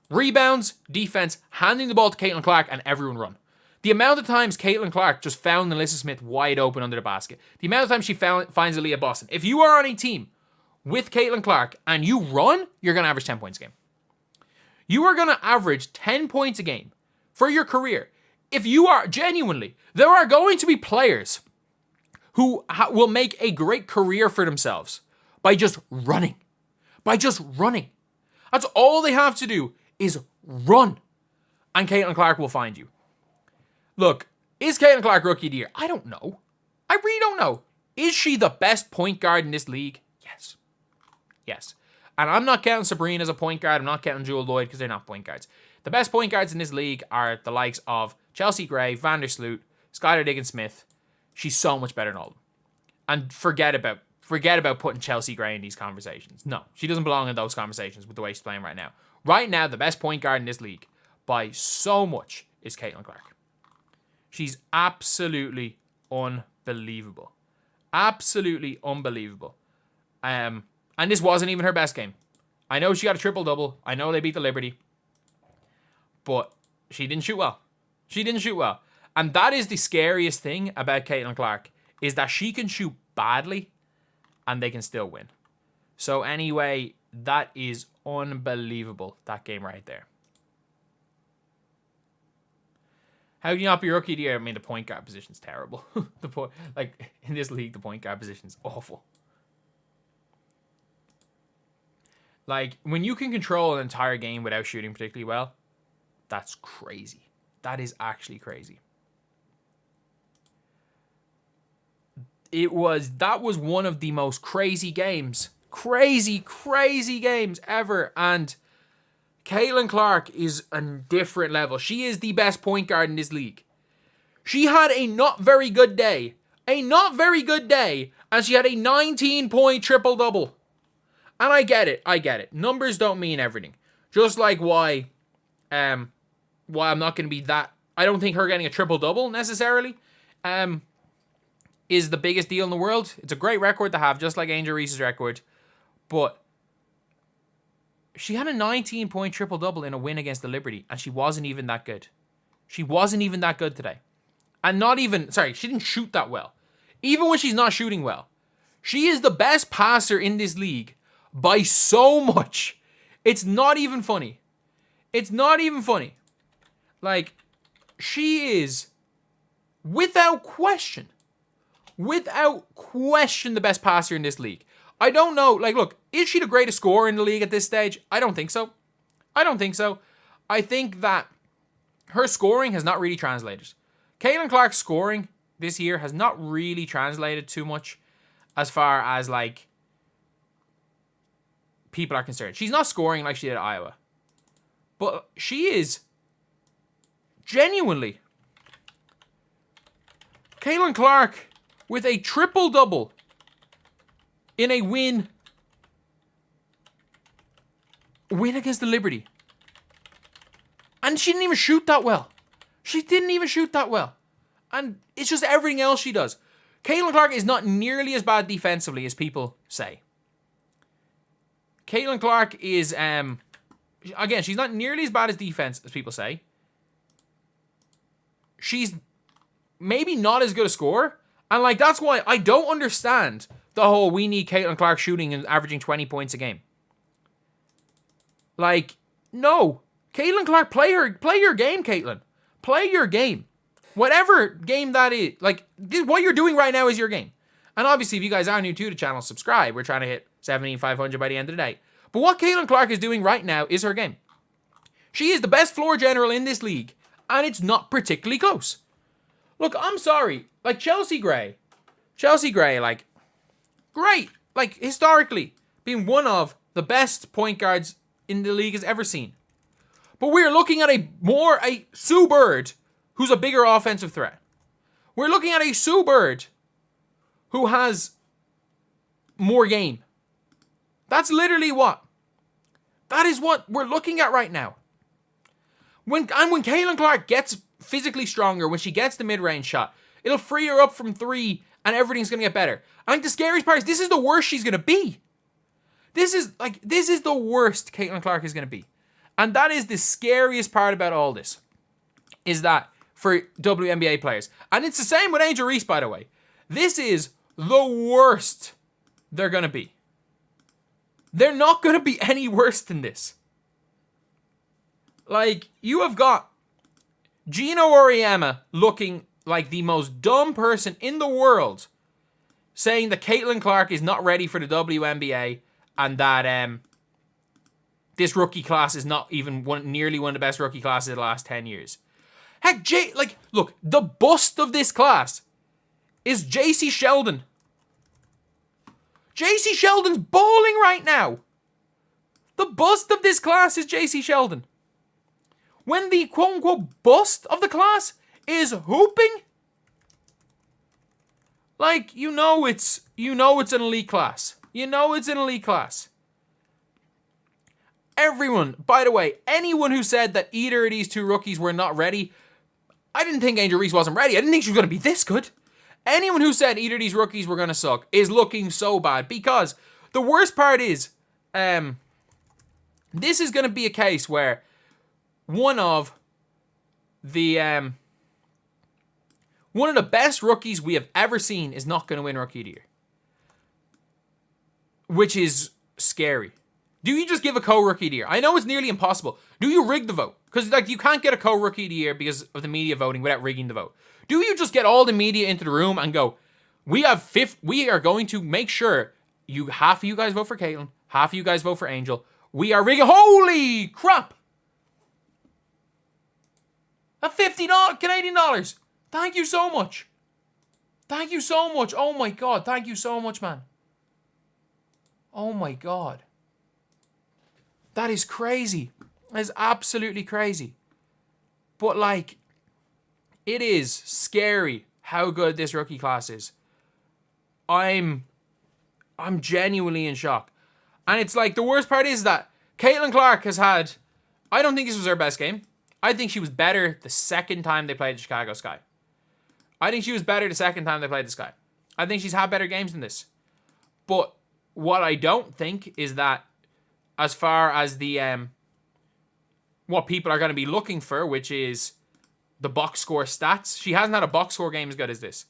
rebounds, defense, handing the ball to Caitlin Clark, and everyone run. The amount of times Caitlin Clark just found Alyssa Smith wide open under the basket. The amount of times she finds Aaliyah Boston. If you are on a team with Caitlin Clark and you run, you're going to average 10 points a game. You are going to average 10 points a game for your career. If you are genuinely, there are going to be players who will make a great career for themselves by just running. That's all they have to do is run. And Caitlin Clark will find you. Look, is Caitlin Clark rookie of the year? I don't know. I really don't know. Is she the best point guard in this league? Yes. And I'm not counting Sabrina as a point guard. I'm not counting Jewel Lloyd because they're not point guards. The best point guards in this league are the likes of Chelsea Gray, Vandersloot, Skylar Diggins-Smith. She's so much better than all of them. And forget about putting Chelsea Gray in these conversations. No, she doesn't belong in those conversations with the way she's playing right now. Right now, the best point guard in this league by so much is Caitlin Clark. She's absolutely unbelievable. Absolutely unbelievable. And this wasn't even her best game. I know she got a triple-double. I know they beat the Liberty. But she didn't shoot well. And that is the scariest thing about Caitlin Clark, is that she can shoot badly and they can still win. So anyway, that is unbelievable, that game right there. How can you not be rookie of the year? I mean, the point guard position's terrible. In this league, the point guard position's awful. Like, when you can control an entire game without shooting particularly well, that's crazy. That is actually crazy. That was one of the most crazy games. Crazy games ever. And Caitlin Clark is a different level. She is the best point guard in this league. She had a not very good day. And she had a 19-point triple-double. And I get it. Numbers don't mean everything. Just like why I'm not going to be that... I don't think her getting a triple-double necessarily is the biggest deal in the world. It's a great record to have, just like Angel Reese's record. But she had a 19-point triple-double in a win against the Liberty, and she wasn't even that good. She wasn't even that good today. And she didn't shoot that well. Even when she's not shooting well. She is the best passer in this league by so much. It's not even funny. Like, she is, without question, the best passer in this league. I don't know, like, look, is she the greatest scorer in the league at this stage? I don't think so. I think that her scoring has not really translated. Caitlin Clark's scoring this year has not really translated too much as far as, like, people are concerned. She's not scoring like she did at Iowa. But she is genuinely Caitlin Clark with a triple-double in a win against the Liberty. And she didn't even shoot that well. She didn't even shoot that well. And it's just everything else she does. Caitlin Clark is not nearly as bad defensively as people say. Caitlin Clark is, again, she's not nearly as bad as defense as people say. She's maybe not as good a scorer. And, like, that's why I don't understand the whole we need Caitlin Clark shooting and averaging 20 points a game. Like, no. Caitlin Clark, play your game, Caitlin. Play your game. Whatever game that is. Like, what you're doing right now is your game. And obviously, if you guys are new to the channel, subscribe. We're trying to hit 17,500 by the end of the day. But what Caitlin Clark is doing right now is her game. She is the best floor general in this league. And it's not particularly close. Look, I'm sorry. Like, Chelsea Gray, like, great. Like, historically, being one of the best point guards in the league has ever seen. But we're looking at a Sue Bird who's a bigger offensive threat. We're looking at a Sue Bird who has more game. That's literally what. That is what we're looking at right now. When Caitlin Clark gets physically stronger, when she gets the mid-range shot, it'll free her up from three and everything's going to get better. I think the scariest part is this is the worst she's going to be. This is the worst Caitlin Clark is going to be. And that is the scariest part about all this. Is that for WNBA players. And it's the same with Angel Reese, by the way. This is the worst they're going to be. They're not going to be any worse than this. Like, you have got Gino Auriemma looking like the most dumb person in the world saying that Caitlin Clark is not ready for the WNBA and that this rookie class is not even nearly one of the best rookie classes of the last 10 years. Heck, look, the bust of this class is JC Sheldon. JC Sheldon's balling right now. The bust of this class is JC Sheldon. When the quote-unquote bust of the class is hooping, like, you know it's an elite class. You know it's an elite class. Everyone, by the way, anyone who said that either of these two rookies were not ready, I didn't think Angel Reese wasn't ready. I didn't think she was going to be this good. Anyone who said either of these rookies were going to suck is looking so bad, because the worst part is, this is going to be a case where one of the best rookies we have ever seen is not going to win Rookie of the Year. Which is scary. Do you just give a co-Rookie of the Year? I know it's nearly impossible. Do you rig the vote? Because, like, you can't get a co-Rookie of the Year because of the media voting without rigging the vote. Do you just get all the media into the room and go, we are going to make sure half of you guys vote for Caitlin, half of you guys vote for Angel. We are rigging. Holy crap! At $50 Canadian dollars. Thank you so much. Thank you so much. Oh my God. Thank you so much, man. Oh my God. That is crazy. That is absolutely crazy. But, like, it is scary how good this rookie class is. I'm genuinely in shock. And it's like, the worst part is that Caitlin Clark has had, I don't think this was her best game. I think she was better the second time they played the Chicago Sky. I think she was better the second time they played the Sky. I think she's had better games than this. But what I don't think is that, as far as the what people are going to be looking for, which is the box score stats, she hasn't had a box score game as good as this.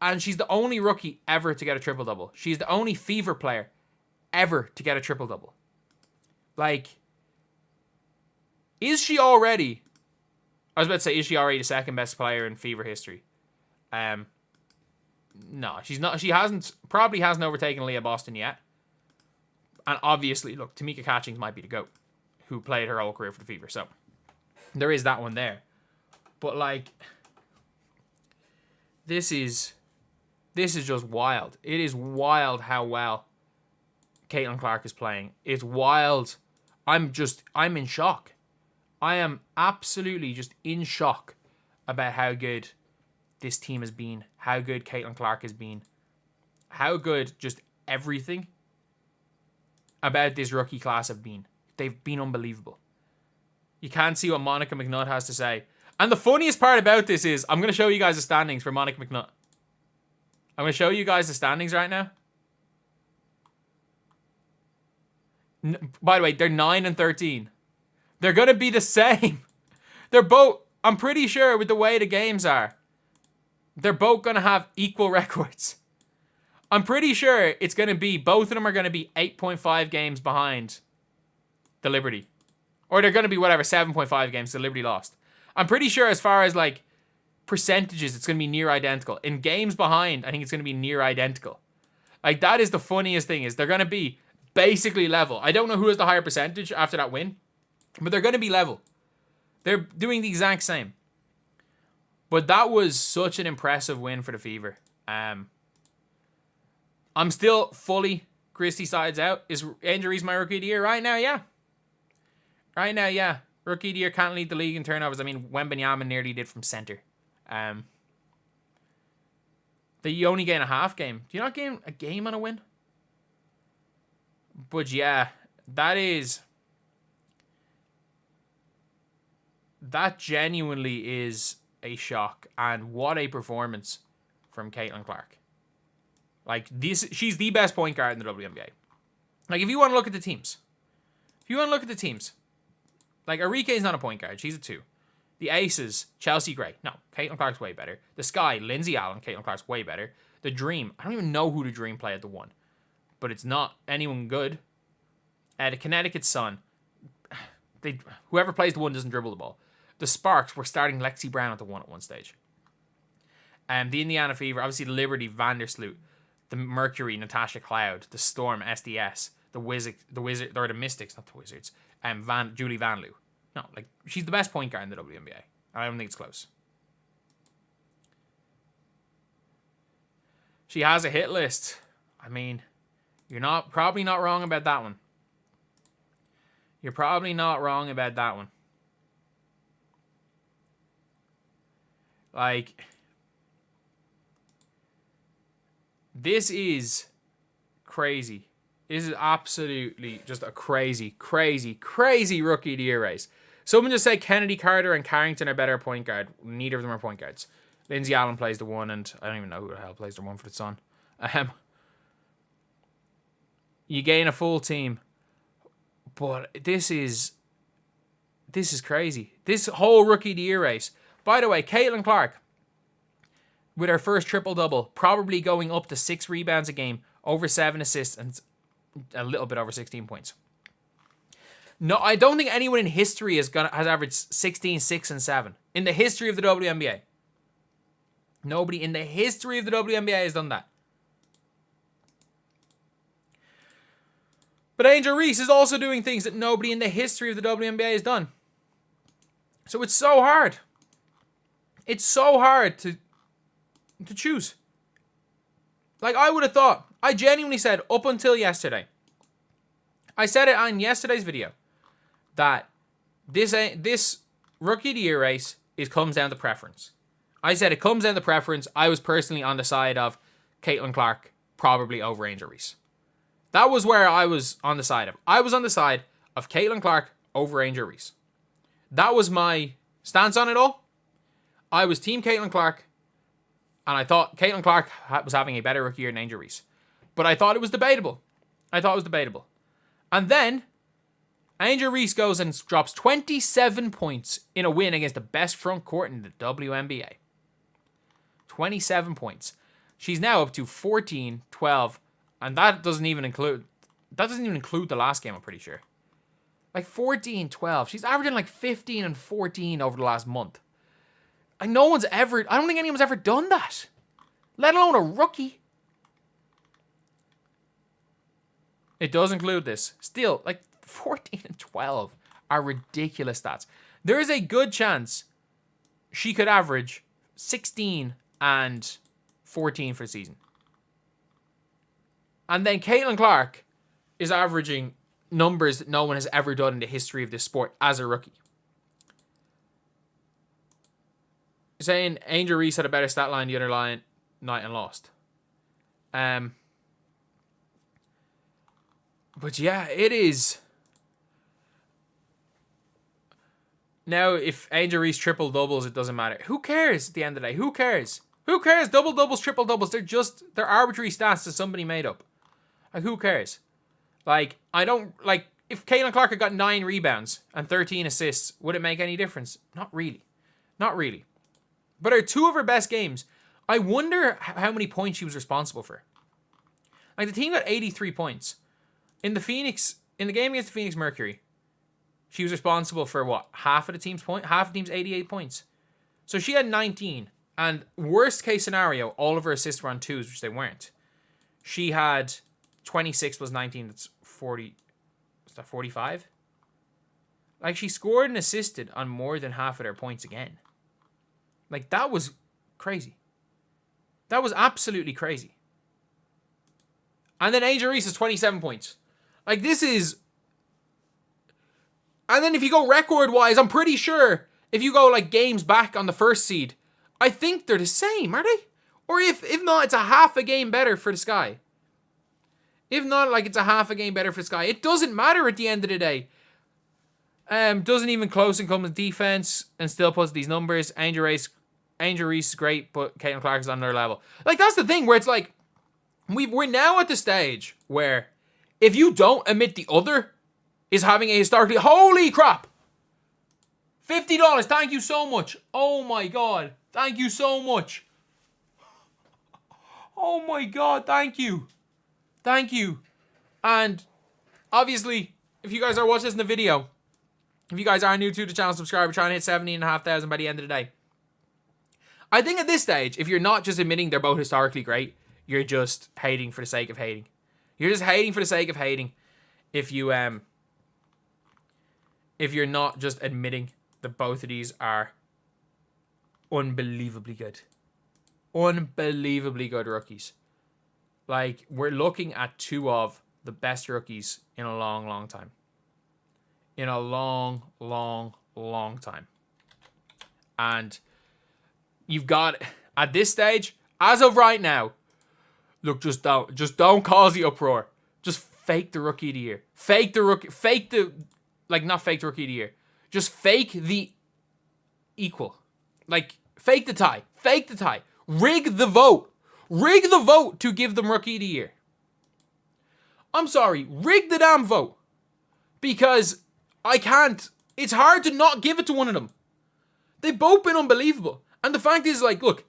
And she's the only rookie ever to get a triple-double. She's the only Fever player ever to get a triple-double. Like, is she already... I was about to say, is she already the second best player in Fever history? No, she's not. She probably hasn't overtaken Leah Boston yet. And obviously, look, Tamika Catchings might be the GOAT, who played her whole career for the Fever. So, there is that one there. But, like, this is just wild. It is wild how well Caitlin Clark is playing. It's wild. I'm in shock. I am absolutely just in shock about how good this team has been, how good Caitlin Clark has been, how good just everything about this rookie class have been. They've been unbelievable. You can't see what Monica McNutt has to say. And the funniest part about this is, I'm going to show you guys the standings for Monica McNutt. I'm going to show you guys the standings right now. By the way, they're 9 and 13. They're going to be the same. They're both, I'm pretty sure with the way the games are, they're both going to have equal records. I'm pretty sure it's going to be, both of them are going to be 8.5 games behind the Liberty. Or they're going to be whatever, 7.5 games the Liberty lost. I'm pretty sure as far as like percentages, it's going to be near identical. In games behind, I think it's going to be near identical. Like, that is the funniest thing, is they're going to be basically level. I don't know who has the higher percentage after that win, but they're going to be level. They're doing the exact same. But that was such an impressive win for the Fever. I'm still fully Christie sides out. Is Angel Reese my rookie of the year? Right now, yeah. Right now, yeah. Rookie of the year, can't lead the league in turnovers. I mean, Wembanyama nearly did from center. You only gain a half game. Do you not gain a game on a win? But yeah, that genuinely is a shock. And what a performance from Caitlin Clark. Like, this, she's the best point guard in the WNBA. Like, if you want to look at the teams. Like, Arike's not a point guard. She's a 2. The Aces, Chelsea Gray. No, Caitlin Clark's way better. The Sky, Lindsay Allen. Caitlin Clark's way better. The Dream. I don't even know who the Dream play at the 1. But it's not anyone good. The Connecticut Sun. Whoever plays the 1 doesn't dribble the ball. The Sparks were starting Lexi Brown at the 1 at one stage. The Indiana Fever. Obviously, the Liberty, Vandersloot. The Mercury, Natasha Cloud. The Storm, SDS. The Wizard, or the Mystics, not the Wizards. Julie Van Loo. No, like, she's the best point guard in the WNBA. I don't think it's close. She has a hit list. I mean, you're probably not wrong about that one. You're probably not wrong about that one. Like, this is crazy. This is absolutely just a crazy, crazy, crazy rookie of the year race. Someone just said Kennedy Carter and Carrington are better point guard. Neither of them are point guards. Lindsay Allen plays the 1, and I don't even know who the hell plays the 1 for the Sun. You gain a full team. But this is crazy. This whole rookie of the year race. By the way, Caitlin Clark, with her first triple-double, probably going up to 6 rebounds a game, over 7 assists, and a little bit over 16 points. No, I don't think anyone in history has averaged 16, 6, and 7. In the history of the WNBA. Nobody in the history of the WNBA has done that. But Angel Reese is also doing things that nobody in the history of the WNBA has done. So it's so hard. It's so hard to choose. Like, I would have thought, I genuinely said up until yesterday, I said it on yesterday's video, that this rookie of the year race comes down to preference. I said it comes down to preference. I was personally on the side of Caitlin Clark, probably over Angel Reese. That was where I was on the side of. I was on the side of Caitlin Clark over Angel Reese. That was my stance on it all. I was team Caitlin Clark, and I thought Caitlin Clark was having a better rookie year than Angel Reese. But I thought it was debatable. And then Angel Reese goes and drops 27 points in a win against the best front court in the WNBA. 27 points. She's now up to 14, 12, and that doesn't even include the last game, I'm pretty sure. Like 14, 12. She's averaging like 15 and 14 over the last month. Like, I don't think anyone's ever done that. Let alone a rookie. It does include this. Still, like 14 and 12 are ridiculous stats. There is a good chance she could average 16 and 14 for the season. And then Caitlin Clark is averaging numbers that no one has ever done in the history of this sport as a rookie. Saying Angel Reese had a better stat line the other night and lost. But yeah, it is. Now, if Angel Reese triple doubles, it doesn't matter. Who cares at the end of the day? Who cares? Who cares? Double doubles, triple doubles. They're arbitrary stats that somebody made up. Like, who cares? Like, if Caitlin Clark had got 9 rebounds and 13 assists, would it make any difference? Not really. Not really. But her 2 of her best games, I wonder how many points she was responsible for. Like, the team got 83 points. In the game against the Phoenix Mercury, she was responsible for what? Half of the team's 88 points. So she had 19. And worst case scenario, all of her assists were on 2s, which they weren't. She had 26 plus 19, that's 40. Is that 45? Like, she scored and assisted on more than half of their points again. Like, that was crazy. That was absolutely crazy. And then Angel Reese is 27 points. Like, this is... And then if you go record-wise, I'm pretty sure if you go, like, games back on the first seed, I think they're the same, are they? Or if not, it's a half a game better for the Sky. If not, like, it's a half a game better for the Sky. It doesn't matter at the end of the day. Doesn't even close and come with defense and still puts these numbers. Angel Reese is great, but Caitlin Clark is on another level. Like, that's the thing where it's like, we're now at the stage where if you don't admit the other is having a historically... Holy crap! $50. Thank you so much. Oh my God. Thank you so much. Oh my God. Thank you. Thank you. And obviously, if you guys are watching this in the video, if you guys are new to the channel, subscribe. We're trying to hit 17,500 by the end of the day. I think at this stage, if you're not just admitting they're both historically great, you're just hating for the sake of hating. You're just hating for the sake of hating. If you're not just admitting that both of these are unbelievably good. Unbelievably good rookies. Like, we're looking at 2 of the best rookies in a long, long time. In a long, long, long time. And you've got, at this stage, as of right now, look, just don't cause the uproar. Just fake the rookie of the year. Not fake the rookie of the year. Just fake the equal. Like, fake the tie. Fake the tie. Rig the vote. Rig the vote to give them rookie of the year. I'm sorry. Rig the damn vote. Because I can't. It's hard to not give it to one of them. They've both been unbelievable. And the fact is, like, look,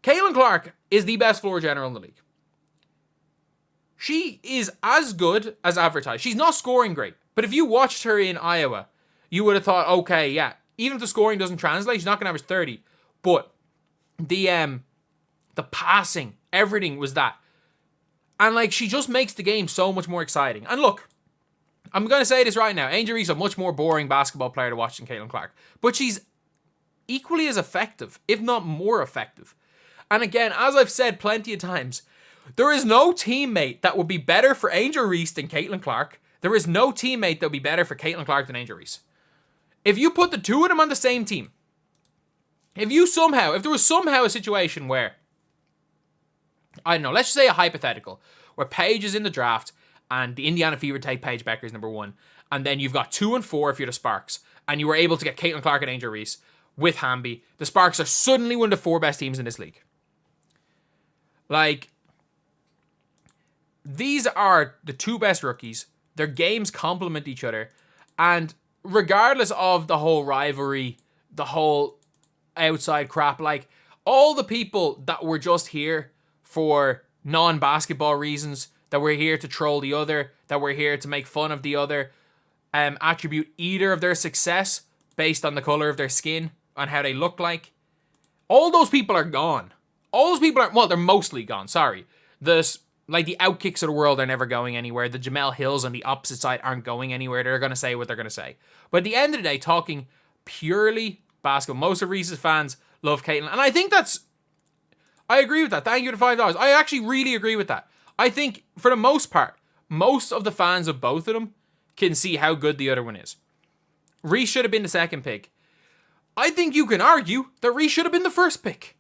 Caitlin Clark is the best floor general in the league. She is as good as advertised. She's not scoring great. But if you watched her in Iowa, you would have thought, okay, yeah, even if the scoring doesn't translate, she's not going to average 30. But the passing, everything was that. And, like, she just makes the game so much more exciting. And look, I'm going to say this right now. Angel Reese is a much more boring basketball player to watch than Caitlin Clark. But she's equally as effective, if not more effective. And again, as I've said plenty of times, there is no teammate that would be better for Angel Reese than Caitlin Clark. There is no teammate that would be better for Caitlin Clark than Angel Reese. If you put the 2 of them on the same team, if there was somehow a situation where, I don't know, let's just say a hypothetical, where Paige is in the draft and the Indiana Fever take Paige Becker as number 1, and then you've got 2 and 4 if you're the Sparks, and you were able to get Caitlin Clark and Angel Reese with Hamby, the Sparks are suddenly one of the 4 best teams in this league. Like, these are the 2 best rookies. Their games complement each other. And regardless of the whole rivalry, the whole outside crap, like, all the people that were just here for non-basketball reasons, that were here to troll the other, that were here to make fun of the other, attribute either of their success based on the color of their skin, on how they look like, all those people are gone. All those people are, well, they're mostly gone, sorry. The Outkicks of the world are never going anywhere. The Jamel Hills on the opposite side aren't going anywhere. They're going to say what they're going to say. But at the end of the day, talking purely basketball, most of Reese's fans love Caitlin. And I think I agree with that. Thank you to $5. I actually really agree with that. I think, for the most part, most of the fans of both of them can see how good the other one is. Reese should have been the second pick. I think you can argue that Reese should have been the first pick.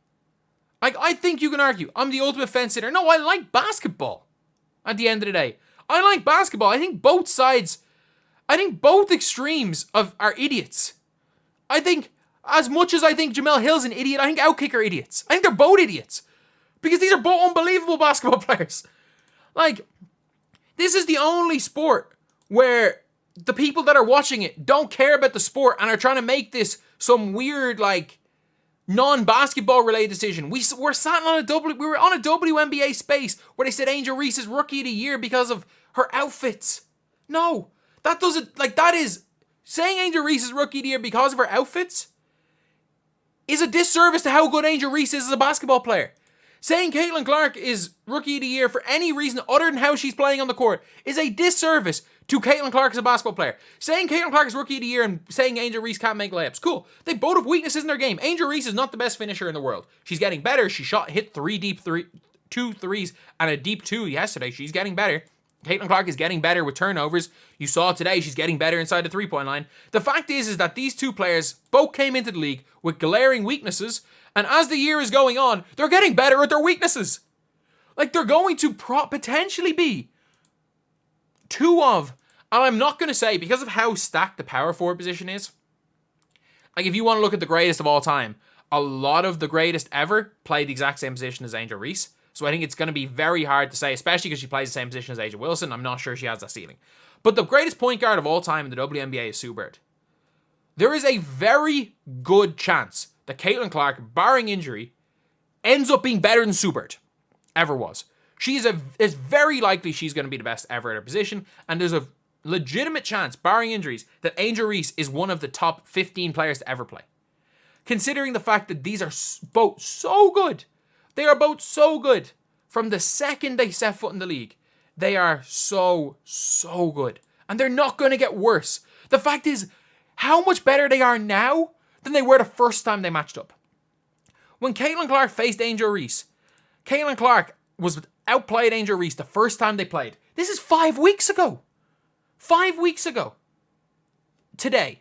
Like, I think you can argue. I'm the ultimate fence sitter. No, I like basketball. At the end of the day, I like basketball. I think both extremes are idiots. I think, as much as I think Jamel Hill's an idiot, I think Outkick are idiots. I think they're both idiots. Because these are both unbelievable basketball players. Like, this is the only sport where the people that are watching it don't care about the sport and are trying to make this some weird, like, non-basketball related decision. We were on a WNBA space where they said Angel Reese is Rookie of the Year because of her outfits. No, that doesn't, like, that is, saying Angel Reese is Rookie of the Year because of her outfits is a disservice to how good Angel Reese is as a basketball player. Saying Caitlin Clark is Rookie of the Year for any reason other than how she's playing on the court is a disservice to Caitlin Clark as a basketball player. Saying Caitlin Clark is Rookie of the Year and saying Angel Reese can't make layups, cool. They both have weaknesses in their game. Angel Reese is not the best finisher in the world. She's getting better. She hit two threes and a deep two yesterday. She's getting better. Caitlin Clark is getting better with turnovers. You saw today she's getting better inside the three-point line. The fact is that these two players both came into the league with glaring weaknesses, and as the year is going on, they're getting better at their weaknesses. Like, they're going to potentially be two of, and I'm not going to say, because of how stacked the power forward position is, like, if you want to look at the greatest of all time, a lot of the greatest ever played the exact same position as Angel Reese. So I think it's going to be very hard to say, especially because she plays the same position as Asia Wilson. I'm not sure she has that ceiling. But the greatest point guard of all time in the WNBA is Sue Bird. There is a very good chance that Caitlin Clark, barring injury, ends up being better than Sue Bird ever was. It's very likely she's going to be the best ever at her position, and there's a legitimate chance, barring injuries, that Angel Reese is one of the top 15 players to ever play. Considering the fact that these are both so good. They are both so good. From the second they set foot in the league, they are so good. And they're not going to get worse. The fact is, how much better they are now than they were the first time they matched up. When Caitlin Clark faced Angel Reese, Caitlin Clark was outplayed Angel Reese the first time they played. This is 5 weeks ago. 5 weeks ago. Today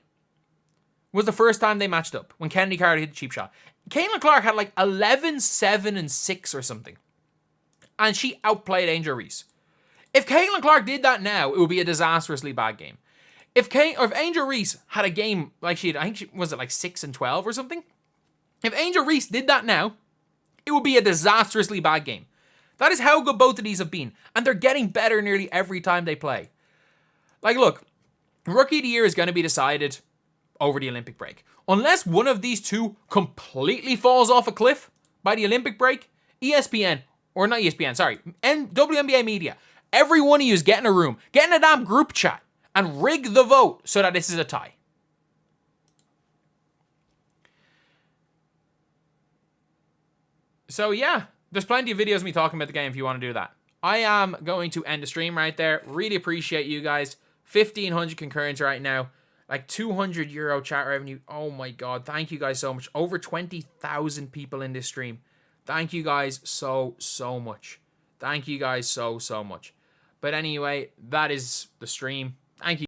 was the first time they matched up when Kennedy Carter hit the cheap shot. Caitlin Clark had like 11, 7, and 6 or something. And she outplayed Angel Reese. If Caitlin Clark did that now, it would be a disastrously bad game. If Angel Reese had a game like she had, I think she was it like 6 and 12 or something? If Angel Reese did that now, it would be a disastrously bad game. That is how good both of these have been. And they're getting better nearly every time they play. Like, look, Rookie of the Year is going to be decided over the Olympic break. Unless one of these two completely falls off a cliff by the Olympic break, ESPN, or not ESPN, sorry, WNBA media, every one of you is getting a room, get in a damn group chat, and rig the vote so that this is a tie. So yeah, there's plenty of videos of me talking about the game if you want to do that. I am going to end the stream right there. Really appreciate you guys. 1,500 concurrents right now. Like €200 chat revenue. Oh my God. Thank you guys so much. Over 20,000 people in this stream. Thank you guys so much. Thank you guys so much. But anyway, that is the stream. Thank you.